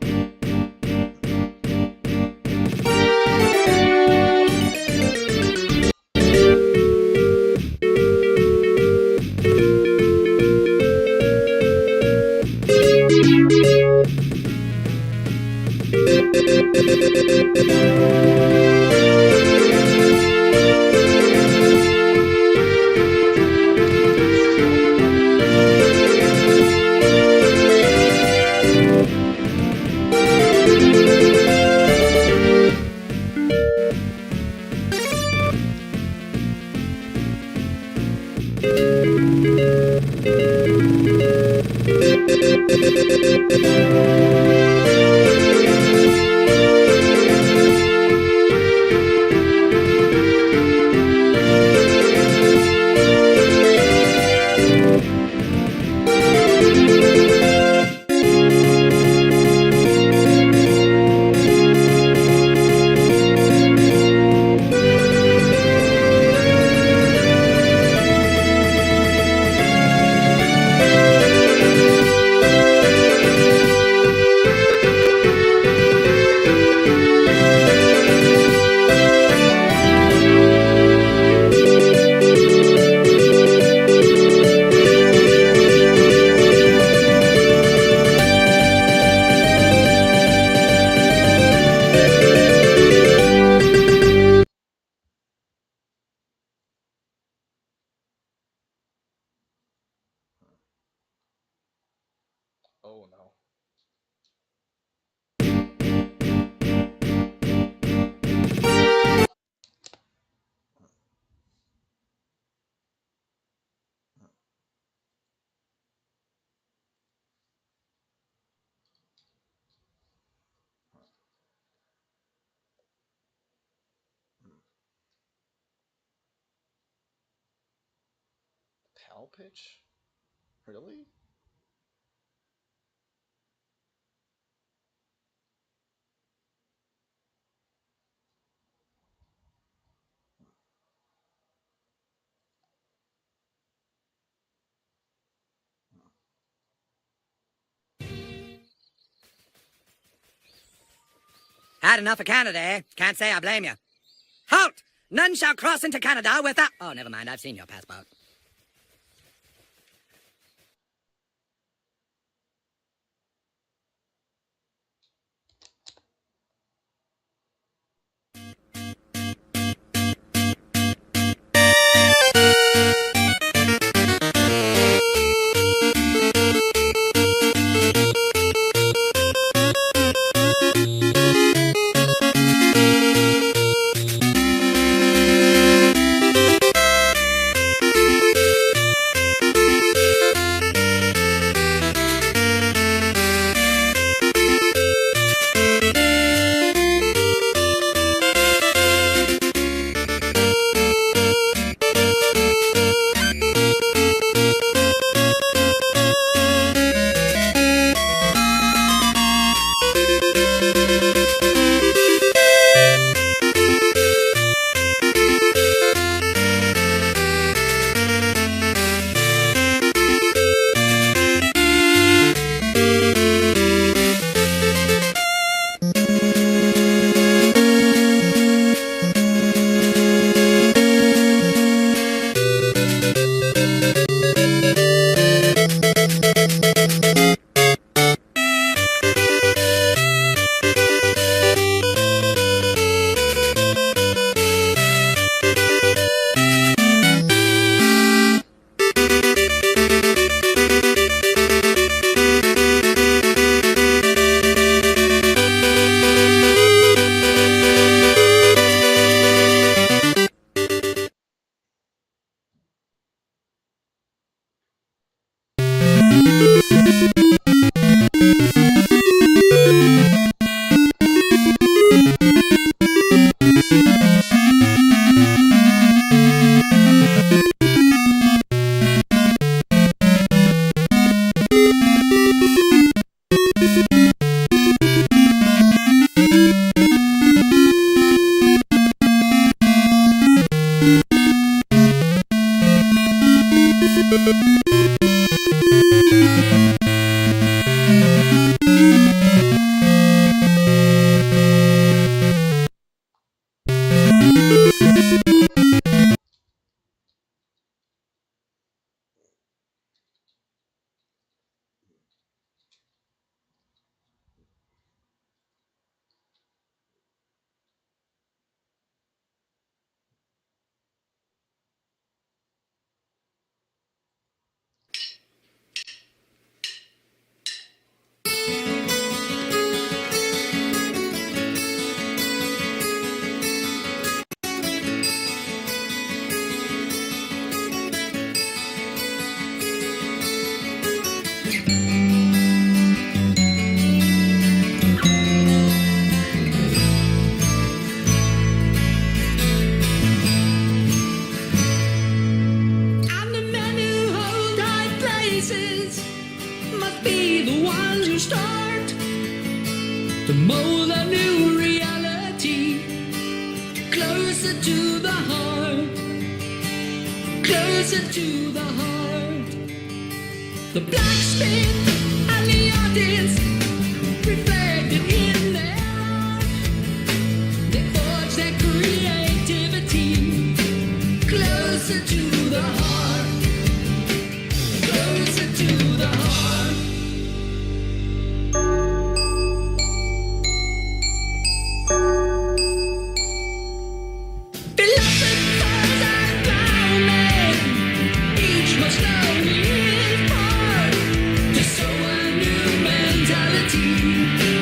cow pitch? Really? Had enough of Canada, eh? Can't say I blame you. Halt! None shall cross into Canada without... Oh, never mind. I've seen your passport. to mold a new reality closer to the heart, closer to the heart. The blacksmith and the audience reflected in their art. They forged their creativity closer to the heart, closer to the heart. Philosophers and plowmen, each must know his part to sow a new mentality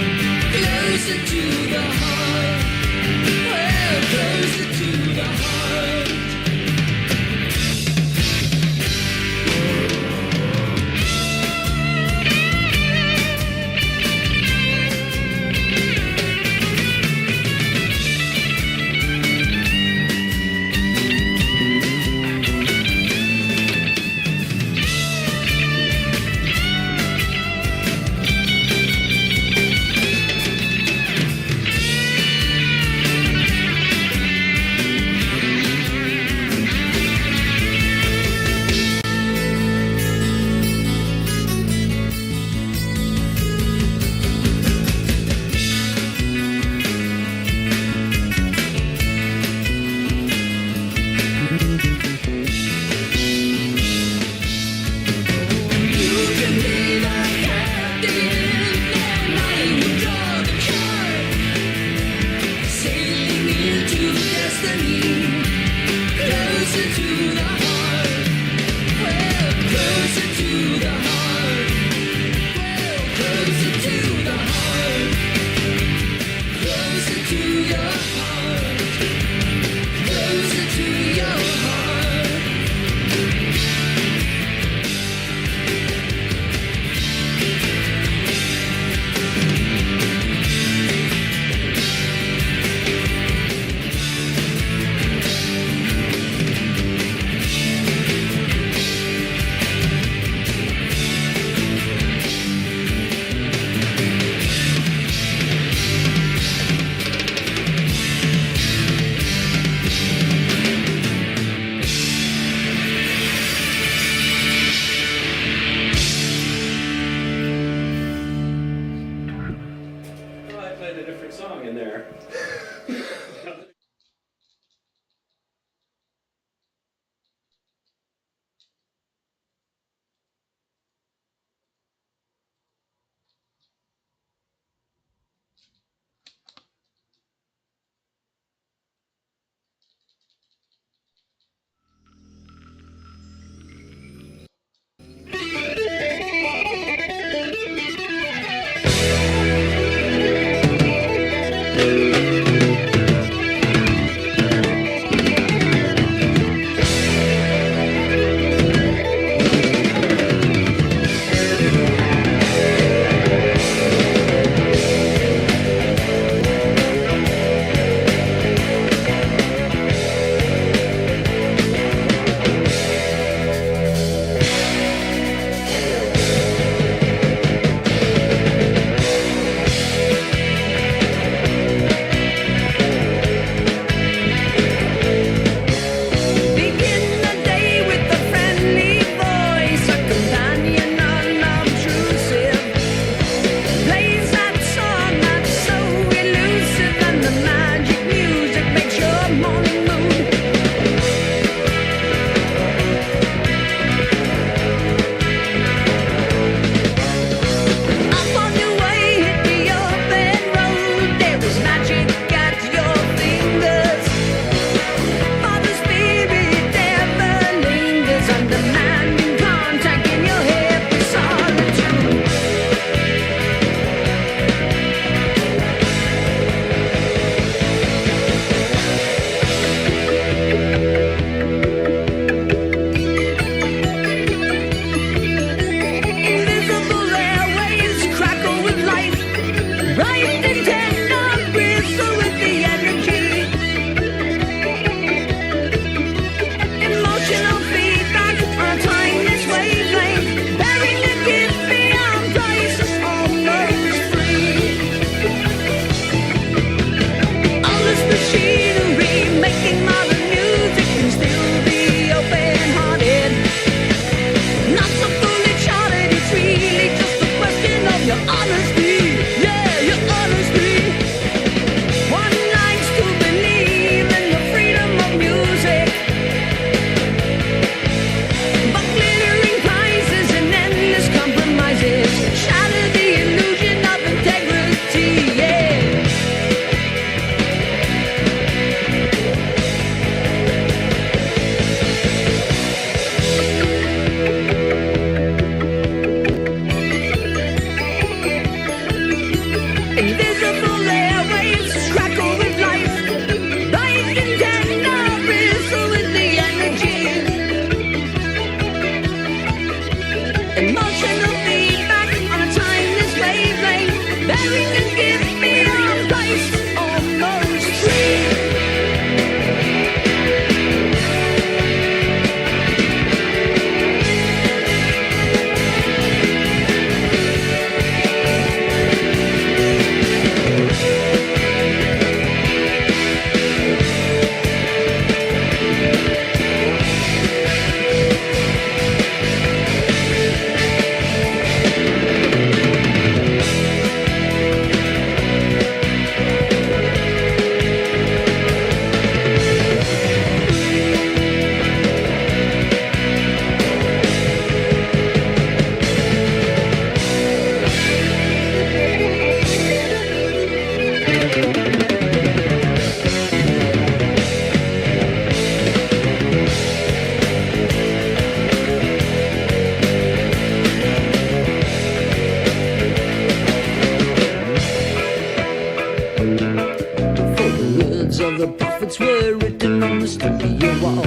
written on the studio wall.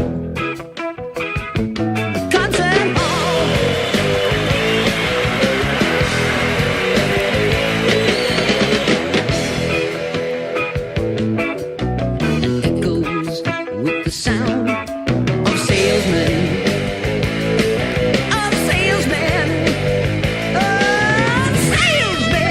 Concert hall. Echoes with the sound of salesmen. Of salesmen. Of salesmen.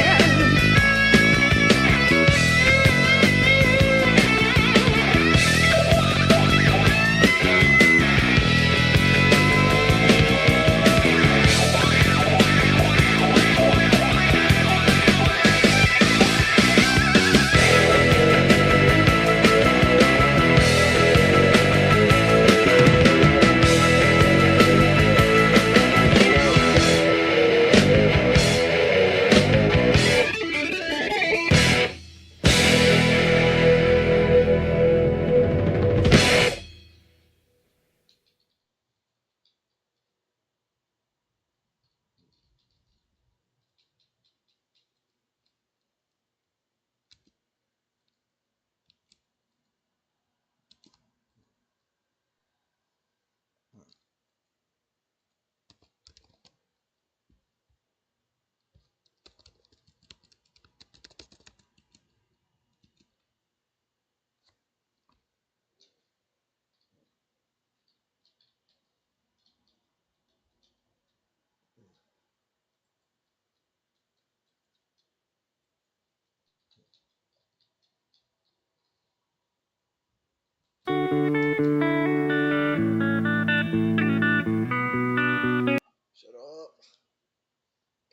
Shut up.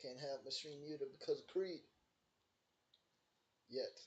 Can't have my stream muted because of Creed. Yet.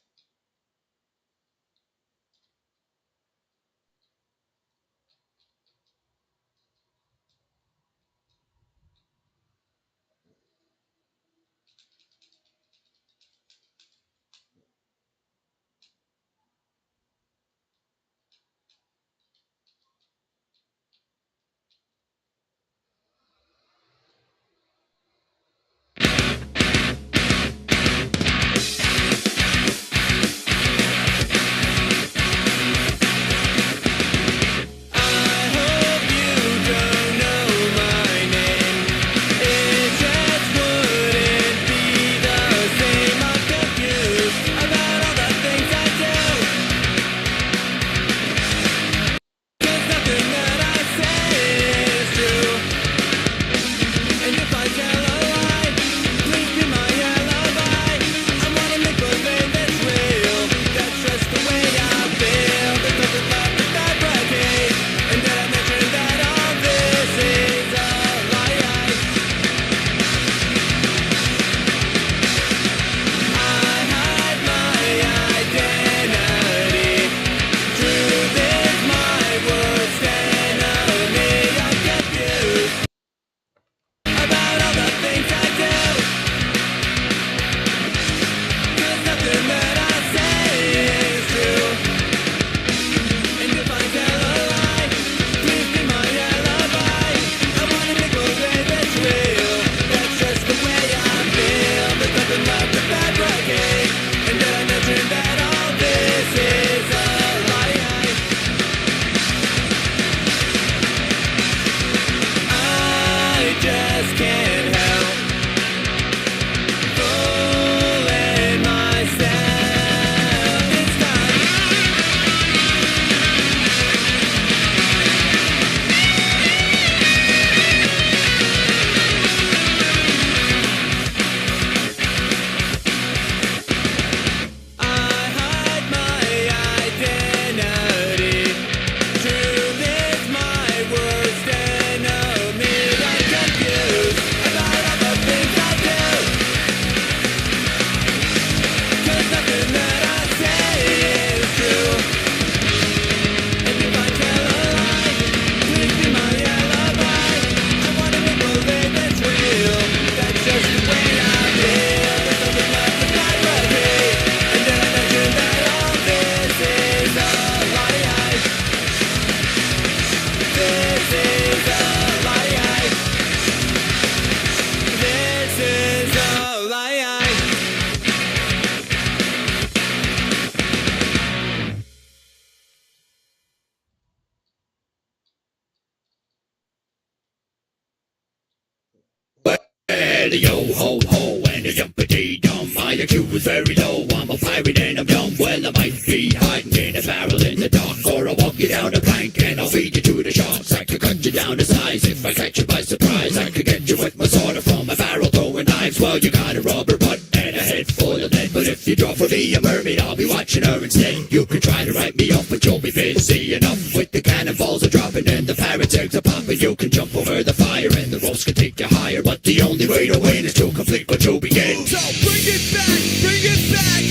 Well, yo ho ho and a yumpity dum. My IQ is very low. I'm a pirate and I'm dumb. Well, I might be hiding in a barrel in the dark, or I'll walk you down a plank and I'll feed you to the sharks. I could cut you down to size if I catch you by surprise. I could get you with my sword or from a barrel throwing knives. Well, you got a rubber butt and a head full of lead, but if you draw for me a mermaid, I'll be watching her instead. You could try to write me off, but you'll be busy enough with the cannonballs are dropping and the parrot's eggs are popping. You can jump over the fire and the ropes can take you higher, but the only way to win is to complete what you begin. So bring it back, bring it back,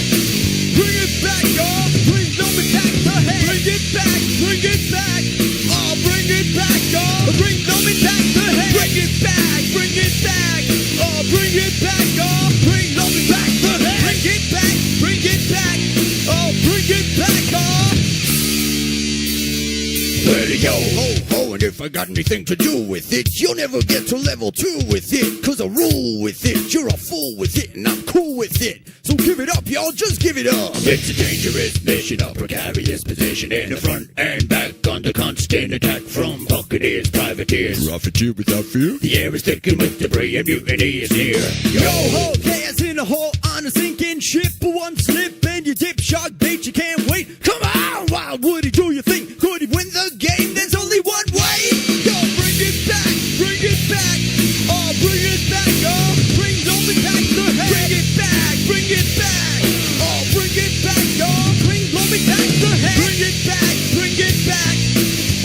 bring it back, y'all. Please don't attack the head. Bring it back, bring it back. Oh, bring it back, y'all. Bring don't attack the head. Bring it back, bring it back. Oh, bring it back, y'all. Bring don't attack the head. Bring it back, bring it back. Oh, bring it back, y'all. Well, yo ho ho, and if I got anything to do with it, you'll never get to level 2 with it, cause I rule with it. You're a fool with it, and I'm cool with it. So give it up, y'all, just give it up. It's a dangerous mission, a precarious position in the front and back, under constant attack from buccaneers, privateers, profiteer without fear. The air is thickened with debris and mutiny is near. Yo ho, chaos in a hole on a sinking ship. One slip and you dip, shark bait, you can't wait. Come on, Wild Woody, do you think could he win the game? There's only one way. Yo, bring it back, bring it back. Oh, bring it back, yo. Bring don't attack the head. Bring it back, bring it back. Oh, bring it back, yo. Bring don't attack the head. Bring it back, bring it back.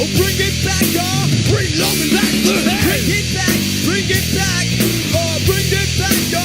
Oh, bring it back, yo. Bring don't attack the head. Bring it back, bring it back. Oh, bring it back, yo.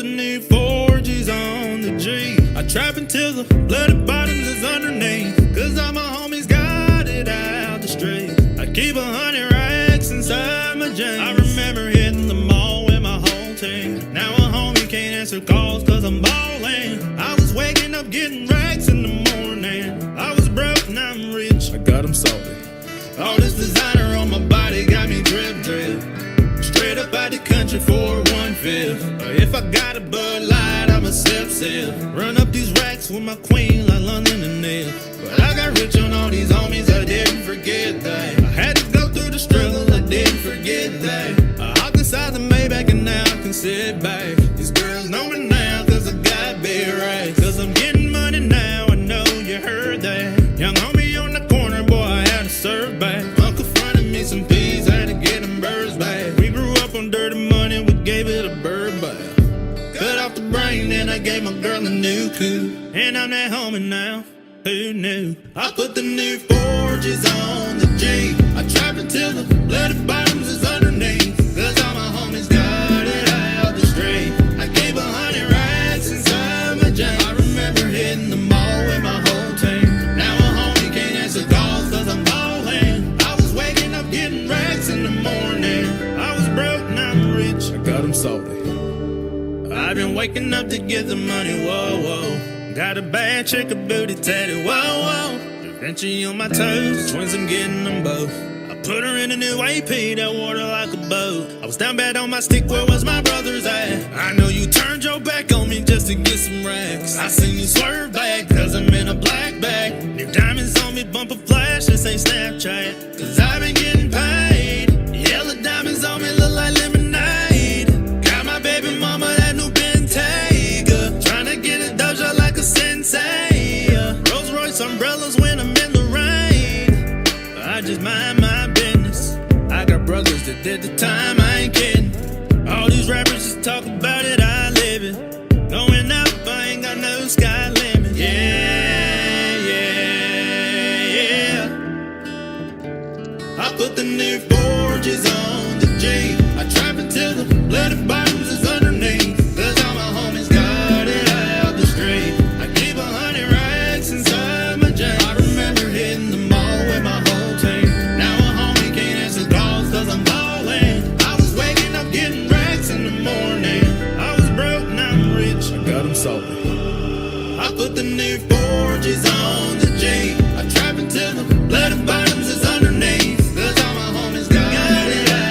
new 4Gs on the G. I trap until the bloody bottoms is underneath, cause all my homies got it out the street. I keep 100 racks inside my jeans. I remember hitting the mall with my whole team. Now a homie can't answer calls cause I'm ballin'. I was waking up getting racks in the morning. I was broke, now I'm rich, I got 'em salty. All this designer on my body got me drip drip. Straight up out the country for 1/5. If I got a Bud Light, I'm a sip. Run up these racks with my queen like London and Nip. But I got rich on all these homies, I didn't forget that. I had to go through the struggle, I didn't forget that. I hopped inside the Maybach and now I can sit back. These girls know me now cause I got big racks. Cause I'm getting money now, I know you heard that. Young homie on the corner, boy, I had to serve back. Uncle fronted me some peas, I had to get them birds back. We grew up on dirty money, we gave it a bird bath. Cut off the brain, then I gave my girl a new coupe. And I'm that homie now, who knew? I put the new 4Gs on the G. I trap until the bloody bottoms is underneath, cause all my homies got it out the street. I gave 100 racks inside my jeans. I remember hitting the mall with my whole team. Now a homie can't answer calls cause I'm ballin'. I was waking up getting racks in the morning. I was broke, now I'm rich, I got 'em salty. I've been waking up to get the money, whoa, whoa. Got a bad chick, a booty tatted, whoa, whoa. Da Vinci on my toes, twins, I'm getting them both. I put her in a new AP, that water like a boat. I was down bad on my stick, where was my brothers at? I know you turned your back on me just to get some racks. I seen you swerve back, cause I'm in a black bag. New diamonds on me, bumper flash, this ain't Snapchat. Cause I've been getting paid. Yellow diamonds on me look like lemonade. Got my baby mama that new Bentayga. Tryna get a Doja like a sensei. Rolls Royce umbrellas when I'm in the rain. I just mind my business. I got brothers that did the time, I ain't kidding. All these rappers just talk about it, I live it. Going up, I ain't got no sky limit. Yeah, yeah, yeah. I put the new 4Gs on the G. I trap until the bloody bottoms is underneath, cause all my homies got it out the street. I keep 100 racks inside my jeans. I remember hitting the mall with my whole team. Now a homie can't answer calls cause I'm ballin'. I was waking up getting racks in the morning. I was broke, now I'm rich, I got 'em salty. I put the new 4Gs on the G. I trap until the bloody bottoms is underneath, cause all my homies got it out.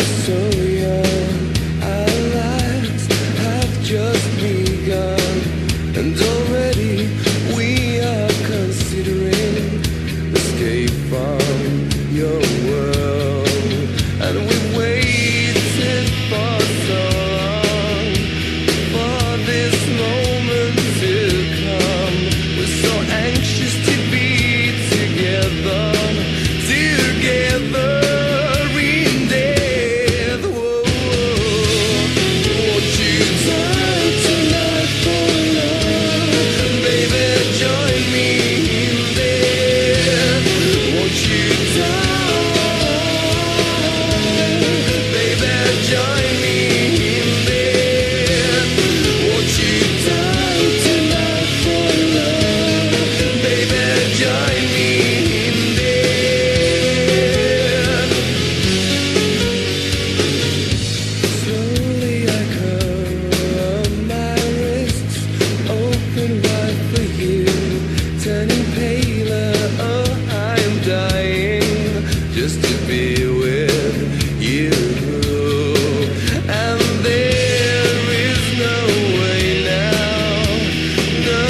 so young, our lives have just begun, and already we are considering escape from your world. And we've waited for so long for this moment to come. We're so anxious to be together in death. Whoa, won't you die tonight for love? Baby, join me in death. Won't you die? Baby, join me in death. Won't you die tonight for love? Baby, join me in death. Slowly I curl my wrists, open wide for you, turning paler. Oh, I am dying just to be with you. And there is no way now, no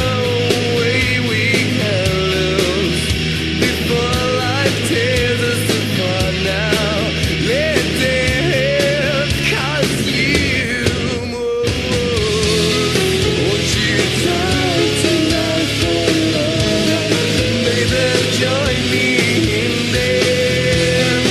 way we can lose before life tears us apart now. Let death cause you. Won't you die tonight for love? Baby, join me in death.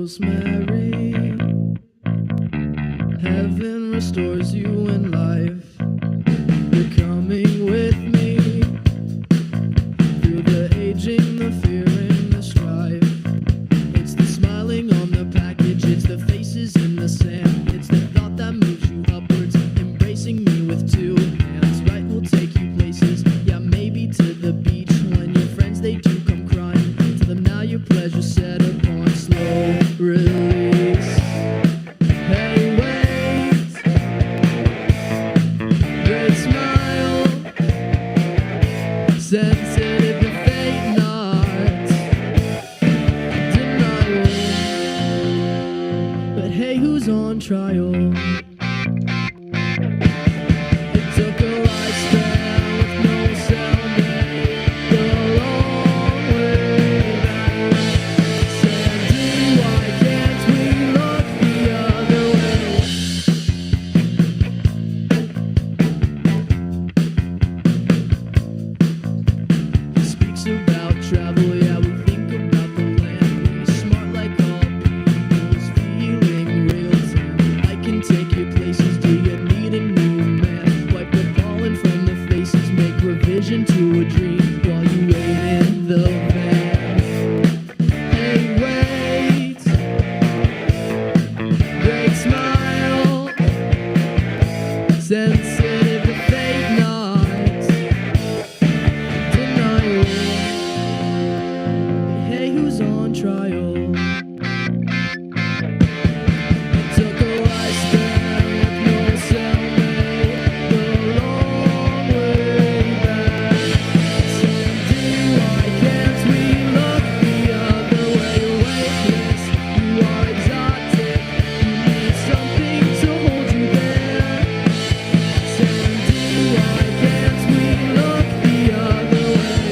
Rosemary. Heaven restores you in life. You're coming with me through the aging, the fear, and the strife. It's the smiling on the package, it's the faces in the sand. It's the thought that moves you upwards, embracing me with two hands. Right, we'll take you places, yeah, maybe to the beach. When your friends, they do come crying, to them now your pleasure set upon slow release. Hey, wait, great smile, sensitive to fate, not denial. But hey, who's on trial? It took a lifespan with no cellmate, the long way back. Sandy, why can't we look the other way? He speaks about travel, yeah, we think about the land. He's smart like all people's feeling real time. I can take you places, do you need a new man? Wipe the pollen from the faces, make revision to a dream while you wait in the van. Hey, wait, great smile, sensitive to fate, not denial. Hey, who's on trial? It took a lifespan with no cellmate, the long way back. Sandy, why can't we look the other way? Weightless, you are exotic, you need something to hold you there. Sandy, why can't we look the other way?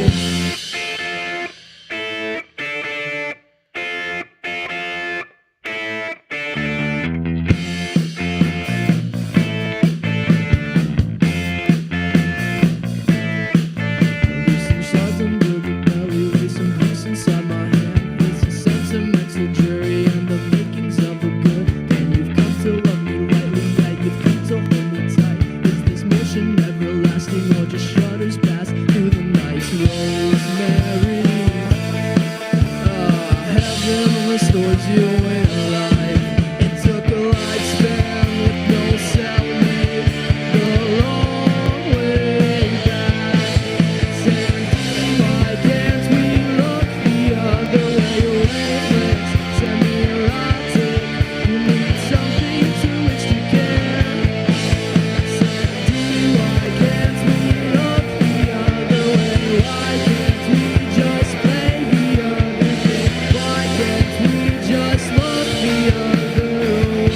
Some shards under the belly, lay some peace inside my hand. It's a sentimental jury and the makings of a good. And you've come to love me lightly, yeah, you've come to hold me tight. Is this mission everlasting or just shudders past through the night? Rosemary, heaven restores you in life. It took a lifespan with no cellmate, the long way back. Sandy, why can't we look the other way? Weightless, semi-erotic, you need something to which to care. Sandy, why can't we look the other way? Why can't we just play the other game? Why can't we just look the other way?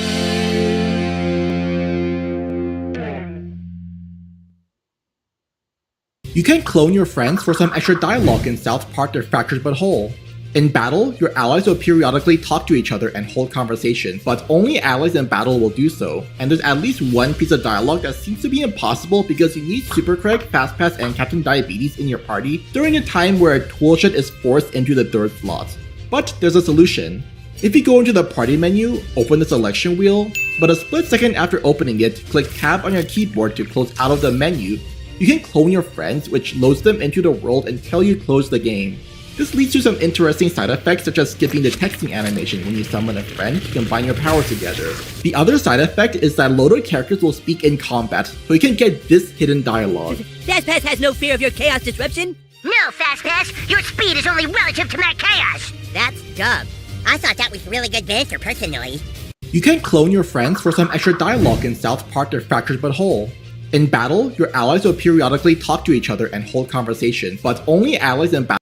You can clone your friends for some extra dialogue in South Park The Fractured But Whole. In battle, your allies will periodically talk to each other and hold conversations, but only allies in battle will do so. And there's at least one piece of dialogue that seems to be impossible because you need Super Craig, FastPass, and Captain Diabetes in your party during a time where a toolshed is forced into the third slot. But there's a solution. If you go into the party menu, open the selection wheel, but a split second after opening it, click tab on your keyboard to close out of the menu. You can clone your friends, which loads them into the world until you close the game. This leads to some interesting side effects such as skipping the texting animation when you summon a friend to combine your powers together. The other side effect is that loaded characters will speak in combat, so you can get this hidden dialogue. FastPass has no fear of your chaos disruption? No, FastPass, your speed is only relative to my chaos. That's dumb. I thought that was really good banter, personally. You can clone your friends for some extra dialogue in South Park The Fractured But Whole. In battle, your allies will periodically talk to each other and hold conversations, but only allies in battle